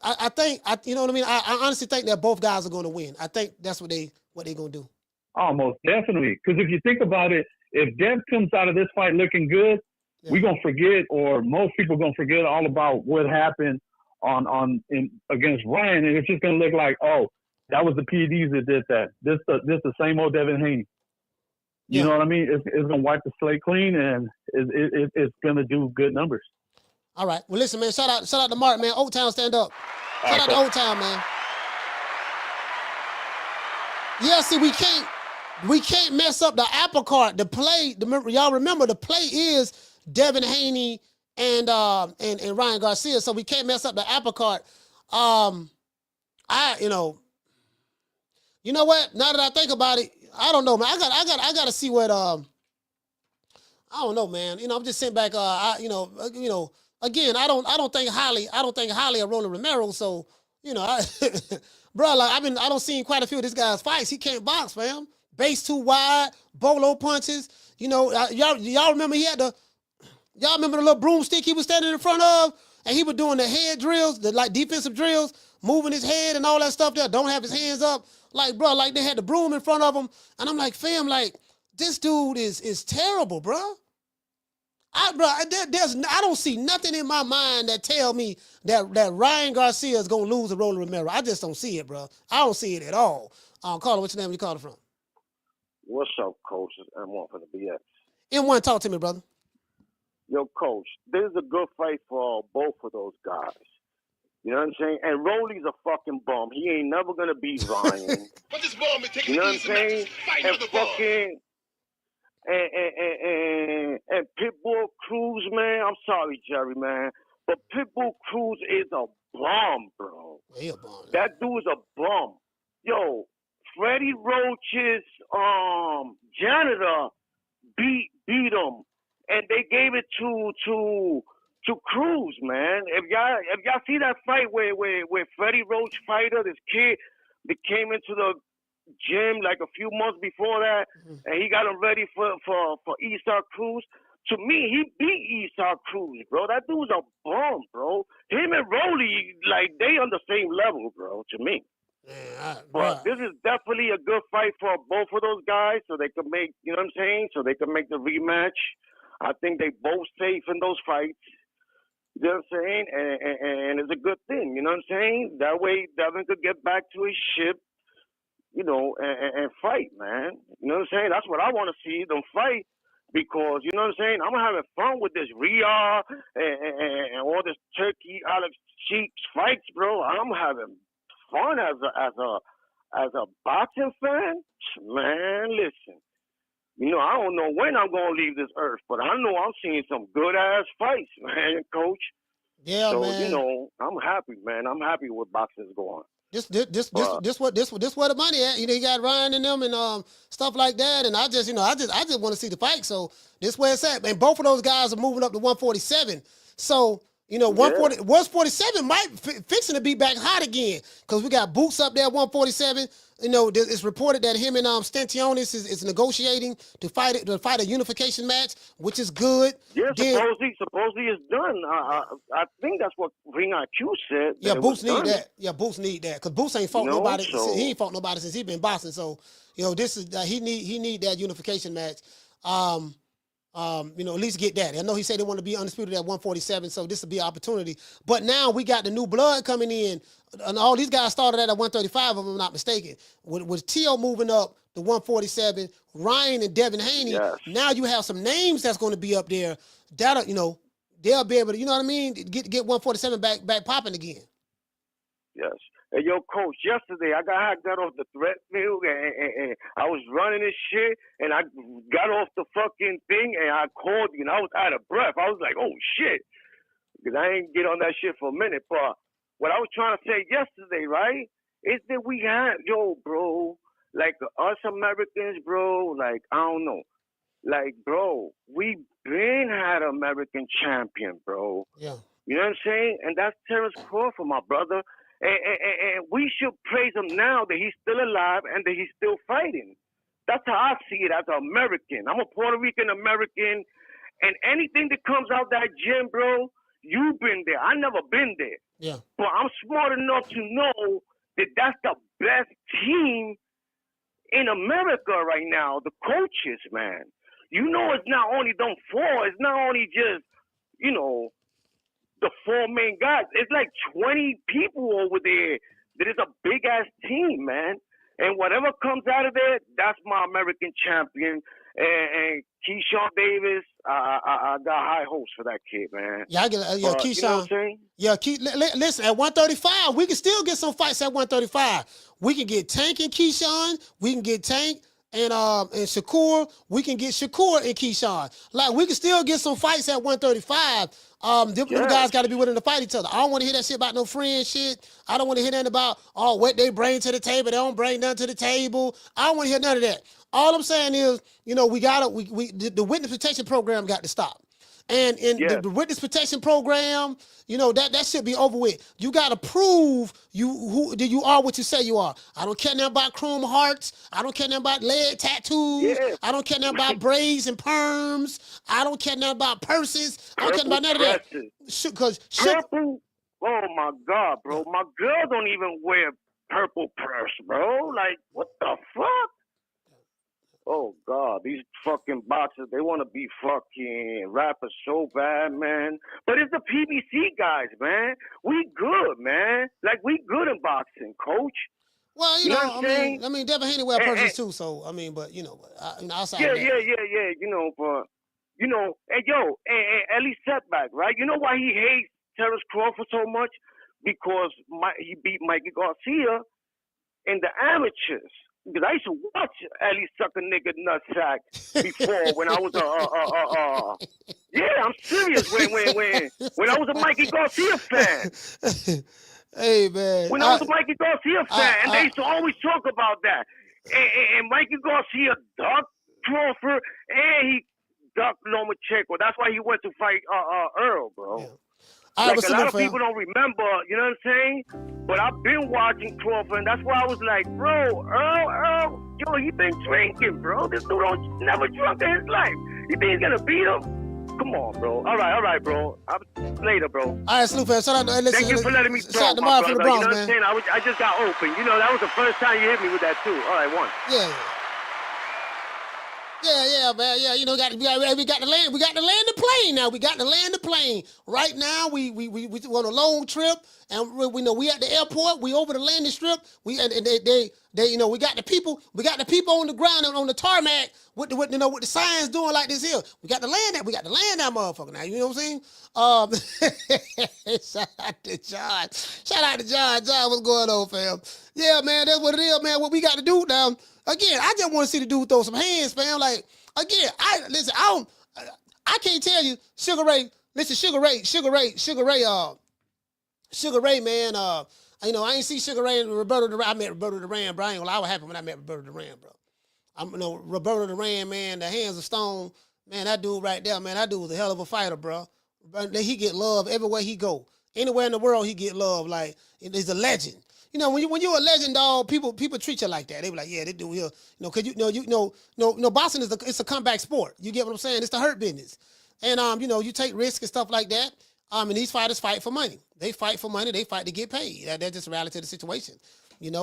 you know what I mean. I honestly think that both guys are going to win. I think that's what they're going to do. Almost definitely, because if you think about it, if Dev comes out of this fight looking good, we're gonna forget, or most people are gonna forget all about what happened against Ryan, and it's just gonna look like, oh, that was the PEDs that did that. This the same old Devin Haney. You know what I mean? It's gonna wipe the slate clean, and it's gonna do good numbers. All right. Well, listen, man. Shout out to Mark, man. Old Town, stand up. Shout out to Old Town, man. Yeah, see, we can't mess up the apple cart. The play, y'all remember the play is Devin Haney and Ryan Garcia, so we can't mess up the apple cart. You know what? Now that I think about it, I don't know, man. I got to see what I don't know, man. I'm just sitting back. Again, I don't think highly of Rolly Romero. So bro, like I don't see quite a few of this guy's fights. He can't box, fam. Base too wide, bolo punches. Y'all remember y'all remember the little broomstick he was standing in front of, and he was doing the head drills, the like defensive drills, moving his head and all that stuff there. Don't have his hands up, like bro, like they had the broom in front of him, and I'm like, fam, like this dude is terrible, bro. I don't see nothing in my mind that tell me that Ryan Garcia is gonna lose to Rolly Romero. I just don't see it, bro. I don't see it at all. Caller, what's your name? Where you calling from? What's up, Coach? It's M1 for the BX. M1, talk to me, brother. Yo, Coach, this is a good fight for both of those guys. You know what I'm saying? And Rolly's a fucking bum. He ain't never gonna beat Ryan. But this bum is taking you know what I'm saying? And fucking and Pitbull Cruz, man. I'm sorry, Jerry, man, but Pitbull Cruz is a bum, bro. He a bum. That dude's a bum. Yo, Freddie Roach's janitor beat him, and they gave it to Cruz, man. If y'all see that fight where Freddie Roach fighter, this kid that came into the gym like a few months before that, and he got him ready for Efe Cruz. To me, he beat Efe Cruz, bro. That dude's a bum, bro. Him and Rolly, like, they on the same level, bro, to me. But this is definitely a good fight for both of those guys, so they can make, you know what I'm saying? So they can make the rematch. I think they both safe in those fights. You know what I'm saying? And it's a good thing, you know what I'm saying? That way Devin could get back to his ship, and fight, man. You know what I'm saying? That's what I want to see, them fight, because, you know what I'm saying? I'm having fun with this Riyadh and all this Turkey, Alex Cheeks fights, bro. I'm having fun as a boxing fan. Man, listen. I don't know when I'm going to leave this earth, but I know I'm seeing some good-ass fights, man, Coach. Yeah, so, man. I'm happy, man. I'm happy with boxing's going. This what the money at. You got Ryan and them and stuff like that, and I just want to see the fight. So this where it's at. And both of those guys are moving up to 147. So 147 might fixing to be back hot again, because we got Boots up there at 147. It's reported that him and Stantionis is negotiating to fight a unification match, which is good. Yeah, supposedly it's done. I think that's what Ring IQ said. Yeah, Boots need that. Yeah, Boots need that, because Boots ain't fought nobody. He ain't fought nobody since he been boxing. So this is he need that unification match. At least get that. I know he said they want to be undisputed at 147, so this will be an opportunity. But now we got the new blood coming in, and all these guys started at 135, if I'm not mistaken. With Tio moving up to 147, Ryan and Devin Haney, now you have some names that's going to be up there. That'll, they'll be able to, you know what I mean, get 147 back popping again. Yes. Hey, yo, coach, yesterday I got off the threat field and I was running this shit and I got off the fucking thing and I called you and I was out of breath. I was like, oh shit, because I ain't get on that shit for a minute. But what I was trying to say yesterday, right, is that we had, bro, like us Americans, bro, like, I don't know. Like, bro, we been had an American champion, bro. Yeah. You know what I'm saying? And that's Terrence Crawford, my brother. And we should praise him now that he's still alive and that he's still fighting. That's how I see it as an American. I'm a Puerto Rican American, and anything that comes out that gym, bro, you've been there. I never been there. Yeah. But I'm smart enough to know that that's the best team in America right now, the coaches, man. You know it's not only them four. It's not only just, the four main guys. It's like 20 people over there. That is a big-ass team, man. And whatever comes out of there, that's my American champion. And Keyshawn Davis, I got high hopes for that kid, man. Yeah, I get Keyshawn. You know what I'm saying? Yeah, listen, at 135, we can still get some fights at 135. We can get Tank and Keyshawn. We can get Tank and Shakur. We can get Shakur and Keyshawn. Like, we can still get some fights at 135. Different guys got to be willing to fight each other. I don't want to hear that shit about no friend shit. I don't want to hear nothing about, what they bring to the table. They don't bring nothing to the table. I don't want to hear none of that. All I'm saying is, the witness protection program got to stop. And the witness protection program, that should be over with. You got to prove you are what you say you are. I don't care nothing about chrome hearts. I don't care nothing about leg tattoos. Yeah. I don't care nothing about braids and perms. I don't care nothing about purses. I don't care about none of that. Purple? Oh, my God, bro. My girl don't even wear purple purse, bro. Like, what the fuck? Oh, God, these fucking boxers, they want to be fucking rappers so bad, man. But it's the PBC guys, man. We good, man. Like, we good in boxing, coach. Well, you know what I mean, Devin Haney wear purses too, so, outside of that. Yeah, but, and Ellie Setback, right? You know why he hates Terrence Crawford so much? Because he beat Mikey Garcia in the amateurs. Because I used to watch Ellie suck a nigga nutsack before when I was yeah, I'm serious. When I was a Mikey Garcia fan. Hey, man. When I was a Mikey Garcia fan, and they used to always talk about that. And Mikey Garcia ducked Crawford, and he ducked Lomachenko. That's why he went to fight Earl, bro. Yeah. Like, a lot of people don't remember, you know what I'm saying? But I've been watching Crawford, and that's why I was like, bro, Earl, he been drinking, bro. This dude never drunk in his life. You think he's gonna beat him? Come on, bro. All right, bro. Later, bro. All right, Salute, fan. Thank you for letting me talk, my brother. Bronx, you know what I'm saying? I just got open. That was the first time you hit me with that, too. All right, one. Yeah. Yeah, man. Yeah, we got to land. We got to land the plane now. We got to land the plane right now. We on a long trip, and we at the airport. We over the landing strip. We got the people. We got the people on the ground and on the tarmac with the signs doing like this here. We got to land that. We got to land that motherfucker now. You know what I'm saying? Shout out to John. John, what's going on, fam? Yeah, man. That's what it is, man. What we got to do now. Again, I just want to see the dude throw some hands, fam. Like, again, I can't tell you, Sugar Ray, man. I ain't see Sugar Ray and Roberto Duran. I met Roberto Duran, bro. I ain't gonna lie, I was happy when I met Roberto Duran, bro. Roberto Duran, man, the hands of stone, man, that dude right there, man, that dude was a hell of a fighter, bro. He get love everywhere he go. Anywhere in the world, he get love. Like, he's a legend. When you're a legend, dog, people treat you like that. They be like, yeah, they do here. Cause boxing it's a comeback sport. You get what I'm saying? It's the hurt business. And you take risks and stuff like that. And these fighters fight for money. They fight for money. They fight to get paid. That's just the reality of the situation.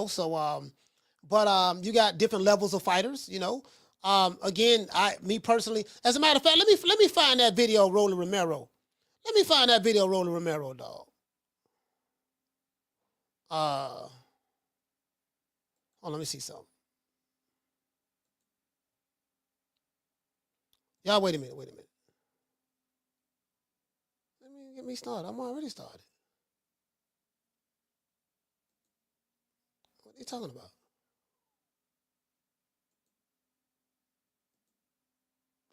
So but you got different levels of fighters. Again, me personally, as a matter of fact, let me find that video of Rolly Romero. Let me find that video of Rolly Romero, dog. Hold on, let me see something. Y'all, wait a minute. Let me get me started. I'm already started. What are you talking about?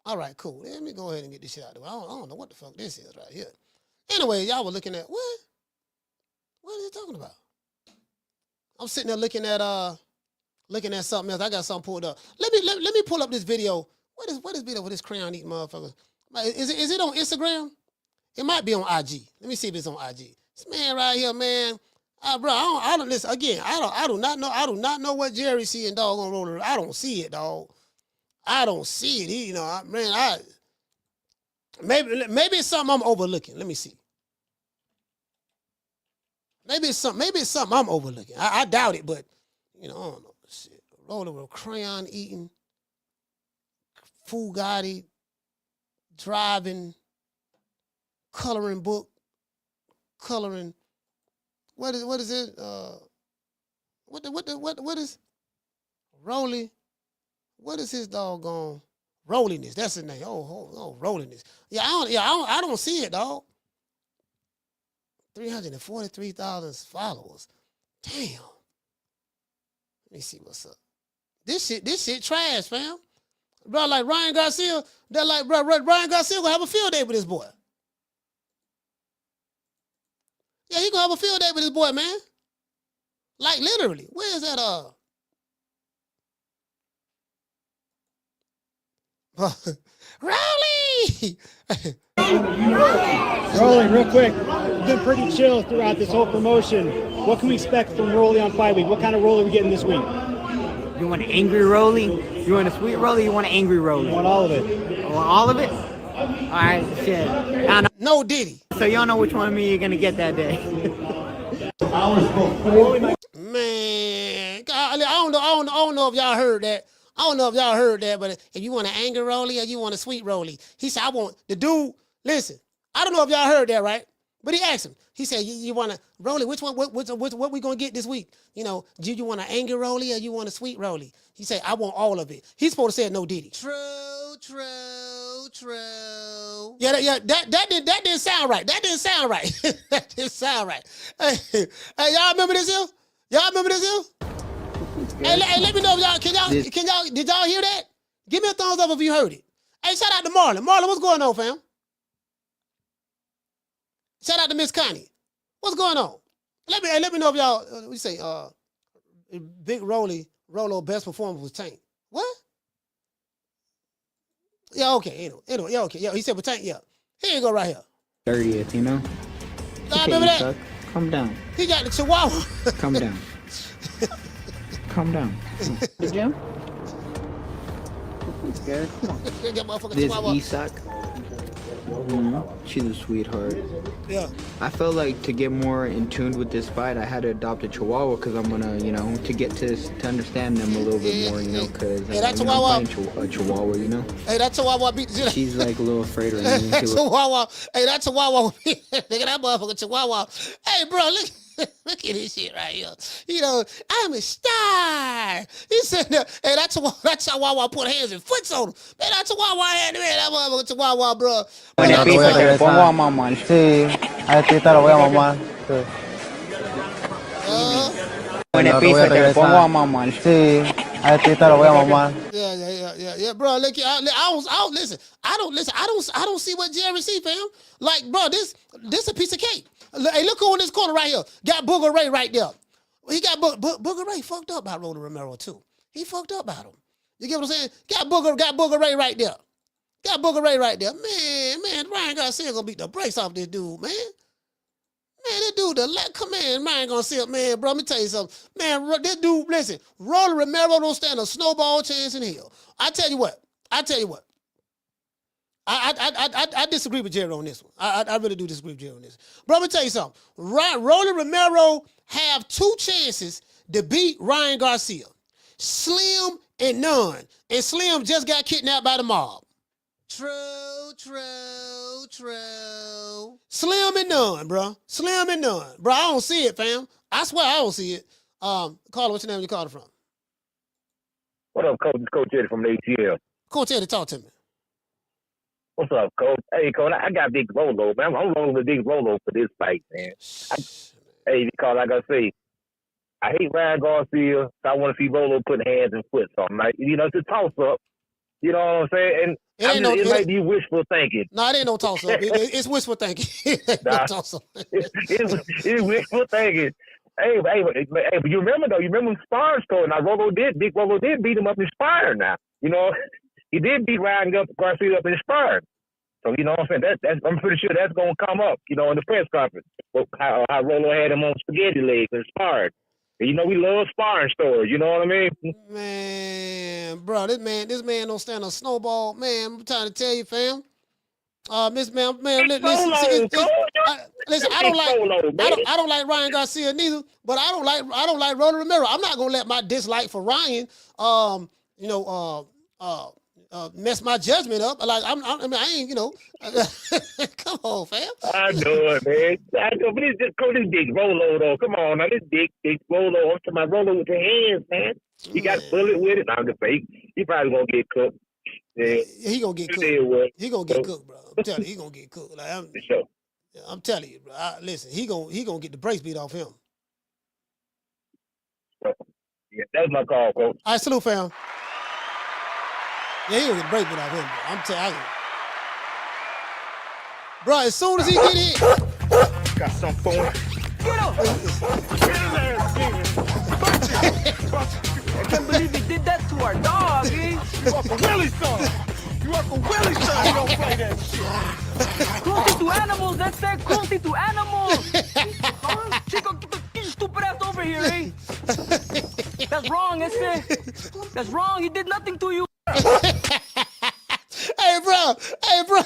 All right, cool. Let me go ahead and get this shit out of the way. I don't know what the fuck this is right here. Anyway, y'all were looking at what? What are you talking about? I'm sitting there looking at something else. I got something pulled up. Let me pull up this video. What is video with this crayon-eating motherfucker? Is it on Instagram? It might be on IG. Let me see if it's on IG. This man right here, man. Bro, I don't listen again. I do not know what Jerry seeing, dog, on roller. I don't see it, dog. I don't see it. Maybe it's something I'm overlooking. Let me see. Maybe it's something I'm overlooking. I doubt it, but I don't know. Shit. Roller with crayon eating, Fugatti, driving, coloring book, coloring. What is it? What is Rolly? What is his doggone Rolliness? That's his name. Oh, Rolliness. Yeah, I don't see it, dog. 343,000 followers. Damn. Let me see what's up. This shit trash, fam. Bro, like Ryan Garcia, Ryan Garcia gonna have a field day with this boy. Yeah, he gonna have a field day with this boy, man. Like literally. Where is that Rolly! Rolly, real quick. You've been pretty chill throughout this whole promotion. What can we expect from Rolly on fight week? What kind of Rolly are we getting this week? You want an angry Rolly? You want a sweet Rolly? You want an angry Rolly? I want all of it. You want all of it? All right, shit. No Diddy. So y'all know which one of me you're gonna get that day. Man, I don't know if y'all heard that. I don't know if y'all heard that, but if you want an angry Rolly or you want a sweet Rolly, he said, I want the dude. Listen, I don't know if y'all heard that, right? But he asked him. He said, you want a Rolly? Which one? What we gonna get this week? Do you want an angry Rolly or you want a sweet Rolly? He said, I want all of it. He's supposed to say no Diddy. True. Yeah, that didn't sound right. That didn't sound right. That didn't sound right. Hey, y'all remember this here? Y'all remember this here? Hey, let me know if y'all did y'all hear that? Give me a thumbs up if you heard it. Hey, shout out to Marlon. Marlon, what's going on, fam? Shout out to Miss Connie. What's going on? Let me know if y'all we say Big Rolo best performance was Tank. What? Yeah, okay. Anyway, yeah, okay. Yeah, he said with Tank, yeah. Here you go right here. 30th, you know? Y'all remember that? Suck. Calm down. He got the Chihuahua. Calm down. Calm down. Jim? It's good. Come on. This Isak. She's a sweetheart. Yeah. I felt like to get more in tune with this fight, I had to adopt a Chihuahua because I'm gonna, to get to understand them a little bit more, because that Chihuahua, I'm fighting a Chihuahua, Hey, that Chihuahua beat the shit. She's like a little afraid right now. That Chihuahua, that Chihuahua, look at that motherfucker Chihuahua. Hey, bro, look at this shit right here. I'm a star. He said, hey, that Chihuahua put hands and foot on him. Man, that Chihuahua had that motherfucker Chihuahua, bro. Bueno, pizza, te le pongo a mamar. Sí, a Tita lo voy a mamar. Sí. Bueno, pizza, te le pongo a mamar. Sí, a Tita lo voy a mamar. Yeah, bro. Look, I don't see what Jerry see, fam. Like, bro, this a piece of cake. Hey, look who in this corner right here. Got Booger Ray right there. He got Booger Ray fucked up by Rolly Romero too. He fucked up about him. You get what I'm saying? Got Booger Ray right there. Got Booger Ray right there. Man, Ryan Garcia gonna beat the brakes off this dude, man. Man, this dude, come in, Ryan Garcia, man, bro, let me tell you something. Man, this dude, listen, Rolly Romero don't stand a snowball chance in hell. I tell you what. I disagree with Jerry on this one. I really do disagree with Jerry on this. Bro, let me tell you something. Rolly Romero have 2 chances to beat Ryan Garcia. Slim and none. And Slim just got kidnapped by the mob. True. Slim and none, bro. Slim and none. Bro, I don't see it, fam. I swear I don't see it. Caller, what's your name? You called from? What up, Coach? It's Coach Eddie from the ATL. Coach Eddie, talk to me. What's up, Coach? Hey, Coach, I got Big Rolo, man. I'm rolling with Big Rolo for this fight, man. Hey, Coach, like I say, I hate Ryan Garcia, so I want to see Rolo put hands and foot something. Like, it's a toss up. You know what I'm saying? And it might be wishful thinking. No, it ain't no toss up. It's wishful thinking. It ain't no toss up. It's wishful thinking. Hey, but you remember though? You remember when Spire scored? Now Big Rolo did beat him up in Spire. Now he did beat Ryan Garcia up in Spire. So you know what I'm saying? That's I'm pretty sure that's gonna come up. In the press conference. How Rolo had him on spaghetti legs and Spire. And we love sparring stories. You know what I mean? Man, bro, this man don't stand a snowball. Man, I'm trying to tell you, fam. Listen, I don't like Ryan Garcia neither, but I don't like Rolly Romero. I'm not gonna let my dislike for Ryan, mess my judgment up. Like I ain't, come on, fam. I know it, man. I know, but it's just this big Rolo though. Come on, now this big Rolo. I'm talking about Rolo with your hands, man. You got a bullet with it. I'm just fake. He probably gonna get cooked. Yeah. He gonna get cooked. He gonna get cooked, bro. I'm telling you, he gonna get cooked. Like I'm telling you, bro. Listen, he gonna get the brakes beat off him. Yeah, that's my call, coach. All right, salute, fam. Yeah, he gonna get the brakes beat off him, bro. I'm telling you. Bro, as soon as he get hit, got something for him. Get up! I can't believe he did that to our dog, eh? You Uncle Willie's son! You Uncle Willie's son! You don't play that shit! Cruelty to animals, that's that cruelty to animals! Chico, get the stupid ass over here, eh? That's wrong, Efe. That's wrong, he did nothing to you. Hey, bro.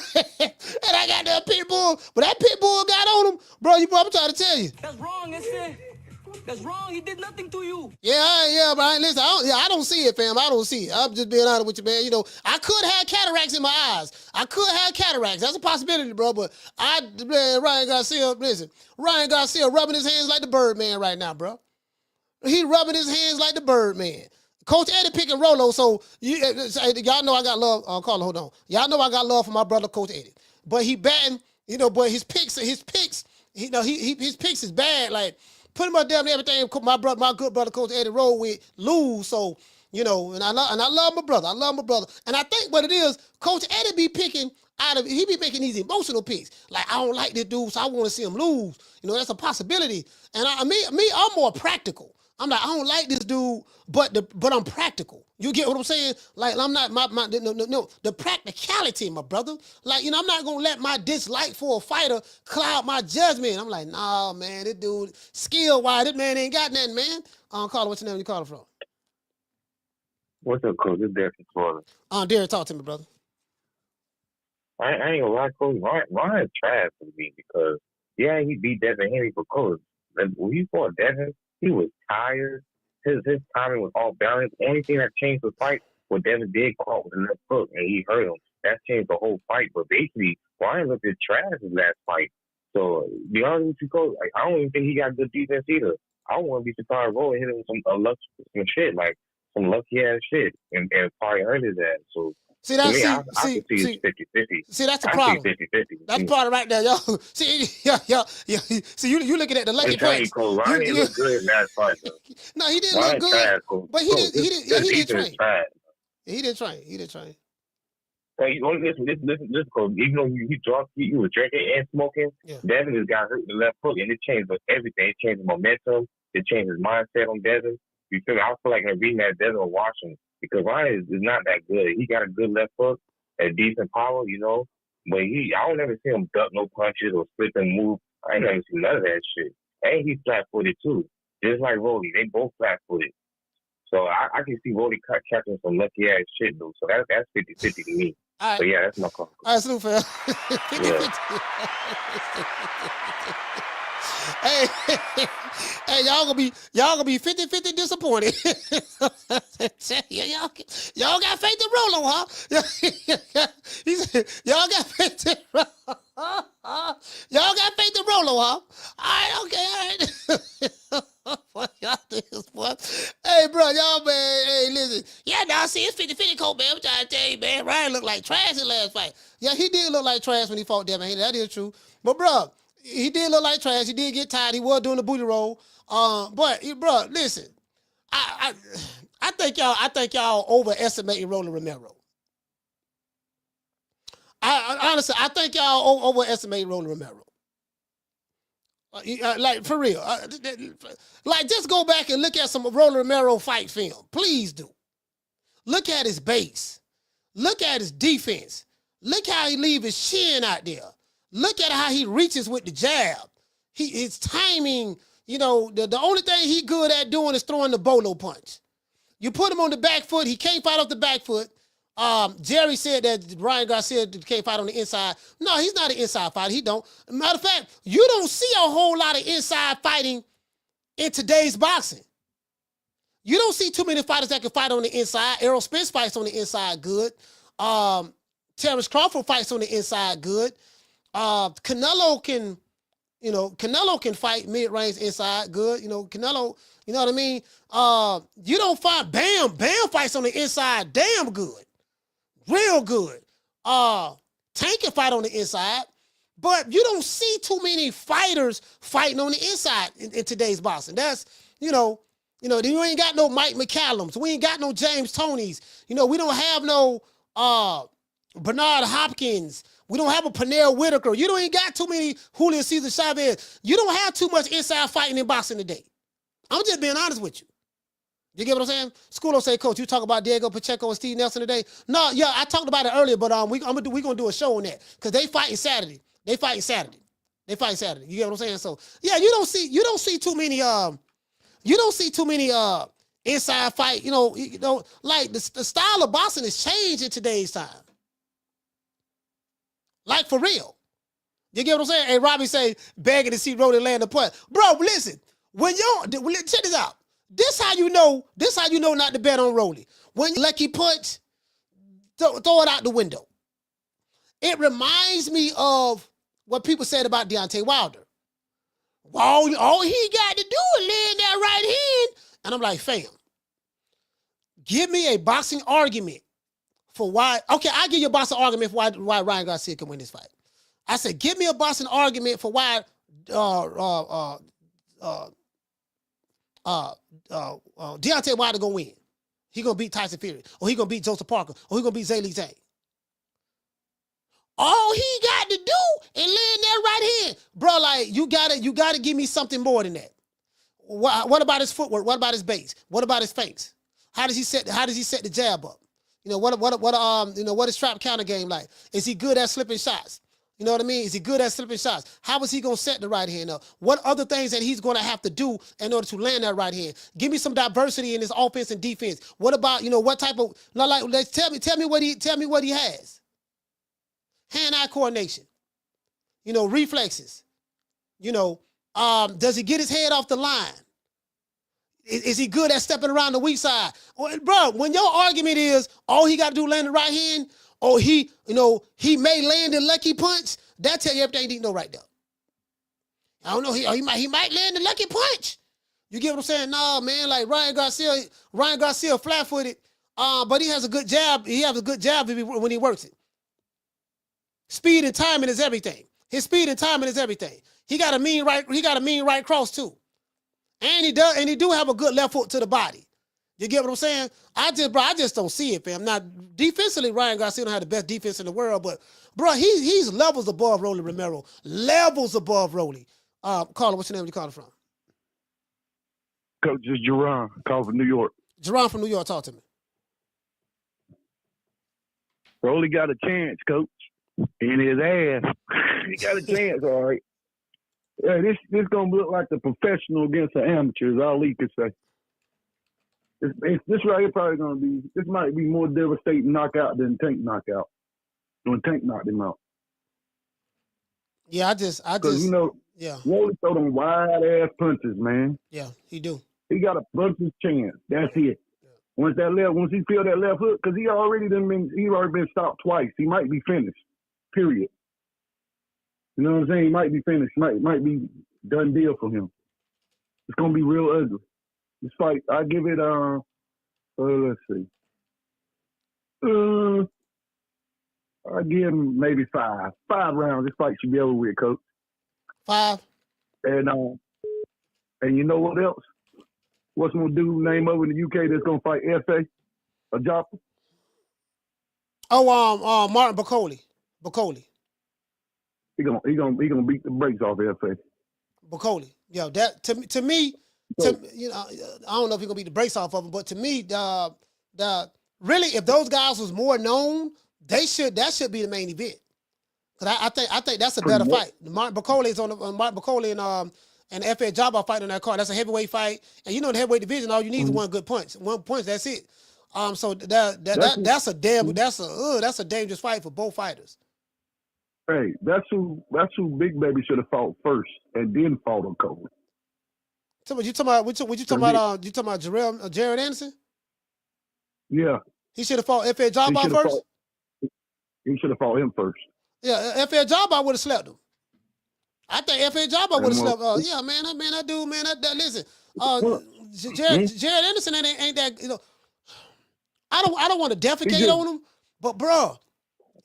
And I got that pit bull, but that pit bull got on him. Bro, I'm trying to tell you. That's wrong, Efe. That's wrong. He did nothing to you. Yeah, but listen, I don't see it, fam. I don't see it. I'm just being honest with you, man. I could have cataracts in my eyes. I could have cataracts. That's a possibility, bro. But Ryan Garcia, listen, Ryan Garcia rubbing his hands like the Birdman right now, bro. He rubbing his hands like the Birdman. Coach Eddie picking Rolo, so y'all know I got love. Carla, hold on. Y'all know I got love for my brother, Coach Eddie. But he batting, but his picks, his picks is bad. Like, put him up there and everything. My good brother, Coach Eddie, roll with lose. So, and I love my brother. And I think what it is, Coach Eddie be picking he be making these emotional picks. Like, I don't like this dude, so I want to see him lose. That's a possibility. And I'm more practical. I'm like, I don't like this dude, but I'm practical. You get what I'm saying? Like, I'm not the practicality, my brother. Like, I'm not gonna let my dislike for a fighter cloud my judgment. I'm like, nah, man, this dude skill-wise, this man ain't got nothing, man. Carla, what's your name? You calling from? What's up, Coach? It's Derek from Florida. Derek, talk to me, brother. I ain't gonna lie, Coach. Ryan trash for me because he beat Devin Haney for Coach. When he fought Devin, he was tired. His timing was off balance. The only thing that changed the fight was Devin did caught with the left hook and he hurt him. That changed the whole fight. But basically, Ryan looked at trash his last fight. So, to be honest with you, Coach, I don't even think he got good defense either. I wouldn't be surprised Roll hit him with some shit, like some lucky ass shit, and probably hurt his ass. So, see, that's I can see it's 50-50. See, that's the problem. 50-50. That's the problem right there, y'all. See, See, you looking at the lucky punch. Ryan looked good in that fight, though. No, he didn't look good. But he didn't train. He didn't train. Hey, listen, Coach. Even though you were drinking and smoking, Devin just got hurt in the left hook, and it changed everything. It changed his momentum. It changed his mindset on Devin. You feel me? I feel like in reading that Devin will watch him because Ryan is not that good. He got a good left hook, a decent power, but I don't ever see him duck no punches or slip and move. I ain't never seen none of that shit. And he's flat-footed too, just like Rolly. They both flat-footed. So I can see Rolly catching some lucky ass shit though. So that's 50-50 to me. Right. So yeah, that's my call. All right, salute, fam. 50-50. Hey, y'all gonna be 50-50 disappointed. y'all got faith in Rolo, huh? He said, y'all got faith in Rolo, huh? All right, okay, all right. What y'all niggas, boy? Hey, bro, y'all, man, hey, listen. Yeah, now see, it's 50-50, Cole, man. I'm trying to tell you, man. Ryan looked like trash in the last fight. Yeah, he did look like trash when he fought Devin Haney. That is true. But, bro, He did look like trash. He did get tired. He was doing the booty roll. But bro, listen, I think y'all overestimating Rolly Romero. Honestly, I think y'all overestimating Rolly Romero. Like for real, like just go back and look at some Rolly Romero fight film. Please do. Look at his base. Look at his defense. Look how he leave his chin out there. Look at how he reaches with the jab. His timing, you know, the only thing he good at doing is throwing the bolo punch. You put him on the back foot, he can't fight off the back foot. Jerry said that Ryan Garcia can't fight on the inside. No, he's not an inside fighter. He don't. Matter of fact, you don't see a whole lot of inside fighting in today's boxing. You don't see too many fighters that can fight on the inside. Errol Spence fights on the inside good. Terrence Crawford fights on the inside good. Canelo can fight mid-range inside good. You know, Canelo, you know what I mean? You don't find Bam fights on the inside damn good. Real good. Tank can fight on the inside, but you don't see too many fighters fighting on the inside in today's boxing. That's, you know, then you ain't got no Mike McCallums. We ain't got no James Tonys. You know, we don't have no Bernard Hopkins. We don't have a Pernell Whitaker. You don't ain't got too many Julio Cesar Chavez. You don't have too much inside fighting in boxing today. I'm just being honest with you. You get what I'm saying? Schoolo say, Coach, you talk about Diego Pacheco and Steve Nelson today? No, yeah, I talked about it earlier, but we're gonna do a show on that because they fighting Saturday. You get what I'm saying? So yeah, you don't see too many inside fight. You know, like the style of boxing has changed in today's time. Like for real. You get what I'm saying? Hey, Robbie say, begging to see Rolly land the punch. Bro, listen, check this out. This how you know not to bet on Rolly. When you lucky punch, throw it out the window. It reminds me of what people said about Deontay Wilder. All he got to do is land that right hand. And I'm like, fam, give me a boxing argument for why. Okay, I'll give you a boxing argument for why Ryan Garcia can win this fight. I said, give me a boxing argument for why Deontay Wilder gonna win. He gonna beat Tyson Fury, or he gonna beat Joseph Parker, or he gonna beat Zhang Zhang. All he got to do is land that right hand, bro. Like you gotta give me something more than that. What about his footwork? What about his base? What about his feints? How does he set the jab up? You know what is trap counter game like? Is he good at slipping shots? You know what I mean? Is he good at slipping shots? How is he going to set the right hand up? What other things that he's going to have to do in order to land that right hand? Give me some diversity in his offense and defense. What about, what type of, tell me what he has. Hand-eye coordination. Reflexes. Does he get his head off the line? Is he good at stepping around the weak side? Bro, when your argument is all he got to do land the right hand, or he may land a lucky punch, that tell you everything you need to know right there. I don't know, he might land a lucky punch. You get what I'm saying? No, man, like Ryan Garcia flat-footed, but he has a good jab. He has a good jab when he works it. Speed and timing is everything. His speed and timing is everything. He got a mean right cross too. And he do have a good left foot to the body. You get what I'm saying? I just don't see it, fam. Now, defensively, Ryan Garcia don't have the best defense in the world, but bro, he's levels above Rolly Romero. Levels above Rolly. Carla, what's your name? Where you calling from? Coach, it's Jerron, calling from New York. Jerron from New York, talk to me. Rolly got a chance, Coach, in his ass. He got a chance, all right. Yeah, this gonna look like the professional against the amateur, is all he could say. This right here probably gonna be. This might be more devastating knockout than Tank knockout. When Tank knocked him out. Yeah, I just. Yeah. Rolly throw them wide ass punches, man. Yeah, he do. He got a puncher's chance. That's it. Yeah. Once he feel that left hook, because he already been stopped twice. He might be finished. Period. You know what I'm saying? He might be finished. Might be done deal for him. It's gonna be real ugly. This fight, I give it let's see. I give him maybe 5 rounds. This fight should be over with, Coach. 5. And you know what else? What's my dude name over in the UK that's gonna fight Efe Ajagba? Oh, Martin Bakole. He gonna beat the brakes off Efe. Bakole. Yo, that to me, you know, I don't know if he's gonna beat the brakes off of him, but to me, the really, if those guys was more known, that should be the main event. Cause I think that's a better fight. Martin Bakole is on Martin Bakole and Efe Ajagba fight on that card. That's a heavyweight fight, and you know the heavyweight division, all you need is one good punch. One punch, that's it. So that's a dangerous fight for both fighters. Hey, that's who Big Baby should have fought first, and then fought on Cole. So you talking about Jared Anderson? Yeah. He should have fought Efe Ajagba first? He should have fought him first. Yeah, Efe Ajagba would have slept him. I think Efe Ajagba would have slept. Yeah, man, that dude, man, listen. Jared Anderson ain't that, you know. I don't want to defecate on him, but bro,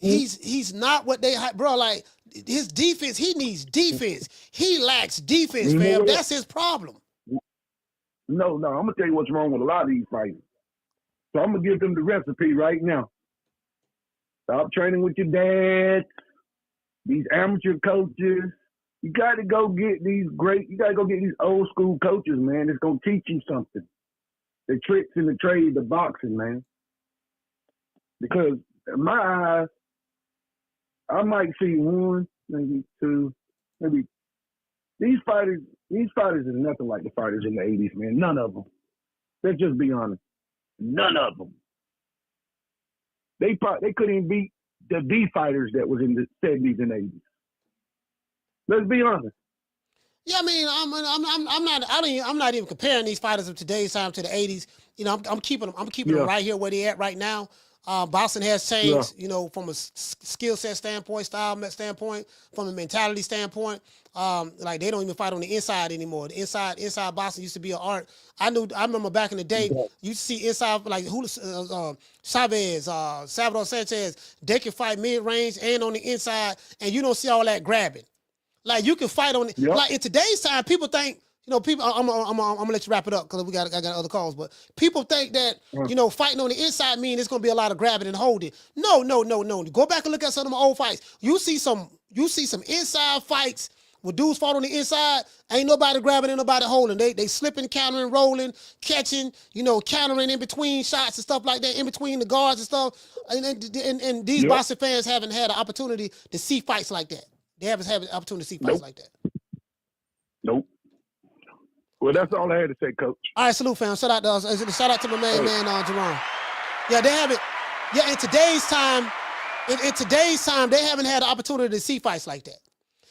he's not what they bro. Like his defense, he needs defense. He lacks defense, fam. That's his problem. No, I'm gonna tell you what's wrong with a lot of these fighters. So I'm gonna give them the recipe right now. Stop training with your dad, these amateur coaches. You gotta go get these old school coaches, man. It's gonna teach you something. The tricks and the trade, the boxing, man. Because in my eyes, I might see one, maybe two, maybe these fighters is nothing like the fighters in the 80s, man. None of them. Let's just be honest. None of them. They couldn't even beat the B fighters that was in the 70s and 80s. Let's be honest. Yeah, I mean, I'm not even comparing these fighters of today's time to the 80s. You know, I'm keeping them right here where they at right now. Boxing has changed, you know, from a skill set standpoint, style standpoint, from a mentality standpoint. Like they don't even fight on the inside anymore. The inside boxing used to be an art. I remember back in the day, you see inside like Chavez, Salvador Sanchez, they can fight mid-range and on the inside, and you don't see all that grabbing. Like you can fight on it. Like in today's time, people think, you know, people. I'm gonna let you wrap it up because I got other calls. But people think that you know, fighting on the inside means it's gonna be a lot of grabbing and holding. No. Go back and look at some of them old fights. You see some inside fights where dudes fought on the inside. Ain't nobody grabbing, ain't nobody holding. They slipping, countering, rolling, catching. You know, countering in between shots and stuff like that, in between the guards and stuff. And these boxing fans haven't had an opportunity to see fights like that. They haven't had an opportunity to see fights like that. Nope. Well, that's all I had to say, Coach. All right, salute, fam. Shout out to my main man, Jerome. Yeah, they haven't. Yeah, in today's time, they haven't had the opportunity to see fights like that.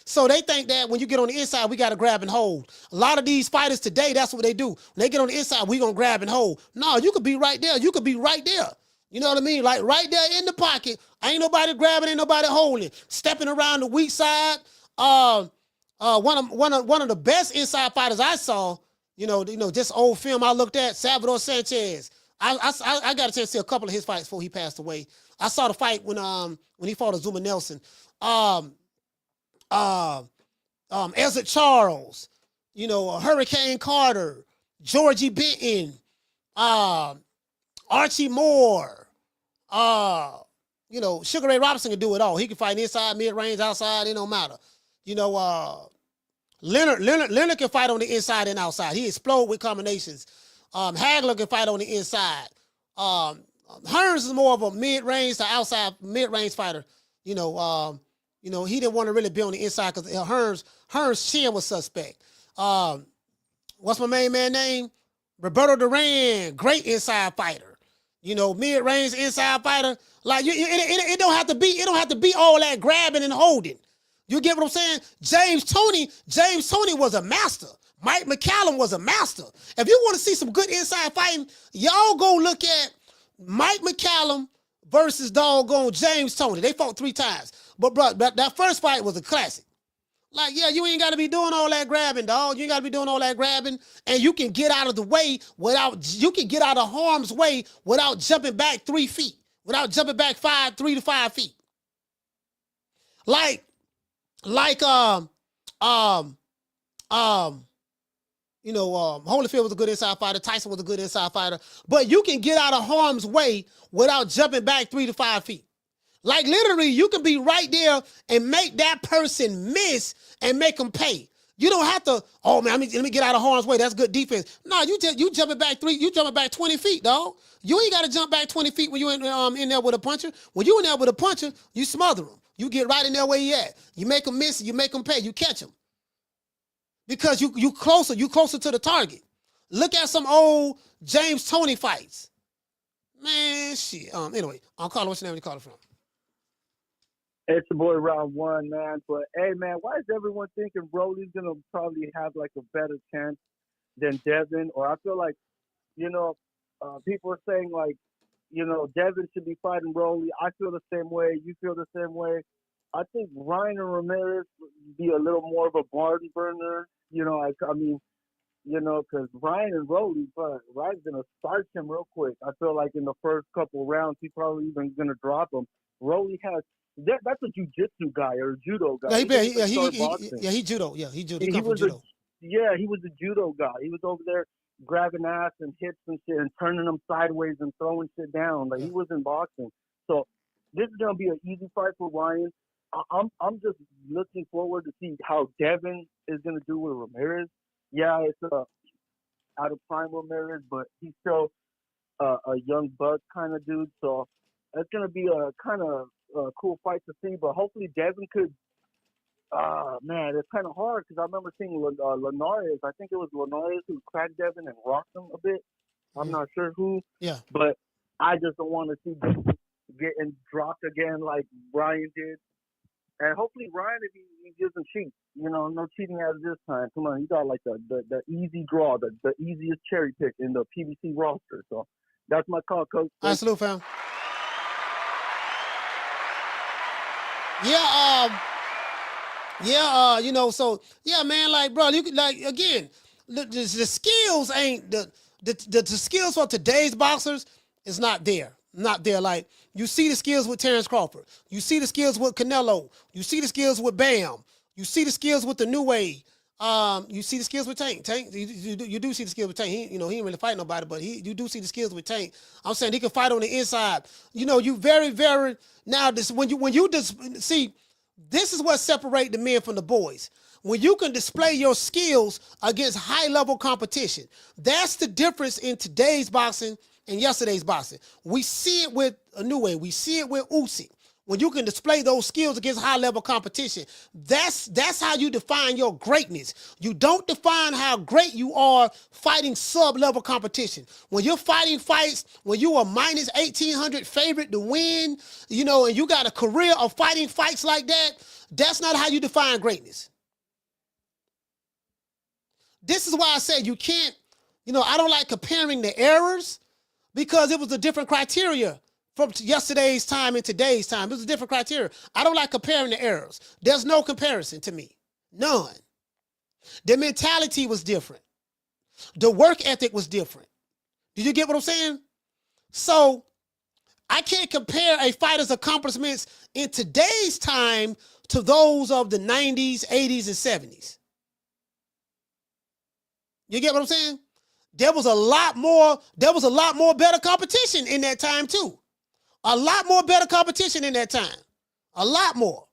So they think that when you get on the inside, we got to grab and hold. A lot of these fighters today, that's what they do. When they get on the inside, we gonna grab and hold. No, you could be right there. You could be right there. You know what I mean? Like right there in the pocket. Ain't nobody grabbing, ain't nobody holding. Stepping around the weak side. One of the best inside fighters I saw, you know, just old film I looked at, Salvador Sanchez. I got a chance to see a couple of his fights before he passed away. I saw the fight when he fought Azuma Nelson. Ezra Charles, you know, Hurricane Carter, Georgie Benton, Archie Moore, you know, Sugar Ray Robinson can do it all. He can fight inside, mid-range, outside, it don't matter. You know, Leonard can fight on the inside and outside. He explode with combinations. Hagler can fight on the inside. Hearns is more of a mid-range to outside mid-range fighter. You know, he didn't want to really be on the inside because Hearns' chin was suspect. What's my main man name? Roberto Duran, great inside fighter. You know, mid-range inside fighter. Like it don't have to be all that grabbing and holding. You get what I'm saying? James Toney was a master. Mike McCallum was a master. If you want to see some good inside fighting, y'all go look at Mike McCallum versus doggone James Toney. They fought 3 times. But bro, that first fight was a classic. Like, yeah, you ain't got to be doing all that grabbing, dog. You ain't got to be doing all that grabbing. And you can get out of the way you can get out of harm's way without jumping back 3 feet. Without jumping back 3 to 5 feet. Like Holyfield was a good inside fighter. Tyson was a good inside fighter. But you can get out of harm's way without jumping back 3 to 5 feet. Like literally, you can be right there and make that person miss and make them pay. You don't have to, oh man, let me get out of harm's way. That's good defense. No, you jumping back 20 feet, dog. You ain't got to jump back 20 feet when you in there with a puncher. When you in there with a puncher, you smother him. You get right in there where he at. You make him miss, you make him pay, you catch him. Because you closer to the target. Look at some old James Toney fights. Man, shit. Anyway, I'm calling, what's your name? Where you calling from? It's the boy Round One, man. But hey, man, why is everyone thinking Rolly's gonna probably have like a better chance than Devin? Or I feel like, people are saying like, Devin should be fighting Rolly. I feel the same way. You feel the same way. I think Ryan and Ramirez would be a little more of a barn burner. Because Ryan and Rolly, but Ryan's gonna start him real quick. I feel like in the first couple rounds, he's probably even gonna drop him. Rolly has. That's a jiu-jitsu guy or a judo guy. He judo. Yeah, he judo. He was a judo guy. He was over there grabbing ass and hips and shit and turning them sideways and throwing shit down. Like, he was in boxing. So this is gonna be an easy fight for Ryan. I'm just looking forward to see how Devin is gonna do with Ramirez. Yeah, it's out of prime Ramirez, but he's still a young buck kind of dude. So it's gonna be a kind of cool fight to see, but hopefully Devin could. Man, it's kind of hard because I remember seeing Linares. I think it was Linares who cracked Devin and rocked him a bit. I'm not sure who. Yeah. But I just don't want to see Devin getting dropped again like Ryan did. And hopefully Ryan, if he doesn't cheat, no cheating out of this time. Come on, he got like the easy draw, the easiest cherry pick in the PBC roster. So that's my call, Coach. All right, salute, fam. Man, like, bro, you could, like, again, the skills ain't, the skills for today's boxers is not there. Not there. Like, you see the skills with Terrence Crawford. You see the skills with Canelo. You see the skills with Bam. You see the skills with the New Way. You see the skills with Tank. You do see the skills with Tank. He ain't really fight nobody, but you do see the skills with Tank. I'm saying he can fight on the inside. You very, very, now this, when you just see, this is what separates the men from the boys. When you can display your skills against high-level competition. That's the difference in today's boxing and yesterday's boxing. We see it with a New Way. We see it with Usyk. When you can display those skills against high-level competition, that's how you define your greatness. You don't define how great you are fighting sub-level competition. When you're fighting fights, when you are minus 1,800 favorite to win, and you got a career of fighting fights like that, that's not how you define greatness. This is why I say you can't, I don't like comparing the errors because it was a different criteria from yesterday's time and today's time. It was a different criteria. I don't like comparing the errors. There's no comparison to me. None. The mentality was different. The work ethic was different. Did you get what I'm saying? So I can't compare a fighter's accomplishments in today's time to those of the 90s, 80s, and 70s. You get what I'm saying? There was a lot more better competition in that time too. A lot more better competition in that time. A lot more.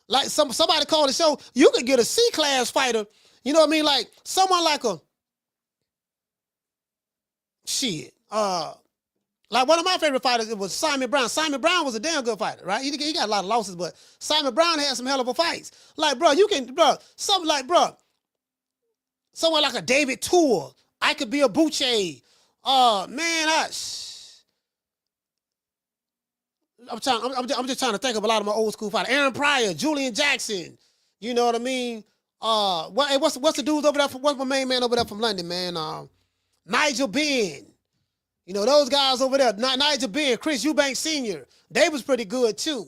Like somebody called the show, you could get a C-class fighter, you know what I mean? Like someone like like one of my favorite fighters, it was Simon Brown. Simon Brown was a damn good fighter, right? He got a lot of losses, but Simon Brown had some hell of a fights. Like, someone like a David Tour. I could be a Boucher. I'm just trying to think of a lot of my old school fighters. Aaron Pryor, Julian Jackson. You know what I mean? What's the dudes over there? What's my main man over there from London, man? Nigel Benn. Those guys over there. Nigel Benn, Chris Eubanks Sr. They was pretty good too.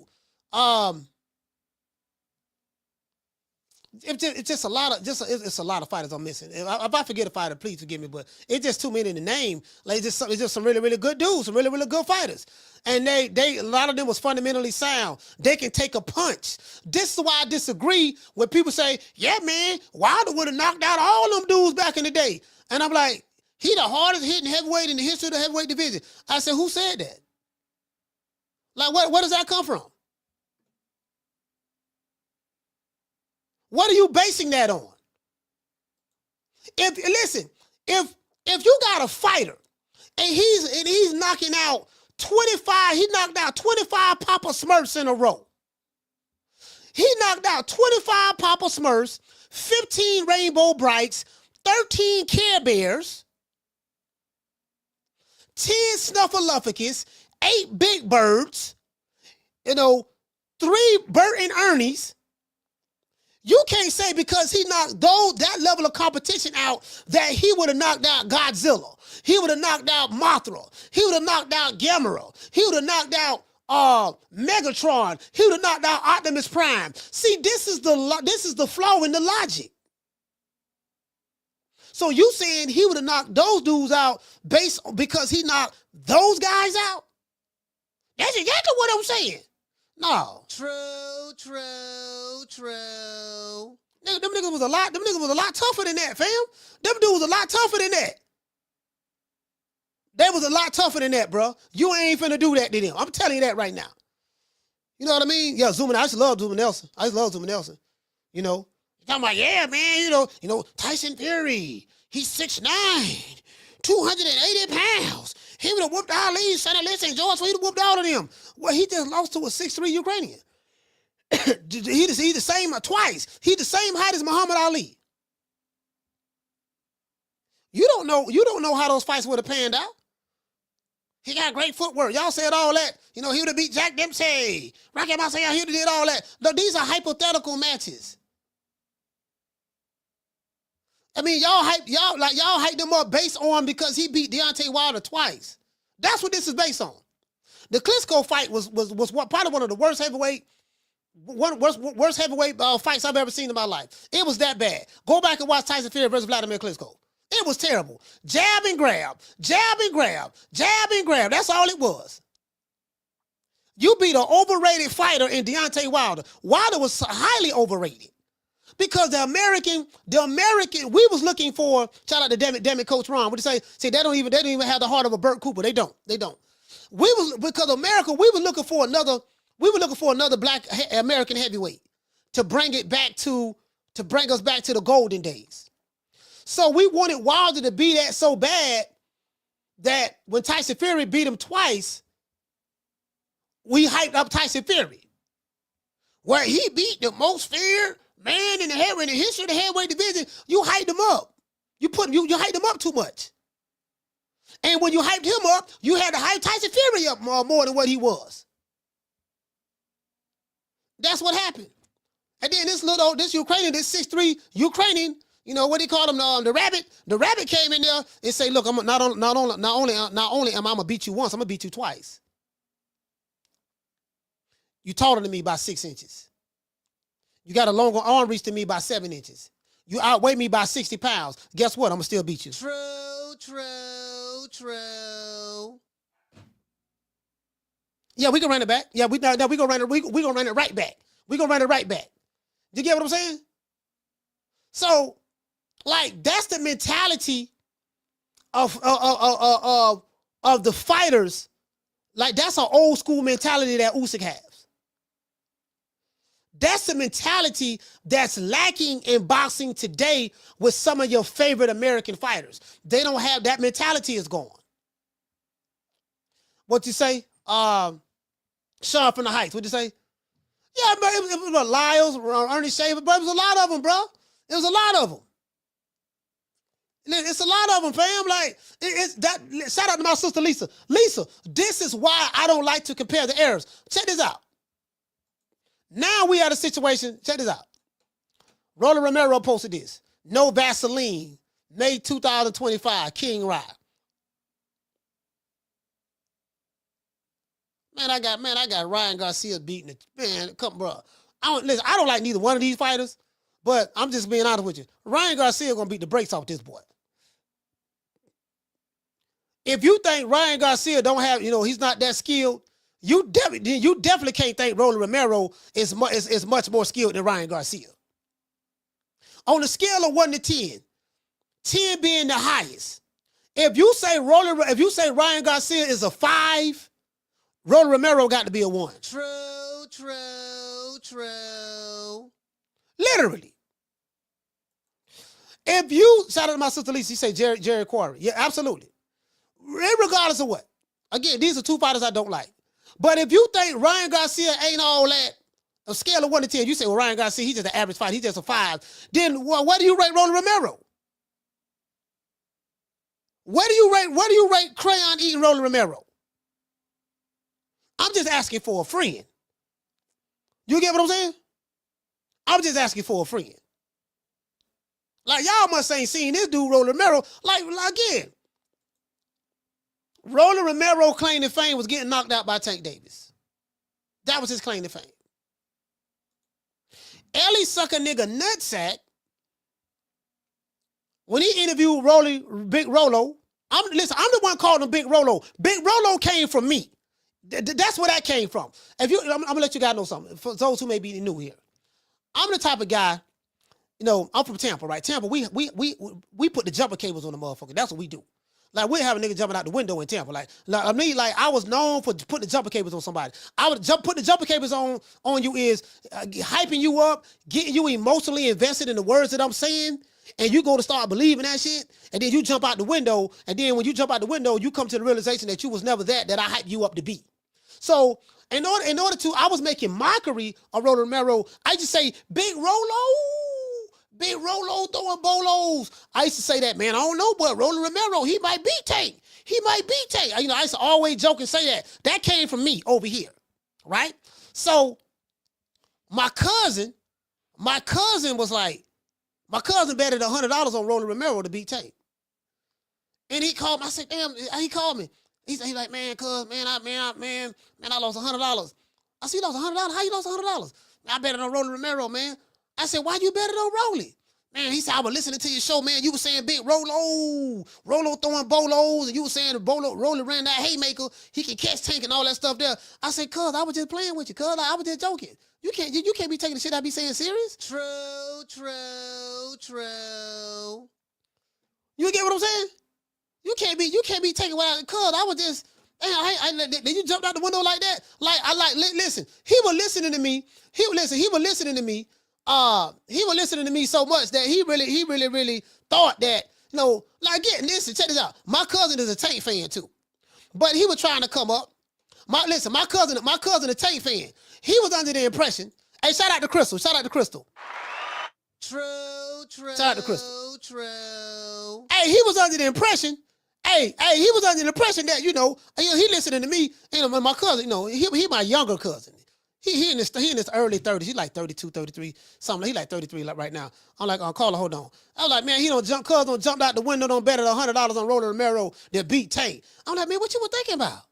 It's just a lot of it's a lot of fighters I'm missing. If I forget a fighter, please forgive me. But it's just too many in the name. Like it's just some really really good dudes, some really really good fighters, and they a lot of them was fundamentally sound. They can take a punch. This is why I disagree when people say, "Yeah, man, Wilder would have knocked out all them dudes back in the day," and I'm like, he the hardest hitting heavyweight in the history of the heavyweight division. I said, who said that? Like, where does that come from? What are you basing that on? If you got a fighter and he's knocking out 25, he knocked out 25 Papa Smurfs in a row. He knocked out 25 Papa Smurfs, 15 Rainbow Brights, 13 Care Bears, 10 Snuffleupagus, 8 Big Birds, 3 Bert and Ernie's. You can't say because he knocked that level of competition out that he would have knocked out Godzilla. He would have knocked out Mothra. He would have knocked out Gamera. He would have knocked out Megatron. He would have knocked out Optimus Prime. See, this is the flaw in the logic. So you saying he would have knocked those dudes out because he knocked those guys out? That's exactly what I'm saying. No. True. Them niggas was a lot tougher than that, fam. Them dudes was a lot tougher than that. They was a lot tougher than that, bro. You ain't finna do that to them. I'm telling you that right now. You know what I mean? Yeah, I used to love Zuma Nelson. You know. Talking about, yeah, man, you know, Tyson Fury, he's 6'9", 280 pounds. He would have whooped Ali, Sonny Liston, George, he'd have whooped all of them. Well, he just lost to a 6'3" Ukrainian. He the same twice. He the same height as Muhammad Ali. You don't know how those fights would have panned out. He got great footwork. Y'all said all that. You know, he would have beat Jack Dempsey. Rocky Marciano, he would have did all that. No, these are hypothetical matches. I mean, y'all hype them up based on because he beat Deontay Wilder twice. That's what this is based on. The Klitschko fight was probably one of the worst heavyweight fights I've ever seen in my life. It was that bad. Go back and watch Tyson Fury versus Vladimir Klitschko. It was terrible. Jab and grab, jab and grab, jab and grab. That's all it was. You beat an overrated fighter in Deontay Wilder. Wilder was highly overrated. Because the American, we was looking for, shout out to Damn it, Coach Ron. What do you say? See, they don't even have the heart of a Burt Cooper. They don't. Because America, we were looking for another black American heavyweight to bring us back to the golden days. So we wanted Wilder to be that so bad that when Tyson Fury beat him twice, we hyped up Tyson Fury. Where he beat the most feared man in the history of the heavyweight division, you hyped him up. You hyped him up too much. And when you hyped him up, you had to hype Tyson Fury up more than what he was. That's what happened. And then this Ukrainian, this 6'3" Ukrainian, you know what he called him, the rabbit. The rabbit came in there and say, "Look, I'm not only am I gonna beat you once, I'm gonna beat you twice. You taller than me by 6 inches. You got a longer arm reach than me by 7 inches. You outweigh me by 60 pounds. Guess what? I'm gonna still beat you." True. Yeah, we can run it back. Yeah, we gonna run it right back. We gonna run it right back. You get what I'm saying? So, like, that's the mentality of the fighters. Like, that's an old school mentality that Usyk has. That's the mentality that's lacking in boxing today with some of your favorite American fighters. They don't have that mentality is gone. What you say? Sean from the Heights. What'd you say? Yeah, bro, it was Lyles, Ernie Shaver, but it was a lot of them, bro. It was a lot of them. It's a lot of them, fam. Like, it's that. Shout out to my sister Lisa. Lisa, this is why I don't like to compare the eras. Check this out. Now we had a situation. Check this out. Rolly Romero posted this. No Vaseline, May 2025, King Rye. Man, I got Ryan Garcia beating it. Man, come, bro. I don't like neither one of these fighters, But I'm just being honest with you. Ryan Garcia gonna beat the brakes off this boy. If you think Ryan Garcia don't have, he's not that skilled, you definitely can't think Rolly Romero is much more skilled than Ryan Garcia. On a scale of 1 to 10, 10 being the highest. If you say Ryan Garcia is a 5, Rolly Romero got to be a 1. True. Literally. If you, shout out to my sister Lisa, you say Jerry Quarry. Yeah, absolutely. Regardless of what. Again, these are two fighters I don't like. But if you think Ryan Garcia ain't all that, a scale of 1 to 10, you say, well, Ryan Garcia, he's just an average fighter. He's just a 5. Then what do you rate Rolly Romero? What do you rate Crayon-eating Rolly Romero? I'm just asking for a friend. You get what I'm saying? I'm just asking for a friend. Like, y'all must ain't seen this dude, Rolly Romero. Like again, Rolly Romero claim to fame was getting knocked out by Tank Davis. That was his claim to fame. Ellie sucker nigga nutsack, when he interviewed Big Rolo, I'm the one calling him Big Rolo. Big Rolo came from me. That's where that came from. I'm gonna let you guys know something. For those who may be new here, I'm the type of guy, I'm from Tampa, right? Tampa, we put the jumper cables on the motherfucker. That's what we do. Like, we'd have a nigga jumping out the window in Tampa. I was known for putting the jumper cables on somebody. I would put the jumper cables on you is hyping you up, getting you emotionally invested in the words that I'm saying, and you go to start believing that shit, and then you jump out the window, and then when you jump out the window, you come to the realization that you was never that I hyped you up to be. So, in order to, I was making mockery of Rolly Romero. I just say, Big Rolo throwing bolos. I used to say that, man, I don't know, but Rolly Romero, he might beat Tank. I used to always joke and say that. That came from me over here, right? So my cousin was like, my cousin betted $100 on Rolly Romero to beat Tank. And he called me. I said, damn, he called me. He's like, man, cuz, I lost $100. I said, you lost $100? How you lost $100? I betted on Rolly Romero, man. I said, why you betting on Rolly? Man, he said, I was listening to your show, man. You were saying Big Rolo throwing bolos, and you were saying Rolly ran that haymaker. He can catch Tank and all that stuff there. I said, cuz, I was just playing with you, cuz. I was just joking. You can't be taking the shit I be saying serious. True. You get what I'm saying? You can't be taking what I, cuz, I was just, did you jump out the window like that? Listen, he was listening to me. He was listening to me so much that he really thought that, listen, check this out. My cousin is a Tank fan too. But he was trying to come up. My cousin a Tank fan. He was under the impression. Hey, shout out to Crystal. True. Shout out to Crystal. True. Hey, he was under the impression. He was under the impression that, he listening to me, and my cousin, he my younger cousin. He in his early 30s. He's like 32, 33, something. He like 33 right now. I'm like, caller, hold on. I was like, man, he don't jumped out the window, don't bet $100 on Rolly Romero that beat Tank. I'm like, man, what you were thinking about?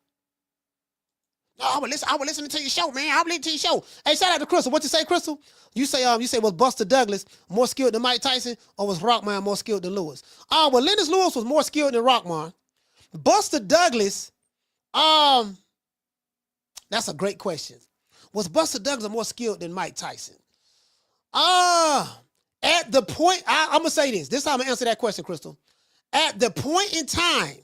No, I was listening to your show, man. I was listening to your show. Hey, shout out to Crystal. What you say, Crystal? You say was Buster Douglas more skilled than Mike Tyson, or was Rockman more skilled than Lewis? Well, Lennox Lewis was more skilled than Rockman. Buster Douglas, that's a great question. Was Buster Douglas more skilled than Mike Tyson? At the point, I'm going to say this. This is how I'm going to answer that question, Crystal. At the point in time,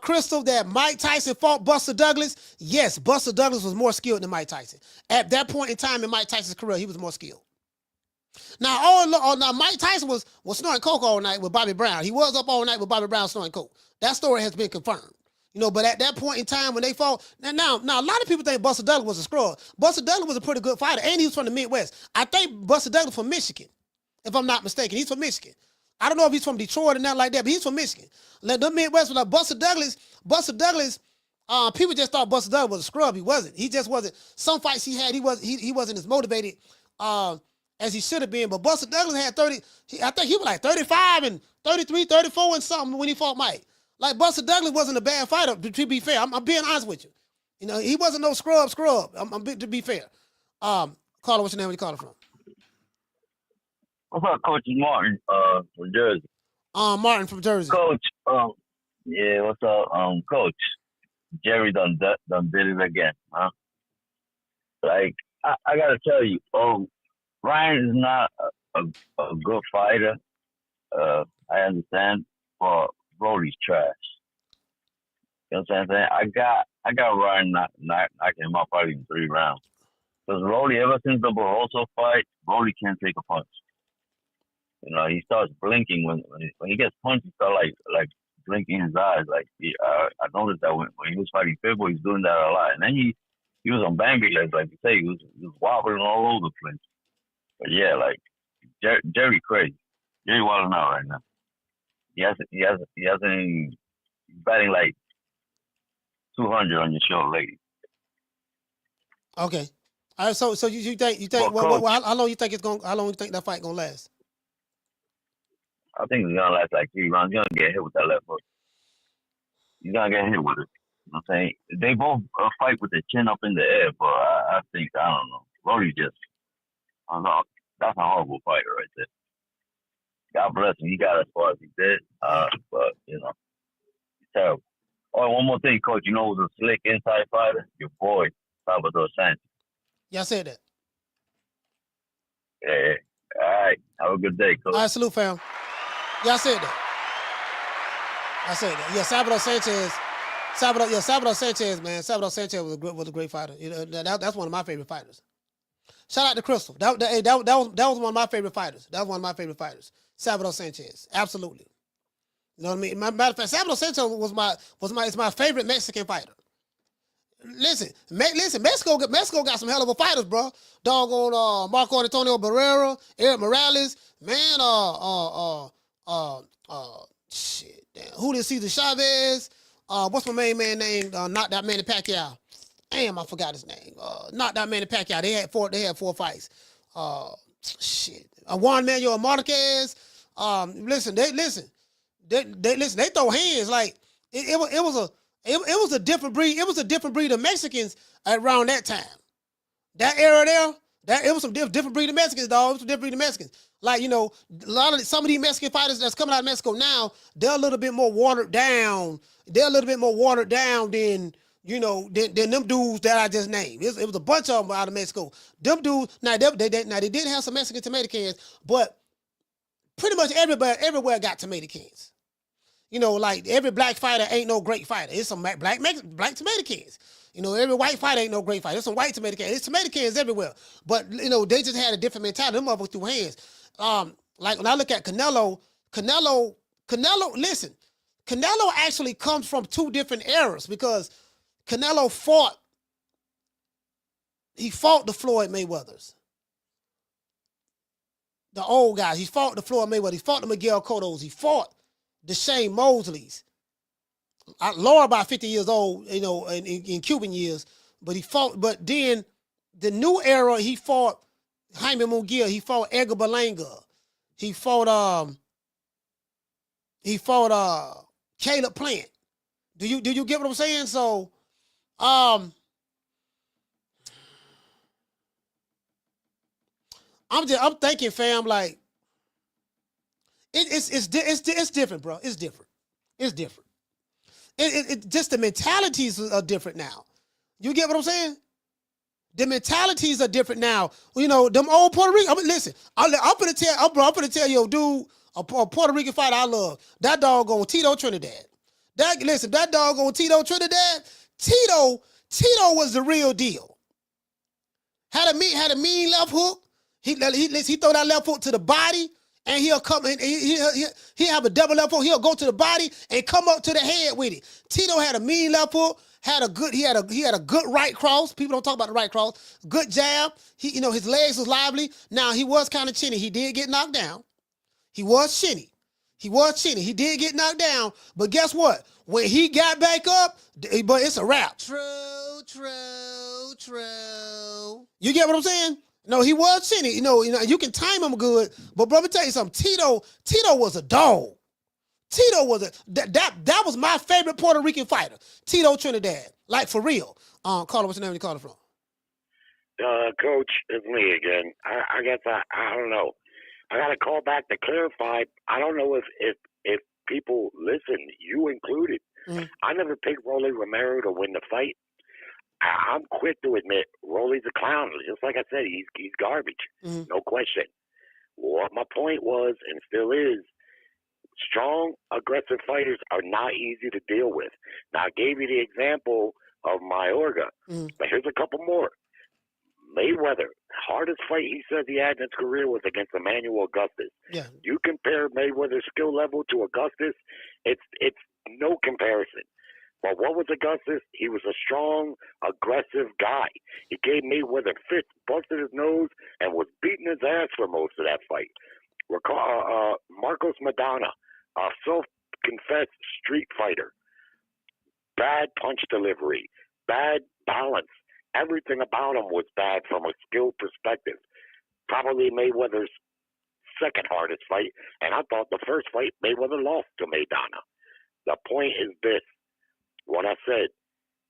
Crystal, that Mike Tyson fought Buster Douglas, yes, Buster Douglas was more skilled than Mike Tyson. At that point in time in Mike Tyson's career, he was more skilled. Now, Mike Tyson was snorting coke all night with Bobby Brown. He was up all night with Bobby Brown snorting coke. That story has been confirmed. But at that point in time when they fought, now a lot of people think Buster Douglas was a scrub. Buster Douglas was a pretty good fighter, and he was from the Midwest. I think Buster Douglas from Michigan, if I'm not mistaken. He's from Michigan. I don't know if he's from Detroit or nothing like that, but he's from Michigan. The Midwest was like Buster Douglas, people just thought Buster Douglas was a scrub. He wasn't. He just wasn't. Some fights he had, he wasn't as motivated as he should have been. But Buster Douglas had 30, I think he was like 35 and 33, 34 and something when he fought Mike. Like, Buster Douglas wasn't a bad fighter, to be fair. I'm being honest with you. He wasn't no scrub. To be fair. Caller, what's your name? Where you calling from? What's up, Coach Martin? From Jersey. Martin from Jersey. Coach. Yeah. What's up, Coach? Jerry done did it again, huh? Like I gotta tell you, Ryan is not a good fighter. I understand, but Rolly's trash. You know what I'm saying? I got Ryan knocking him out probably in 3 rounds. Because Rolly, ever since the Barroso fight, Rolly can't take a punch. You know, he starts blinking when he gets punched. He starts like blinking his eyes. Like I noticed that when he was fighting Pitbull, he's doing that a lot. And then he was on Bambi legs, like you say, he was wobbling all over the place. But yeah, like Jerry crazy. Jerry wilding out right now. He hasn't he's batting like 200 on your show, lady. Okay. All right. So you think how long you think that fight gonna last? I think it's gonna last like 3 rounds. He's gonna get hit with that left hook. He's gonna get hit with it. You know what I'm saying? They both fight with their chin up in the air, but I think, I don't know. Rolly just, I don't know. That's a horrible fighter right there. God bless him. He got as far as he did. But, you know, he's terrible. Oh, one more thing, Coach. You know who's a slick inside fighter? Your boy, Salvador Sanchez. Yeah, I said that. Yeah. All right. Have a good day, Coach. All right, salute, fam. Yeah, I said that. Yeah, Salvador Sanchez, man. Salvador Sanchez was a great fighter. You know, that's one of my favorite fighters. Shout out to Crystal. That was one of my favorite fighters. That was one of my favorite fighters. Salvador Sanchez, absolutely. You know what I mean? Matter of fact, Salvador Sanchez is my favorite Mexican fighter. Listen, Mexico got some hell of a fighters, bro. Doggone Marco Antonio Barrera, Eric Morales, man. Shit, damn. Julio Cesar Chavez. What's my main man name? Knocked that Manny Pacquiao. Damn, I forgot his name. Knocked out Manny Pacquiao. They had 4 fights. Shit. Juan Manuel Marquez. They throw hands like it was a different breed. It was a different breed of Mexicans around that time. That era there, it was some different breed of Mexicans, dog. It was some different breed of Mexicans. Like, you know, some of these Mexican fighters that's coming out of Mexico now, they're a little bit more watered down. They're a little bit more watered down than, you know, than them dudes that I just named. It was a bunch of them out of Mexico. Them dudes, they did have some Mexican tomato cans, but pretty much everywhere got tomato cans. You know, like every black fighter ain't no great fighter. It's some black tomato cans. You know, every white fighter ain't no great fighter. There's some white tomato cans. There's tomato cans everywhere. But, you know, they just had a different mentality. Them motherfuckers threw hands. Like when I look at Canelo, listen, Canelo actually comes from 2 different eras because Canelo fought the Floyd Mayweathers. The old guys. He fought the Floyd Mayweather. He fought the Miguel Cottos. He fought the Shane Mosleys. Lower about 50 years old, you know, in Cuban years, but he fought. But then the new era, he fought Jaime Munguia. He fought Edgar Berlanga. He fought Caleb Plant. Do you get what I'm saying? So, I'm thinking, fam, like it's different, bro. It's different. It's different. It just the mentalities are different now. You get what I'm saying? The mentalities are different now. You know, them old Puerto Rican. I mean, listen, I'm gonna tell you, dude, a Puerto Rican fighter I love. That doggone Tito Trinidad. That doggone Tito Trinidad. Tito was the real deal. Had a mean left hook. He throw that left hook to the body. And he'll come and he'll have a double left hook. He'll go to the body and come up to the head with it. Tito had a mean left hook. He had a good right cross. People don't talk about the right cross. Good jab. His legs was lively. Now he was kind of chinny. He did get knocked down. He was chinny. He did get knocked down. But guess what? When he got back up, but it's a wrap. True. You get what I'm saying? No, he was chinny. You know, you can time him good, but bro, let me tell you something. Tito was a dog. That was my favorite Puerto Rican fighter. Tito Trinidad. Like for real. Caller, what's your name? You calling from? Coach, it's me again. I guess I don't know. I got to call back to clarify. I don't know if people listen, you included. I never picked Rolly Romero to win the fight. I'm quick to admit Rolly's a clown. Just like I said, he's garbage. No question. What my point was, and still is, strong, aggressive fighters are not easy to deal with. Now, I gave you the example of Mayorga, but here's a couple more. Mayweather, hardest fight he says he had in his career was against Emmanuel Augustus. Yeah. You compare Mayweather's skill level to Augustus, it's no comparison. But what was Augustus? He was a strong, aggressive guy. He gave Mayweather fits, busted his nose, and was beating his ass for most of that fight. Marcos Maidana, a self-confessed street fighter. Bad punch delivery, bad balance. Everything about him was bad from a skill perspective. Probably Mayweather's second hardest fight, and I thought the first fight Mayweather lost to Maidana. The point is this. What I said,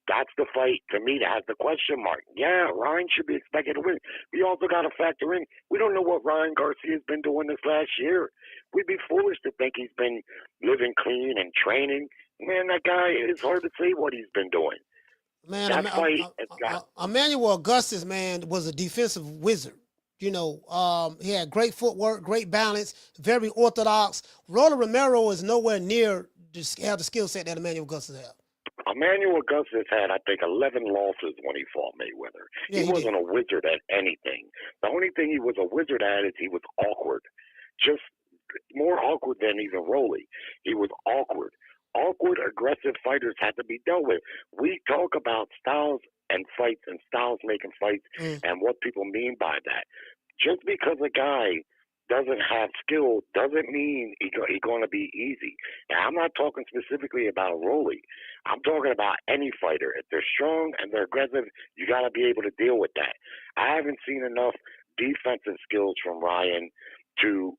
that's the fight to me that has the question mark. Yeah, Ryan should be expected to win. We also got to factor in, we don't know what Ryan Garcia has been doing this last year. We'd be foolish to think he's been living clean and training. Man, that guy, it's hard to say what he's been doing. Man, that fight, Emmanuel Augustus, man, was a defensive wizard. You know, he had great footwork, great balance, very orthodox. Rolly Romero is nowhere near the skill set that Emmanuel Augustus had. Emmanuel Augustus had, I think, 11 losses when he fought Mayweather. Yeah, he wasn't a wizard at anything. The only thing he was a wizard at is he was awkward. Just more awkward than even Rolly. He was awkward. Awkward, aggressive fighters had to be dealt with. We talk about styles and fights and styles making fights and what people mean by that. Just because a guy doesn't have skill doesn't mean he's going to be easy. And I'm not talking specifically about Rolly. I'm talking about any fighter. If they're strong and they're aggressive, you got to be able to deal with that. I haven't seen enough defensive skills from Ryan to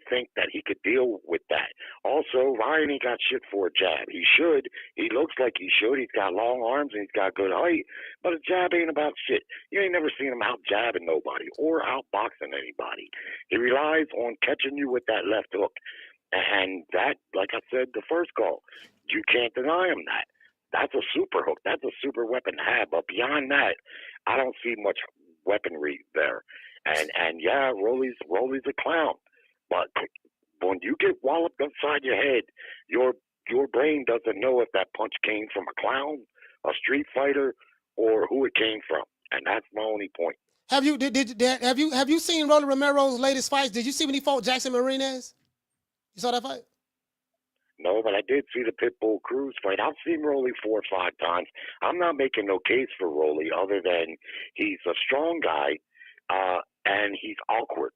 think that he could deal with that. Also, Ryan ain't got shit for a jab. He should. He looks like he should. He's got long arms and he's got good height, but a jab ain't about shit. You ain't never seen him out jabbing nobody or out boxing anybody. He relies on catching you with that left hook. And that, like I said the first call, you can't deny him that. That's a super hook. That's a super weapon to have. But beyond that, I don't see much weaponry there. And yeah, Rolly's a clown. But when you get walloped upside your head, your brain doesn't know if that punch came from a clown, a street fighter, or who it came from, and that's my only point. Have you seen Rolly Romero's latest fights? Did you see when he fought Jose Ramirez? You saw that fight? No, but I did see the Pitbull Cruz fight. I've seen Rolly 4 or 5 times. I'm not making no case for Rolly other than he's a strong guy and he's awkward.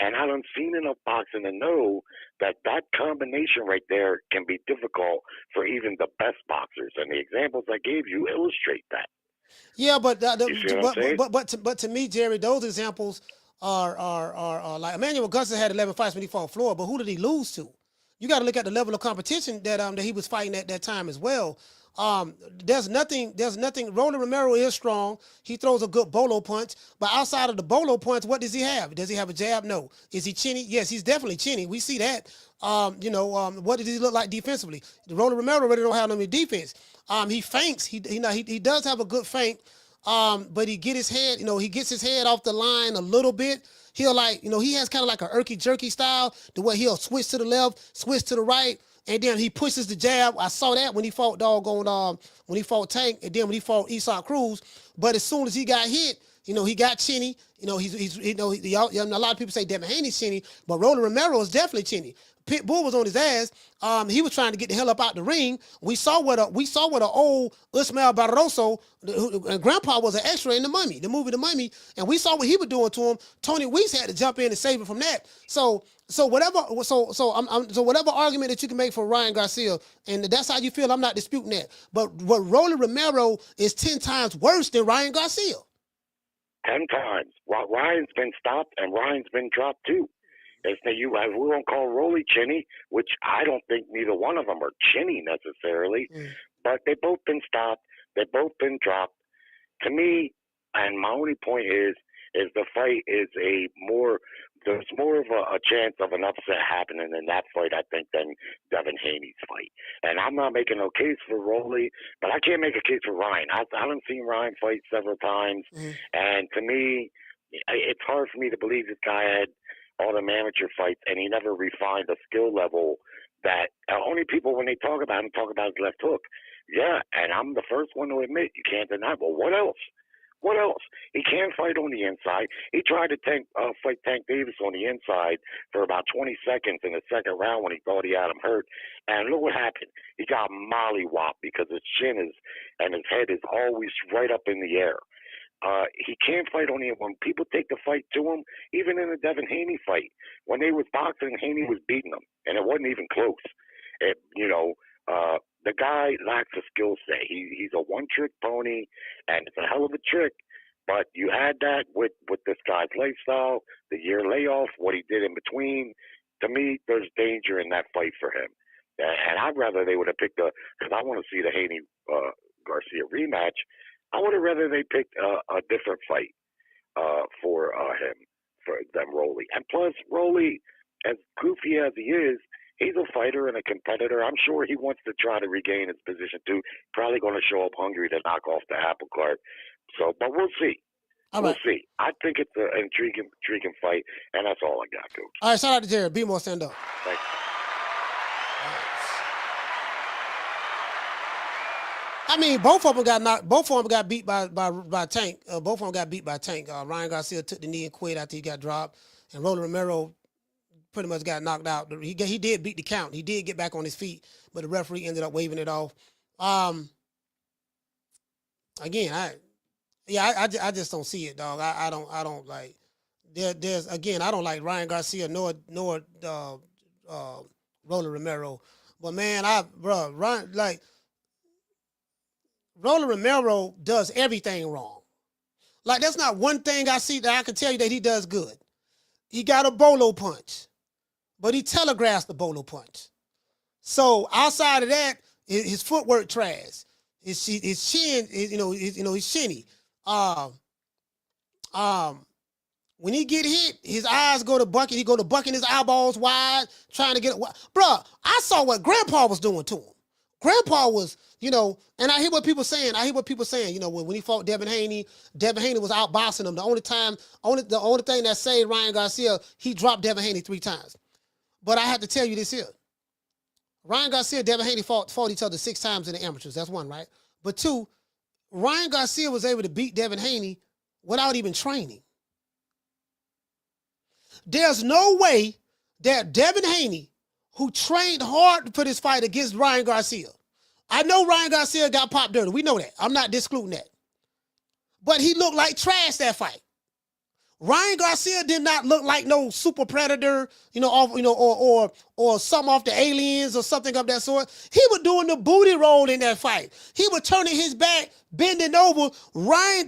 And I done seen enough boxing to know that combination right there can be difficult for even the best boxers. And the examples I gave you illustrate that. Yeah, but to me, Jerry, those examples are like Emmanuel Augustus had 11 fights when he fought Floyd, but who did he lose to? You got to look at the level of competition that he was fighting at that time as well. There's nothing. Rolly Romero is strong. He throws a good bolo punch, but outside of the bolo punch, what does he have? Does he have a jab? No. Is he chinny? Yes, he's definitely chinny. We see that. What does he look like defensively? Rolly Romero really don't have no defense. He feints. He does have a good feint. But he gets his head off the line a little bit. He'll he has kind of like a irky jerky style, the way he'll switch to the left, switch to the right. And then he pushes the jab. I saw that when he fought when he fought Tank, and then when he fought Efe Cruz. But as soon as he got hit, he got chinny. A lot of people say Devin Haney's chinny, but Rolly Romero is definitely chinny. Pitbull was on his ass. He was trying to get the hell up out the ring. We saw what an old Ismael Barroso, grandpa was an extra in the movie The Mummy, and we saw what he was doing to him. Tony Weeks had to jump in and save him from that. So whatever argument that you can make for Ryan Garcia, and that's how you feel, I'm not disputing that. But what Rolly Romero is 10 times worse than Ryan Garcia. 10 times. Ryan's been stopped and Ryan's been dropped too. We won't call Rolly chinny, which I don't think neither one of them are chinny necessarily, but they've both been stopped. They've both been dropped. To me, and my only point is the fight is a more there's more of a chance of an upset happening in that fight, I think, than Devin Haney's fight. And I'm not making no case for Rolly, but I can't make a case for Ryan. I haven't seen Ryan fight several times, and to me, it's hard for me to believe this guy had all them amateur fights, and he never refined a skill level that only people, when they talk about him, talk about his left hook. Yeah, and I'm the first one to admit, you can't deny. Well, what else? What else? He can fight on the inside. He tried to fight Tank Davis on the inside for about 20 seconds in the second round when he thought he had him hurt. And look what happened. He got mollywopped because his chin and his head is always right up in the air. He can't fight on the when people take the fight to him, even in the Devin Haney fight. When they was boxing, Haney was beating him, and it wasn't even close. The guy lacks a skill set. He's a one-trick pony, and it's a hell of a trick. But you had that with this guy's lifestyle, the year layoff, what he did in between. To me, there's danger in that fight for him. And I'd rather they would have picked because I want to see the Haney Garcia rematch. I would have rather they picked a different fight for him, than Rolly. And plus, Rolly, as goofy as he is, he's a fighter and a competitor. I'm sure he wants to try to regain his position too. Probably going to show up hungry to knock off the apple cart. So, but we'll see. We'll see. I think it's an intriguing fight, and that's all I got, Coach. All right, shout out to Jared. Be more, stand up. Thanks. I mean, both of them got beat by Tank. Both of them got beat by Tank. Ryan Garcia took the knee and quit after he got dropped, and Rolly Romero pretty much got knocked out. He did beat the count. He did get back on his feet, but the referee ended up waving it off. Again, I just don't see it, dog. I don't like. There's again, I don't like Ryan Garcia nor Rolly Romero. But man, Rolly Romero does everything wrong. Like, that's not one thing I see that I can tell you that he does good. He got a bolo punch, but he telegraphs the bolo punch. So outside of that, his footwork trash. His chin, he's shinny. When he get hit, his eyes go to bucket. He go to bucking his eyeballs wide, trying to get it. Bruh, I saw what Grandpa was doing to him. Grandpa was, and I hear what people saying. When he fought Devin Haney was outboxing him. The only thing that saved Ryan Garcia, he dropped Devin Haney 3 times. But I have to tell you this here. Ryan Garcia and Devin Haney fought each other 6 times in the amateurs. That's 1, right? But 2, Ryan Garcia was able to beat Devin Haney without even training. There's no way that Devin Haney, who trained hard for this fight against Ryan Garcia. I know Ryan Garcia got popped dirty. We know that. I'm not discluding that. But he looked like trash that fight. Ryan Garcia did not look like no super predator, or something off the aliens or something of that sort. He was doing the booty roll in that fight. He was turning his back, bending over.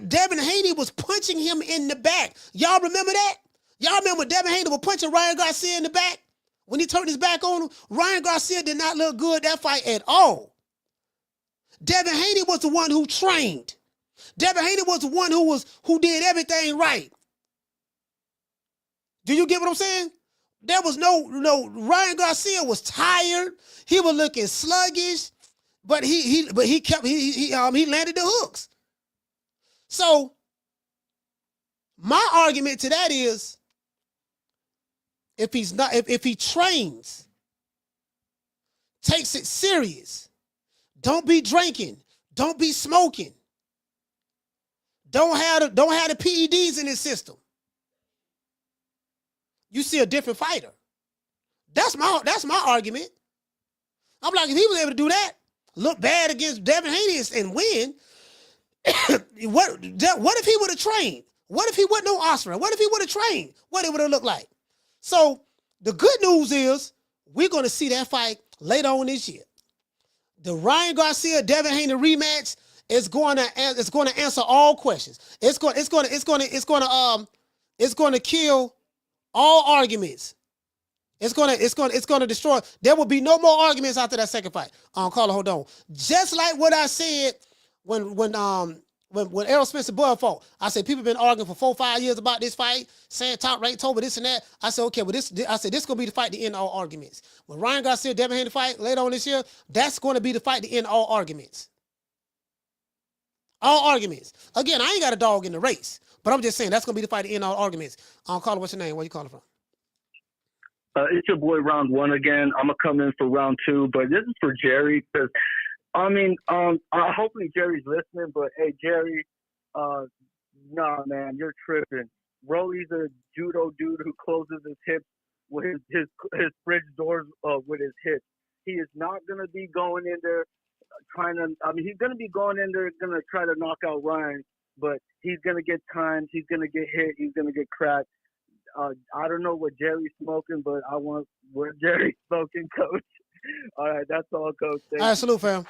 Devin Haney was punching him in the back. Y'all remember that? Y'all remember Devin Haney was punching Ryan Garcia in the back? When he turned his back on him, Ryan Garcia did not look good that fight at all. Devin Haney was the one who trained. Devin Haney was the one who did everything right. Do you get what I'm saying? There was Ryan Garcia was tired. He was looking sluggish, but he landed the hooks. So my argument to that is, if he trains, takes it serious, don't be drinking, don't be smoking, don't have the PEDs in his system, you see a different fighter. That's my argument. I'm like, if he was able to do that, look bad against Devin Haney and win, what if he would have trained? What if he wasn't no Osprey? What if he would have trained? What it would have looked like? So the good news is we're going to see that fight later on this year. The Ryan Garcia Devin Haney rematch is going to answer all questions. It's going to kill all arguments. It's going to destroy. There will be no more arguments after that second fight. Carla, hold on. Just like what I said when when Errol Spencer Bud fought, I said people been arguing for 4-5 years about this fight, saying top rank, Tober, this and that. I said, okay, well this gonna be the fight to end all arguments. When Ryan Garcia, Devin Haney fight later on this year, that's going to be the fight to end all arguments. All arguments. Again, I ain't got a dog in the race, but I'm just saying that's gonna be the fight to end all arguments. Caller, what's your name? Where you calling from? It's your boy Round 1 again. I'm gonna come in for Round 2, but this is for Jerry because hopefully Jerry's listening. But hey, Jerry, nah, man, you're tripping. Rolly's a judo dude who closes his hips with his fridge doors with his hips. He is not gonna be going in there he's gonna be going in there gonna try to knock out Ryan, but he's gonna get timed. He's gonna get hit. He's gonna get cracked. I don't know what Jerry's smoking, but I want what Jerry's smoking, Coach. All right, that's all, Coach. All right, salute, fam.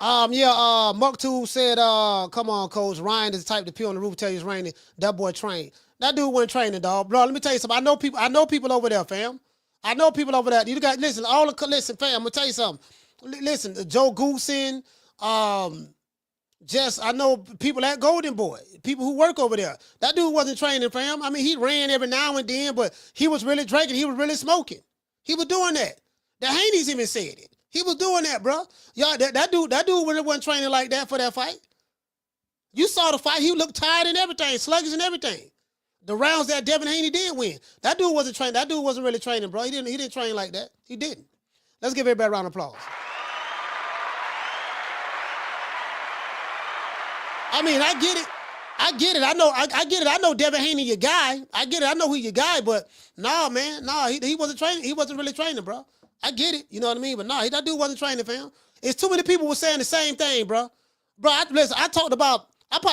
Muktu said, come on, Coach. Ryan is the type to pee on the roof, tell you it's raining. That boy trained. That dude wasn't training, dog. Bro, let me tell you something. I know people over there, fam. I know people over there. You got, listen, listen, fam, I'm going to tell you something. Listen, Joe Goosen, I know people at Golden Boy, people who work over there. That dude wasn't training, fam. I mean, he ran every now and then, but he was really drinking. He was really smoking. He was doing that. The Haney's even said it. He was doing that, bro. Y'all, that dude really wasn't training like that for that fight. You saw the fight. He looked tired and everything, sluggish and everything. The rounds that Devin Haney did win. That dude wasn't training. That dude wasn't really training, bro. He didn't train like that. He didn't. Let's give everybody a round of applause. I mean, I get it. I get it. I know Devin Haney your guy. I get it. I know who your guy, but nah, man. Nah, he wasn't training. He wasn't really training, bro. I get it. You know what I mean? But nah, that dude wasn't training, fam. It's too many people were saying the same thing, bro. Bro, I probably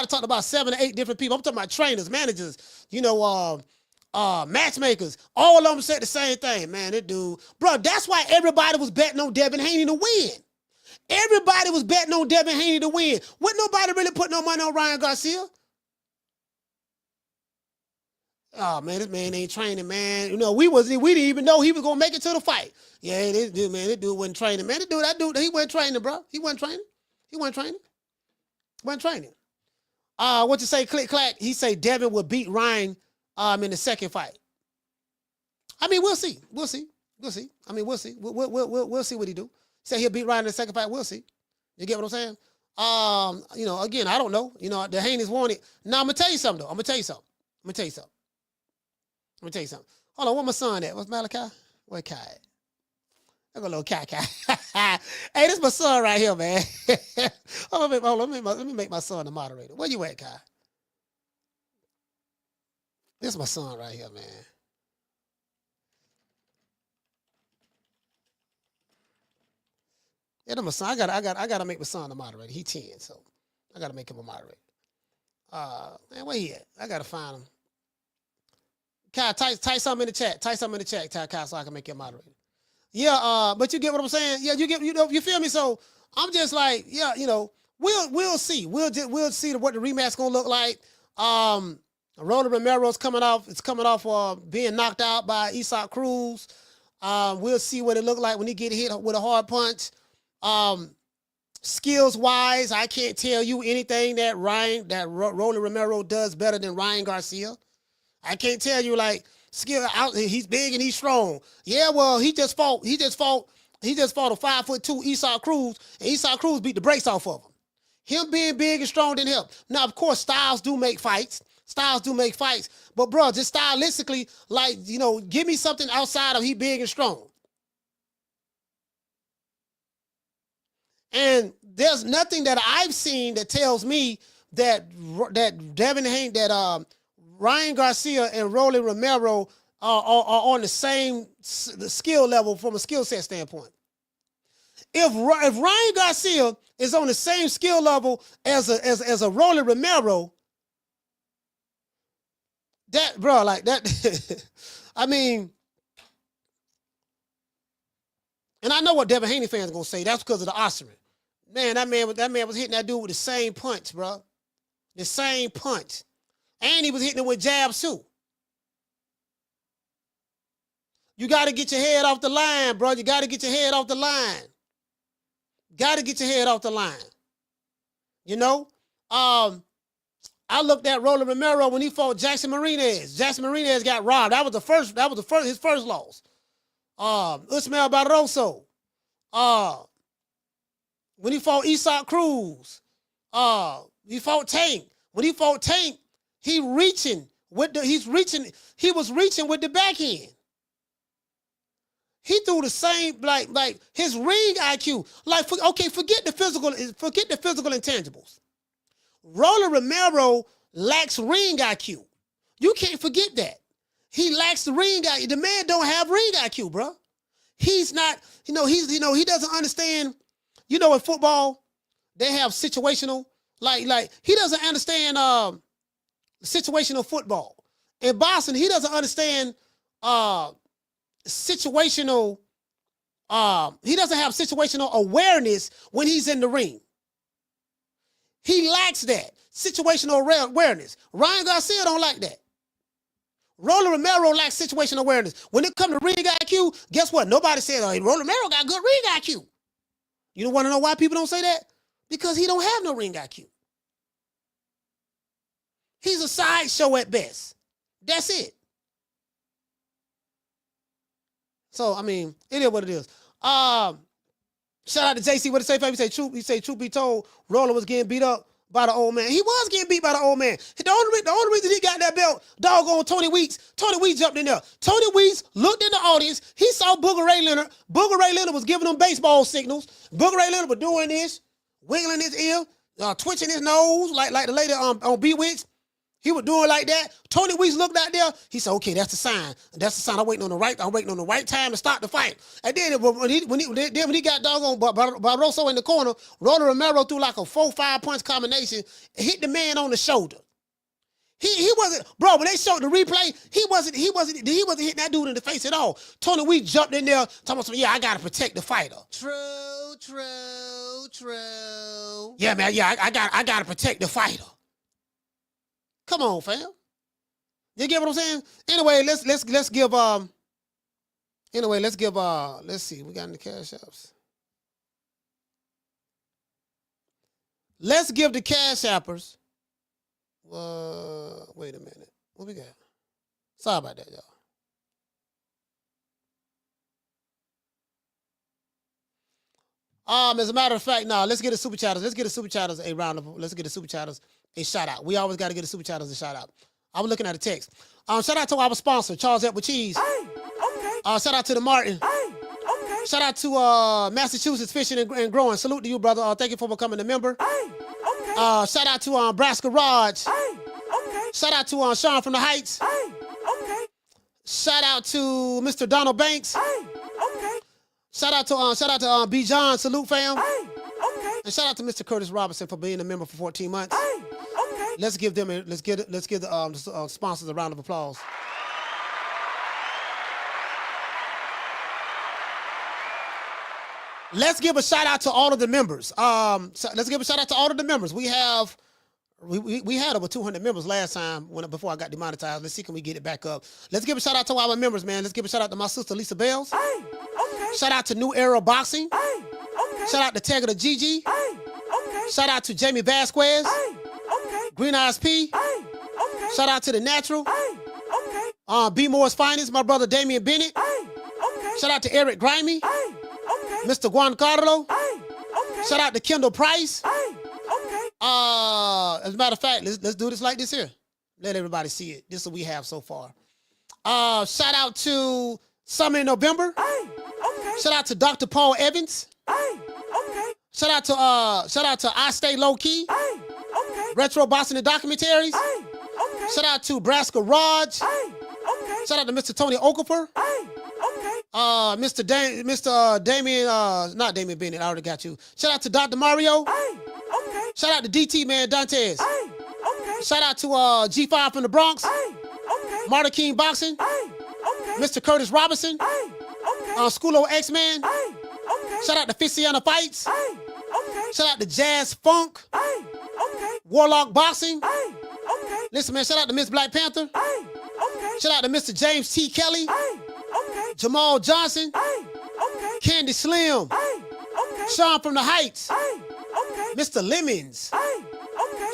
talked about 7 or 8 different people. I'm talking about trainers, managers, matchmakers. All of them said the same thing, man. That dude, bro, that's why everybody was betting on Devin Haney to win. Everybody was betting on Devin Haney to win. Wasn't nobody really putting no money on Ryan Garcia? Oh, man, this man ain't training, man. We didn't even know he was going to make it to the fight. Yeah, this dude wasn't training, man. That dude, he wasn't training, bro. He wasn't training. What you say, click, clack? He say Devin will beat Ryan in the second fight. I mean, we'll see. I mean, we'll see. We'll see what he do. Say he'll beat Ryan in the second fight. We'll see. You get what I'm saying? Again, I don't know. The Haney's want it. Now, I'm going to tell you something, though. I'm going to tell you something. Hold on, where my son at? What's Malachi? Where Kai at? Look at little Kai. Hey, this is my son right here, man. Hold on, let me make my son the moderator. Where you at, Kai? This is my son right here, man. Yeah, that's my son. I gotta make my son the moderator. He 10, so I gotta make him a moderator. Man, where he at? I gotta find him. Kai, type something in the chat. Kai, so I can make you a moderator. Yeah, but you get what I'm saying? Yeah, you feel me? So I'm just like, yeah, we'll see. We'll see what the rematch gonna look like. Rolly Romero's coming off being knocked out by Efe Cruz. We'll see what it look like when he get hit with a hard punch. Skills wise, I can't tell you anything that Rolly Romero does better than Ryan Garcia. I can't tell you skill out. He's big and he's strong. Yeah, well, he just fought a 5'2" Efe Cruz, and Efe Cruz beat the brakes off of him. Him being big and strong didn't help. Now, of course, styles do make fights. But bro, just stylistically, give me something outside of he big and strong. And there's nothing that I've seen that tells me that Devin Haney, Ryan Garcia and Rolly Romero are on the same skill level from a skill set standpoint. If Ryan Garcia is on the same skill level as a Rolly Romero, that bro, I mean, and I know what Devin Haney fans are gonna say. That's because of the oscillator. Man, that man was hitting that dude with the same punch, bro. The same punch. And he was hitting it with jabs too. You got to get your head off the line, bro. You got to get your head off the line. Got to get your head off the line. You know? I looked at Rolly Romero when he fought Jackson Marinez. Jackson Marinez got robbed. That was his first loss. Usman Barroso. When he fought Efe Cruz. He fought Tank. When he fought Tank, he was reaching with the backhand. He threw the same, like his ring IQ. Forget the physical intangibles. Rolly Romero lacks ring IQ. You can't forget that. He lacks the ring IQ. The man don't have ring IQ, bro. He's not, he doesn't understand, in football, they have situational, like he doesn't understand situational football. In boxing, he doesn't understand situational, he doesn't have situational awareness when he's in the ring. He lacks that situational awareness. Ryan Garcia don't like that. Rolly Romero lacks situational awareness. When it comes to ring IQ, guess what? Nobody said, Rolly Romero got good ring IQ. You don't want to know why people don't say that? Because he don't have no ring IQ. He's a sideshow at best. That's it. So, I mean, it is what it is. Shout out to JC. What did he say? He say, truth be told, Rolly was getting beat up by the old man. He was getting beat by the old man. The only reason he got that belt, doggone Tony Weeks. Tony Weeks jumped in there. Tony Weeks looked in the audience. He saw Booger Ray Leonard. Booger Ray Leonard was giving him baseball signals. Booger Ray Leonard was doing this, wiggling his ear, twitching his nose, like the lady on B-Wicks. He was doing like that. Tony Weeks looked out there. He said, "Okay, that's the sign. That's the sign. I'm waiting on the right time to start the fight." And then when he got doggone Barroso in the corner, Rolly Romero threw like a 4-5 punch combination, hit the man on the shoulder. He wasn't, bro. When they showed the replay, he wasn't hitting that dude in the face at all. Tony Weeks jumped in there, talking about, "Yeah, I gotta protect the fighter." True. Yeah, man. Yeah, I gotta protect the fighter. Come on, fam. You get what I'm saying? Anyway, let's give let's see, we got any cash apps. Let's give the cash appers. Wait a minute. What we got? Sorry about that, y'all. As a matter of fact, now let's get the super chatters. Let's get the super chatters a round of. Let's get the super chatters a shout out. We always got to get the super chatters a shout out. I was looking at the text. Shout out to our sponsor, Charles Edward Cheese. Hey, okay. Shout out to the Martin. Hey, okay. Shout out to Massachusetts Fishing and Growing. Salute to you, brother. Thank you for becoming a member. Hey, okay. Shout out to Nebraska Raj. Hey, okay. Shout out to Sean from the Heights. Hey, okay. Shout out to Mr. Donald Banks. Hey, okay. Shout out to B. John. Salute, fam. Hey, okay. And shout out to Mr. Curtis Robinson for being a member for 14 months. Hey, okay. Let's give the sponsors a round of applause. Let's give a shout out to all of the members. Let's give a shout out to all of the members. We had over 200 members last time before I got demonetized. Let's see, can we get it back up? Let's give a shout out to our members, man. Let's give a shout out to my sister Lisa Bells. Hey, okay. Shout out to New Era Boxing. Hey, okay. Shout out to Tagger the Gigi. Hey, okay. Shout out to Jamie Vasquez. Hey, okay. Green Eyes P. Hey, okay. Shout out to The Natural. Hey, okay. B Moore's Finest, my brother Damian Bennett. Hey, okay. Shout out to Eric Grimey. Hey, okay. Mr. Juan Carlo. Hey, okay. Shout out to Kendall Price. Hey, okay. As a matter of fact, let's do this like this here. Let everybody see it. This is what we have so far. Shout out to Summer in November. Hey, okay. Shout out to Dr. Paul Evans. Hey, okay. Shout out to I Stay Low Key. Hey, okay. Retro Boxing and Documentaries. Hey, okay. Shout out to Braska Raj. Hey, okay. Shout out to Mr. Tony Okafor. Hey, okay. Mr. Damien, not Damien Bennett, I already got you. Shout out to Dr. Mario. Hey, okay. Shout out to DT Man Dantes. Hey, okay. Shout out to G5 from the Bronx. Hey, okay. Marta King Boxing. Hey, okay. Mr. Curtis Robinson. Hey, okay. Schoolo X-Man. Hey, okay. Shout out to Ficiana Fights. Hey, okay. Shout out to Jazz Funk. Hey, okay. Warlock Boxing. Hey, okay. Listen, man, shout out to Miss Black Panther. Hey, okay. Shout out to Mr. James T. Kelly. Hey, Jamal Johnson, Candy Slim, Sean from the Heights, Mr. Lemons.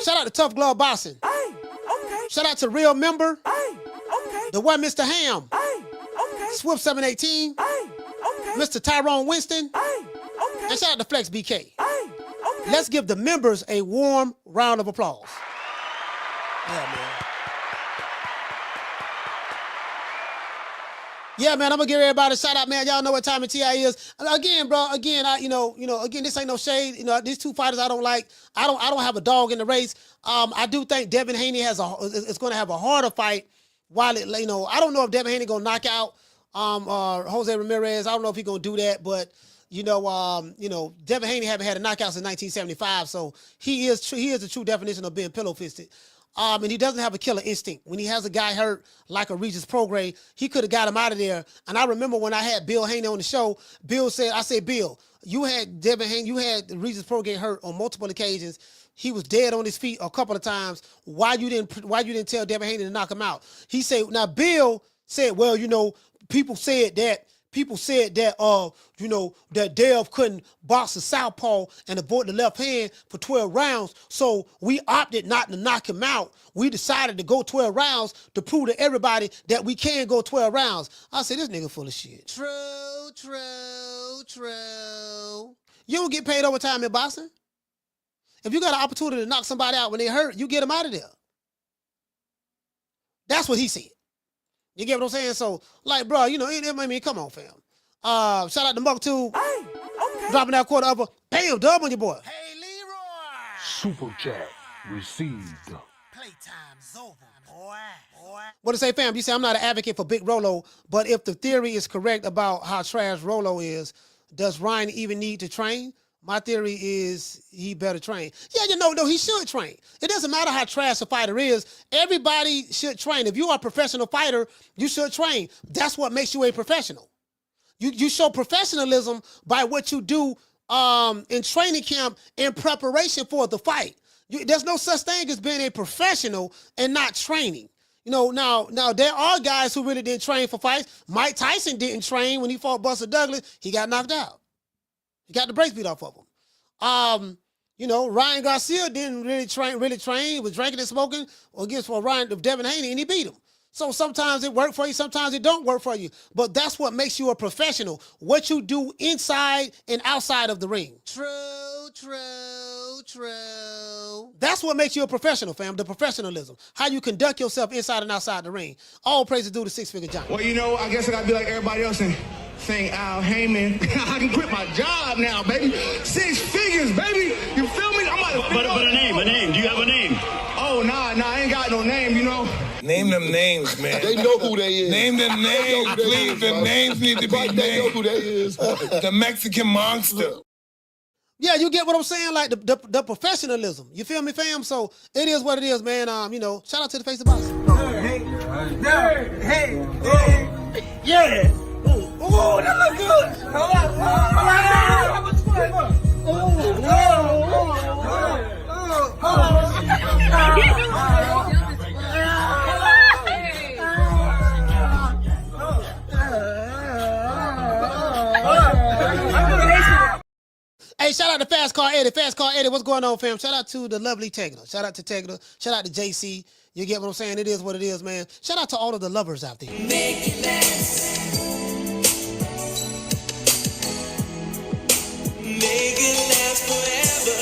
Shout out to Tough Glove Boxing. Shout out to Real Member, the one Mr. Ham, Swift 718, Mr. Tyrone Winston, and shout out to Flex BK. Let's give the members a warm round of applause. Yeah, man. Yeah, man, I'm gonna give everybody a shout out, man. Y'all know what time of TI is. Again, bro, again, again, this ain't no shade. These two fighters I don't like. I don't have a dog in the race. I do think Devin Haney is gonna have a harder fight. While I don't know if Devin Haney gonna knock out Jose Ramirez. I don't know if he's gonna do that, but Devin Haney haven't had a knockout since 1975, so he is the true definition of being pillow fisted. And he doesn't have a killer instinct. When he has a guy hurt like a Regis Prograis, he could have got him out of there. And I remember when I had Bill Haney on the show, Bill said, Bill, you had Devin Haney, you had Regis Prograis hurt on multiple occasions. He was dead on his feet a couple of times. Why you didn't tell Devin Haney to knock him out? He said, now Bill said, well, people said that that Dev couldn't box a southpaw and avoid the left hand for 12 rounds. So we opted not to knock him out. We decided to go 12 rounds to prove to everybody that we can go 12 rounds. I said, this nigga full of shit. True. You don't get paid overtime in boxing. If you got an opportunity to knock somebody out when they hurt, you get them out of there. That's what he said. You get what I'm saying? So, like, bro, come on, fam. Shout out to Muck too. Dropping that quarter upper. Bam, dub on your boy. Hey, Leroy. Super chat received. Playtime's over, boy. What to say, fam? You say I'm not an advocate for Big Rolo, but if the theory is correct about how trash Rolo is, does Ryan even need to train? My theory is he better train. Yeah, he should train. It doesn't matter how trash a fighter is. Everybody should train. If you are a professional fighter, you should train. That's what makes you a professional. You show professionalism by what you do in training camp in preparation for the fight. There's no such thing as being a professional and not training. Now there are guys who really didn't train for fights. Mike Tyson didn't train when he fought Buster Douglas. He got knocked out. He got the brakes beat off of him. Ryan Garcia didn't really train. He was drinking and smoking against Devin Haney, and he beat him. So sometimes it worked for you, sometimes it don't work for you. But that's what makes you a professional. What you do inside and outside of the ring. True. That's what makes you a professional, fam. The professionalism. How you conduct yourself inside and outside the ring. All praise due to Six Figure John. Well, I guess I gotta be like everybody else and saying, Al Heyman, I can quit my job now, baby. 6 figures, baby. You feel me? I'm about to But a name. Do you have a name? Oh, nah, I ain't got no name, Name them names, man. They know who they is. Name them names, please. The names need to be named. They know who they is. The Mexican monster. Yeah, you get what I'm saying? Like the professionalism. You feel me, fam? So it is what it is, man. Shout out to the Face of Boxing. Hey. Yeah. Oh, that look good. Hey, shout out to Fast Car Eddie. Fast Car Eddie, what's going on, fam? Shout out to the lovely Tegna. Shout out to Tegna. Shout out to JC. You get what I'm saying? It is what it is, man. Shout out to all of the lovers out there. Make it last. Make it last forever.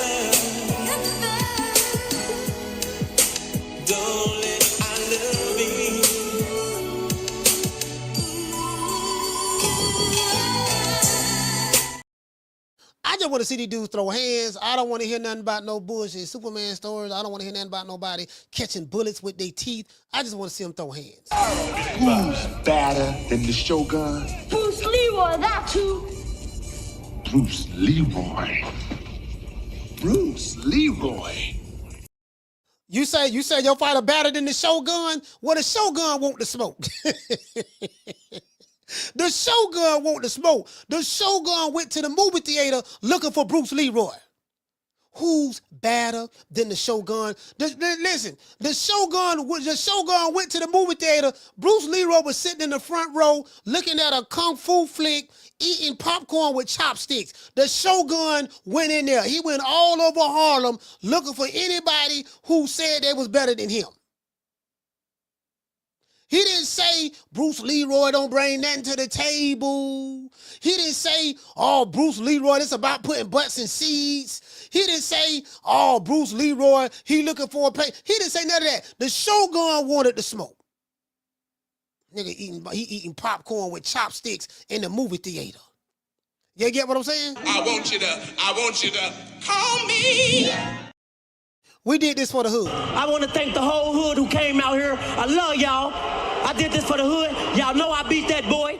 Don't let I love me. I just want to see these dudes throw hands. I don't want to hear nothing about no bullshit Superman stories. I don't want to hear nothing about nobody catching bullets with their teeth. I just want to see them throw hands. Who's badder than the Shogun? Bruce Leroy, that too. Bruce Leroy. Bruce Leroy. You say your fighter better than the Shogun? Well, the Shogun want to smoke. The Shogun want to smoke. The Shogun went to the movie theater looking for Bruce Leroy. who's better than the Shogun? Listen, the Shogun went to the movie theater. Bruce Leroy was sitting in the front row looking at a kung fu flick, eating popcorn with chopsticks. The Shogun went in there. He went all over Harlem looking for anybody who said they was better than him. He didn't say Bruce Leroy don't bring nothing to the table. He didn't say, oh, Bruce Leroy, it's about putting butts in seeds. He didn't say, oh, Bruce Leroy, he looking for a pay. He didn't say none of that. The Shogun wanted to smoke. Nigga eating popcorn with chopsticks in the movie theater. You get what I'm saying? I want you to call me. We did this for the hood. I want to thank the whole hood who came out here. I love y'all. I did this for the hood. Y'all know I beat that boy.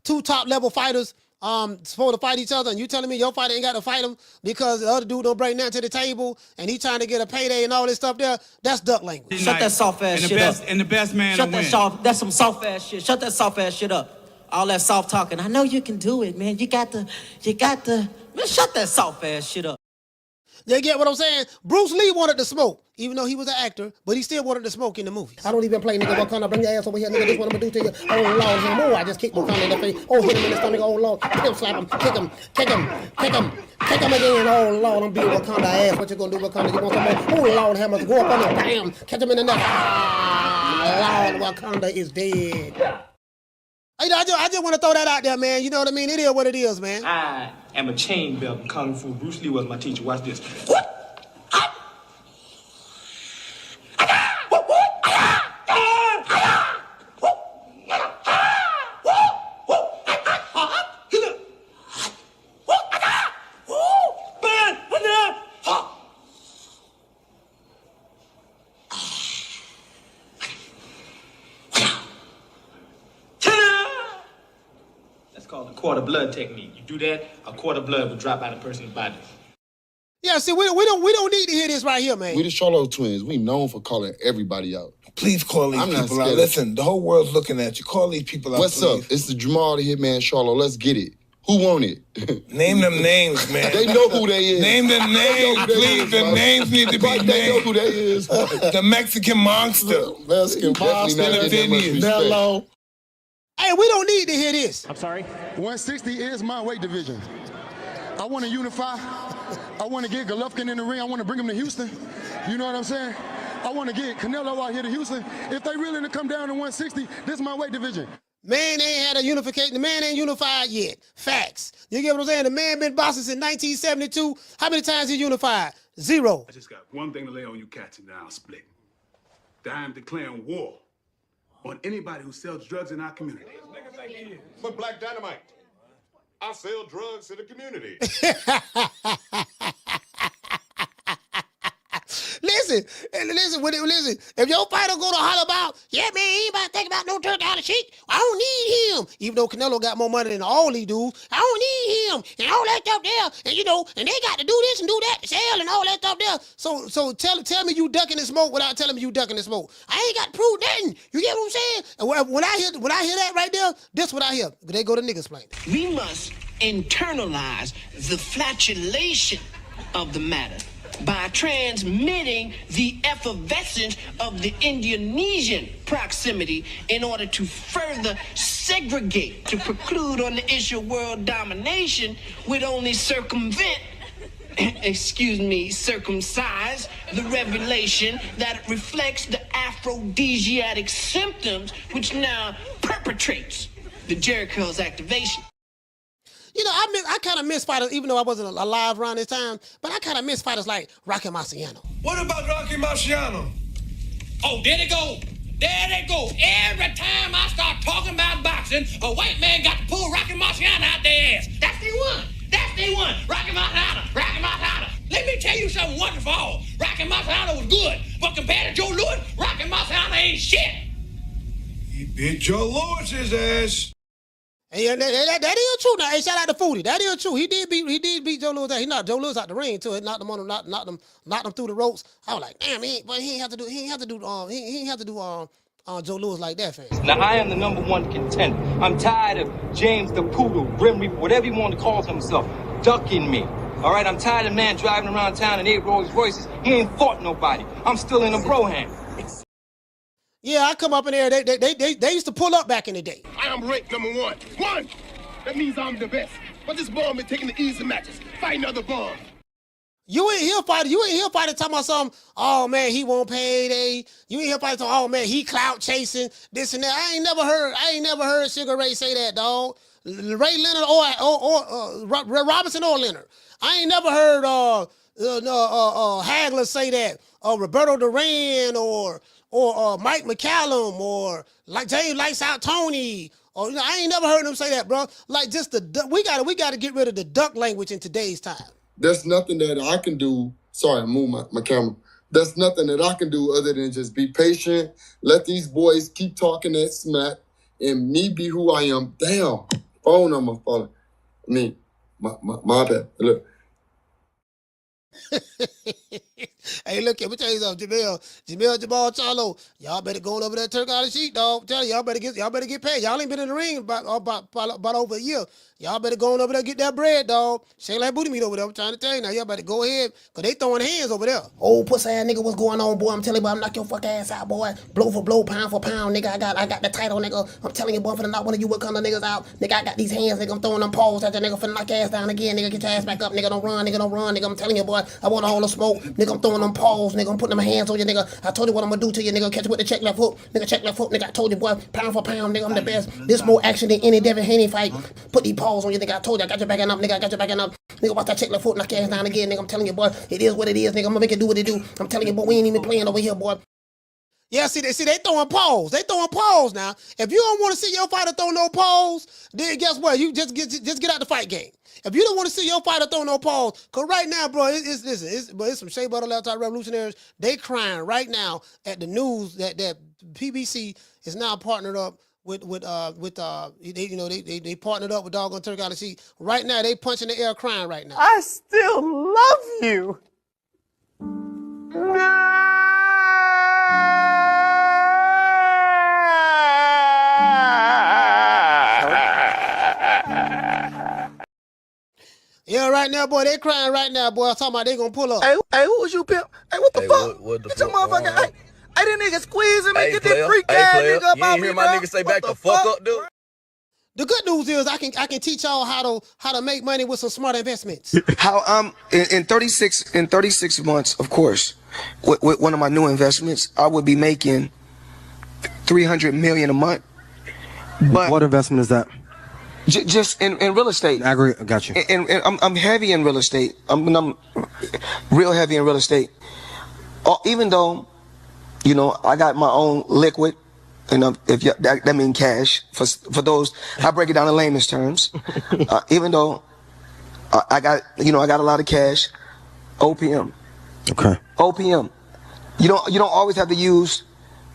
Two top-level fighters supposed to fight each other, and you telling me your fighter ain't got to fight him because the other dude don't bring nothing to the table, and he trying to get a payday and all this stuff there? That's duck language. Shut that soft-ass shit up. And the best man Shut to that win. soft. That's some soft-ass shit. Shut that soft-ass shit up. All that soft talking. I know you can do it, man. You got the. Man, shut that soft-ass shit up. You get what I'm saying? Bruce Lee wanted to smoke, even though he was an actor, but he still wanted to smoke in the movies. I don't even play, nigga. Wakanda, bring your ass over here, nigga. This is what I'm gonna do to you. Oh, Lord, no more. I just kicked Wakanda in the face. Oh, hit him in the stomach. Oh, Lord. Kick him, slap him, kick him, kick him, kick him, kick him again. Oh, Lord, I'm beating Wakanda ass. What you gonna do, Wakanda? You want some more? Oh, Lord, hammers. Go up on him. Bam. Catch him in the neck. Ah, Lord, Wakanda is dead. I just want to throw that out there, man. You know what I mean? It is what it is, man. I am a chain belt in Kung Fu. Bruce Lee was my teacher. Watch this. Called the quarter blood technique. You do that, a quarter blood will drop out of a person's body. Yeah, see, we don't need to hear this right here, man. We the Charlo twins. We known for calling everybody out. Please call these people out. Listen, the whole world's looking at you. Call these people out, What's please. up? It's the Jamal the Hitman Charlo. Let's get it. Who want it? Name them names, man. They know who they is. Name them names, please. The names need to be named. They know who they is. The Mexican monster. Mexican monster. Hello. Hey, we don't need to hear this. I'm sorry? 160 is my weight division. I want to unify. I want to get Golovkin in the ring. I want to bring him to Houston. You know what I'm saying? I want to get Canelo out here to Houston. If they really to come down to 160, this is my weight division. Man ain't had a unification. The man ain't unified yet. Facts. You get what I'm saying? The man been boxing since 1972. How many times he unified? 0. I just got one thing to lay on you cats and now split. I am declaring war on anybody who sells drugs in our community. But Black Dynamite, I sell drugs to the community. Listen. If your fighter go to holler about, yeah, man, he ain't about to think about no $30 shit. I don't need him. Even though Canelo got more money than all these dudes, I don't need him and all that stuff there. And you know, and they got to do this and do that to sell and all that stuff there. So tell me you ducking the smoke without telling me you ducking the smoke. I ain't got to prove nothing. You get what I'm saying? And when I hear that right there, this what I hear. They go to niggas playing. We must internalize the flatulation of the matter by transmitting the effervescence of the Indonesian proximity in order to further segregate, to preclude on the issue of world domination would only circumvent, circumcise the revelation that reflects the aphrodisiac symptoms which now perpetrates the Jericho's activation. You know, I kind of miss fighters, even though I wasn't alive around this time, but I kind of miss fighters like Rocky Marciano. What about Rocky Marciano? Oh, there they go. There they go. Every time I start talking about boxing, a white man got to pull Rocky Marciano out their ass. That's the one. That's the one. Rocky Marciano. Rocky Marciano. Let me tell you something wonderful. Rocky Marciano was good, but compared to Joe Louis, Rocky Marciano ain't shit. He beat Joe Louis's ass. And that is true. Now, hey, shout out to Foodie. That is true. He did beat Joe Louis. He knocked Joe Louis out the ring too. He knocked him on, knocked him through the ropes. I was like, damn, he ain't have to do Joe Louis like that, fam. Now, I am the #1 contender. I'm tired of James the Poodle, Grim Reaper, whatever he want to call himself, ducking me. All right, I'm tired of man driving around town and 8 Rolls Royces. He ain't fought nobody. I'm still in a bro hand. Yeah, I come up in there. They used to pull up back in the day. I am ranked number 1. 1! That means I'm the best. But this bum been taking the easy matches, fighting other bums. You ain't here fighting talking about something, oh man, he won't pay. You ain't here fighting talking, oh man, he clout chasing, this and that. I ain't never heard Sugar Ray say that, dog. Ray Leonard or Robinson or Leonard. I ain't never heard Hagler say that, or Roberto Duran or Mike McCallum or like James Lights Out Tony. Or I ain't never heard them say that, bro. Like just we gotta get rid of the duck language in today's time. There's nothing that I can do. Sorry, I moved my camera. There's nothing that I can do other than just be patient, let these boys keep talking that smack, and me be who I am. Damn, phone number falling. I mean, my bad. Look. Hey, look, let me tell you something, Jamel Jamal Charlo, y'all better go over that Turk out of sheet, dog. Tell you, y'all better get paid. Y'all ain't been in the ring about over a year. Y'all better go on over there and get that bread, dog. Shake like booty meat over there. I'm trying to tell you now. Y'all better go ahead, because they throwing hands over there. Oh, pussy ass nigga, what's going on, boy? I'm telling you, boy, I'm knock your fuck ass out, boy. Blow for blow, pound for pound, nigga. I got the title, nigga. I'm telling you, boy, for the knock one of you what kind of niggas out. Nigga, I got these hands, nigga. I'm throwing them paws at the nigga for knock your ass down again, nigga. Get your ass back up, nigga. Don't run, nigga. I'm telling you, boy, I want all the smoke. Nigga, I'm throwing them paws, nigga. I'm putting my hands on you, nigga. I told you what I'm gonna do to you, nigga. Catch you with the check left hook. Nigga, check left hook, nigga. I told you, boy, pound for pound, nigga. I'm the best. This more action than any Devin Haney fight. Put these paws on you, nigga. I told you, I got your back up, nigga. I got your back up. Nigga, watch that check left foot, knock your ass down again, nigga. I'm telling you, boy, it is what it is, nigga. I'm gonna make it do what it do. I'm telling you, boy, we ain't even playing over here, boy. Yeah, see, they throwing paws. They throwing paws now. If you don't want to see your fighter throw no paws, then guess what? You just get out the fight game. If you don't want to see your fighter throw no paws, because right now, bro, it's some Shea Butter Laptop Revolutionaries. They crying right now at the news that PBC is now partnered up with they partnered up with Doggone Turk out of Sheet. Right now, they punching the air crying right now. I still love you. Yeah, right now, boy, they crying right now, boy. I'm talking about they gonna pull up. Hey, who was you, pimp? Hey, what the fuck? What the fuck? Motherfucker, hey, that nigga squeezing me, get that freak ass nigga up out me, bro. You hear my nigga say back the fuck up, dude? The good news is I can teach y'all how to make money with some smart investments. How in 36 months, of course, with one of my new investments, I would be making $300 million a month. But what investment is that? Just in real estate. I agree. Got you. And I'm heavy in real estate. I'm real heavy in real estate. Even though, you know, I got my own liquid, and that means cash. For those, I break it down in layman's terms. Even though I got a lot of cash, OPM. Okay. OPM. You don't always have to use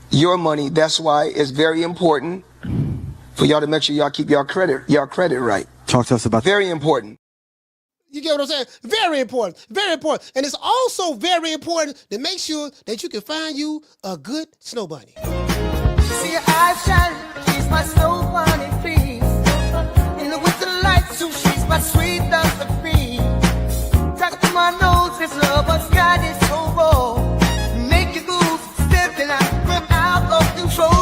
your money. That's why it's very important for y'all to make sure y'all keep y'all credit right. Talk to us about very important. You get what I'm saying? Very important. Very important. And it's also very important to make sure that you can find you a good snow bunny. See your eyes shine, she's my snow bunny, please. In the winter lights, so she's my sweet Dr. Free. Talk to my nose, this love has got it so raw. Make you lose, stepping out of control.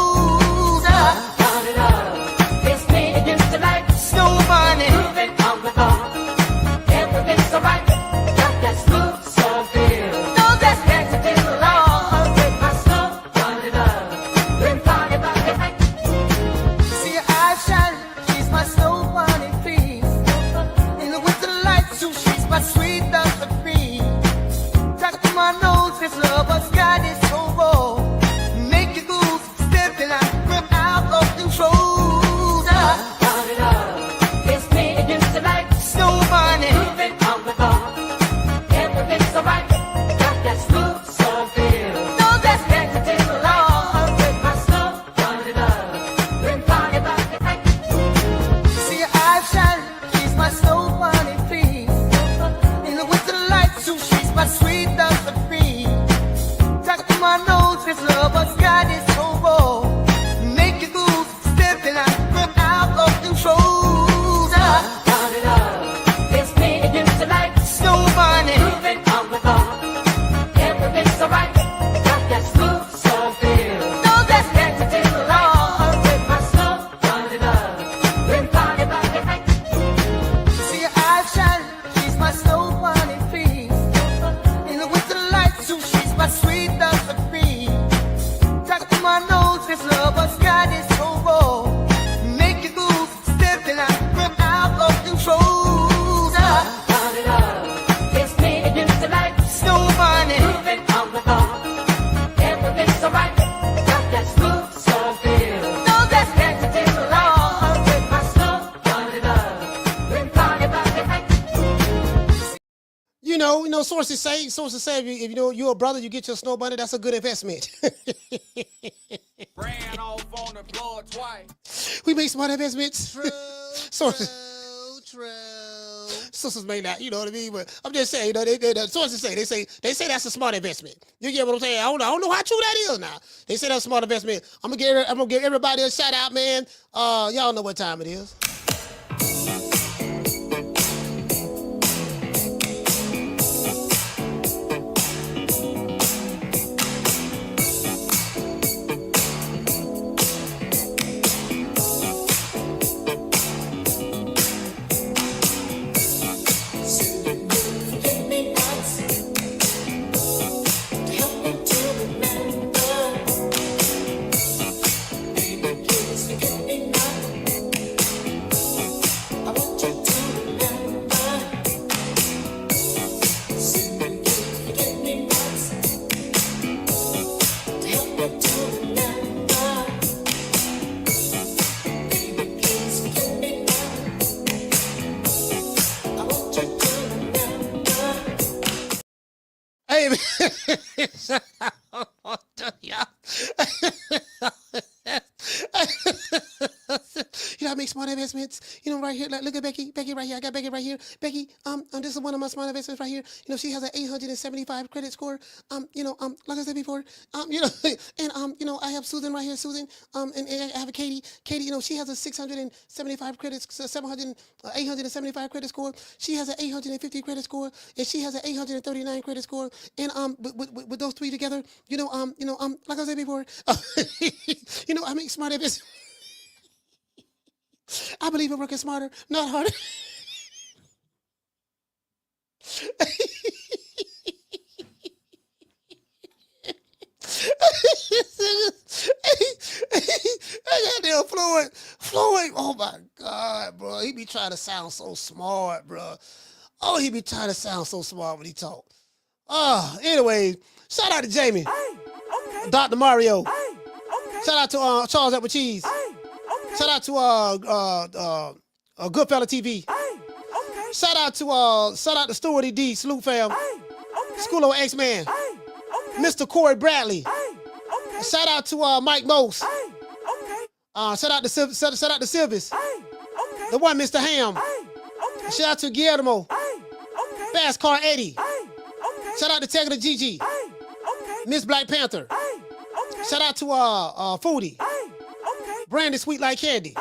sources say if you know you're a brother, you get your snow bunny. That's a good investment. Ran off on the floor twice. We make smart investments. True. Sources may not, you know what I mean? But I'm just saying, you know, the sources say that's a smart investment. You get what I'm saying? I don't know how true that is now. They say that's a smart investment. I'm gonna give everybody a shout out, man. Y'all know what time it is. Hey, man. You know, I make smart investments. You know, right here, like, look at Becky right here. I got Becky right here. Becky, this is one of my smart investments right here. You know, she has an 875 credit score. Like I said before, and I have Susan right here, Susan. And I have a Katie. Katie, you know, she has a 875 credit score. She has an 850 credit score, and she has an 839 credit score. And with those three together, like I said before, I make smart investments. I believe in working smarter, not harder. Floyd, oh my God, bro. He be trying to sound so smart, bro. Oh, he be trying to sound so smart when he talk. Anyway, shout out to Jamie. Dr. Mario. Shout out to Charles Apple Cheese. Shout out to Goodfella TV. Shout out to Stewardy D, Salute Fam. School of X-Man. Mr. Corey Bradley. Shout out to Mike Mose. Shout out to Silvis. The one, Mr. Ham. Shout out to Guillermo. Fast Car Eddie. Shout out to Tegra Gigi. Miss Black Panther. Shout out to Foodie. Brandon Sweet Like Candy.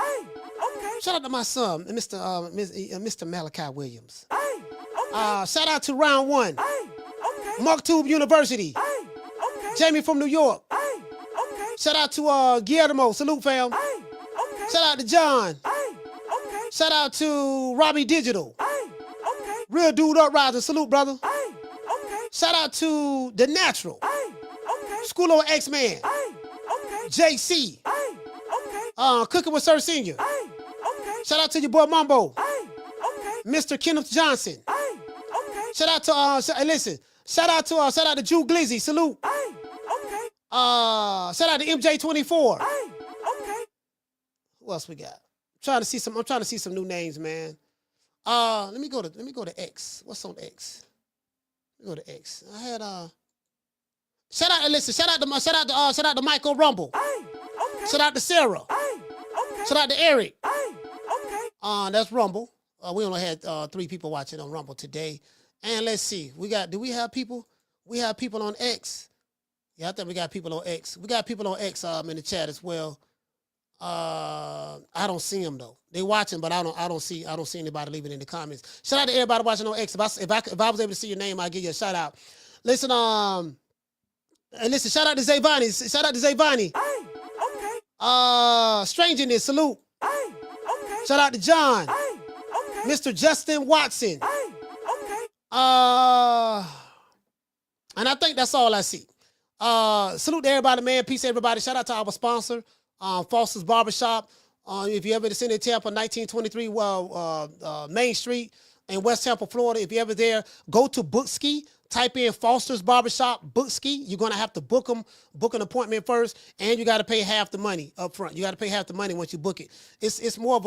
Shout out to my son, Mr. Malachi Williams. Shout out to Round One. Mark Tube University. Jamie from New York. Shout out to Guillermo. Salute, fam. Shout out to John. Shout out to Robbie Digital. Real Dude Uprising. Salute, brother. Shout out to The Natural. School of X-Man. JC. Cooking with Sir Senior. Shout out to your boy Mambo. Mr. Kenneth Johnson. Shout out to shout out to Drew Glizzy. Salute. Shout out to MJ24. Who else we got? I'm trying to see some new names, man. Let me go to X. What's on X? Let me go to X. I had shout out to Michael Rumble. Shout out to Sarah. Shout out to Eric. That's Rumble. We only had 3 people watching on Rumble today. And let's see. Do we have people? We have people on X. Yeah, I think we got people on X. We got people on X in the chat as well. I don't see them though. They watching, but I don't see anybody leaving in the comments. Shout out to everybody watching on X. If I was able to see your name, I'll give you a shout out. Listen, shout out to Zayvani. Shout out to Zayvani. Strangeness, salute. Shout out to John. Mr. Justin Watson. And I think that's all I see. Salute to everybody, man. Peace, everybody. Shout out to our sponsor, Foster's Barbershop. If you ever in Tampa, 1923 Main Street in West Tampa, Florida. If you ever there, go to Bookski. Type in Foster's Barbershop, Bookski. You're going to have to book an appointment first, and you got to pay half the money up front. You got to pay half the money once you book it. It's more of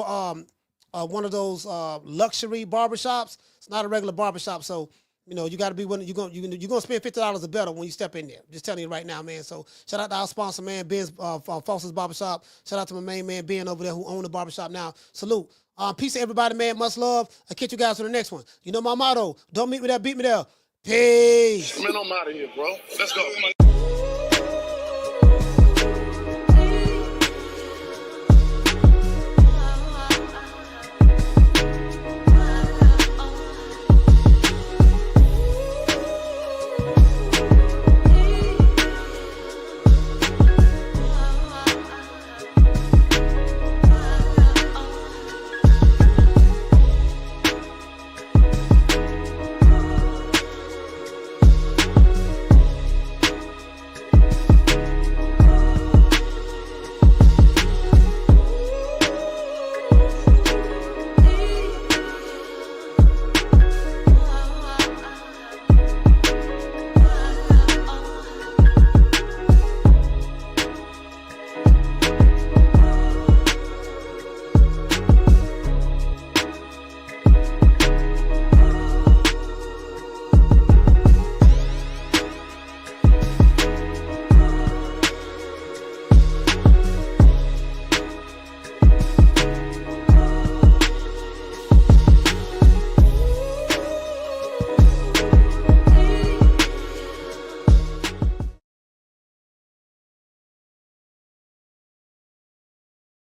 one of those luxury barbershops. It's not a regular barbershop, so You know, you got to be willing. You're gonna spend $50 or better when you step in there. Just telling you right now, man. So shout out to our sponsor, man, Ben's Foster's Barbershop. Shout out to my main man, Ben over there, who own the barbershop now. Salute. Peace to everybody, man. Much love. I'll catch you guys on the next one. You know my motto: don't meet me there, beat me there. Peace. Man, I'm out of here, bro. Let's go.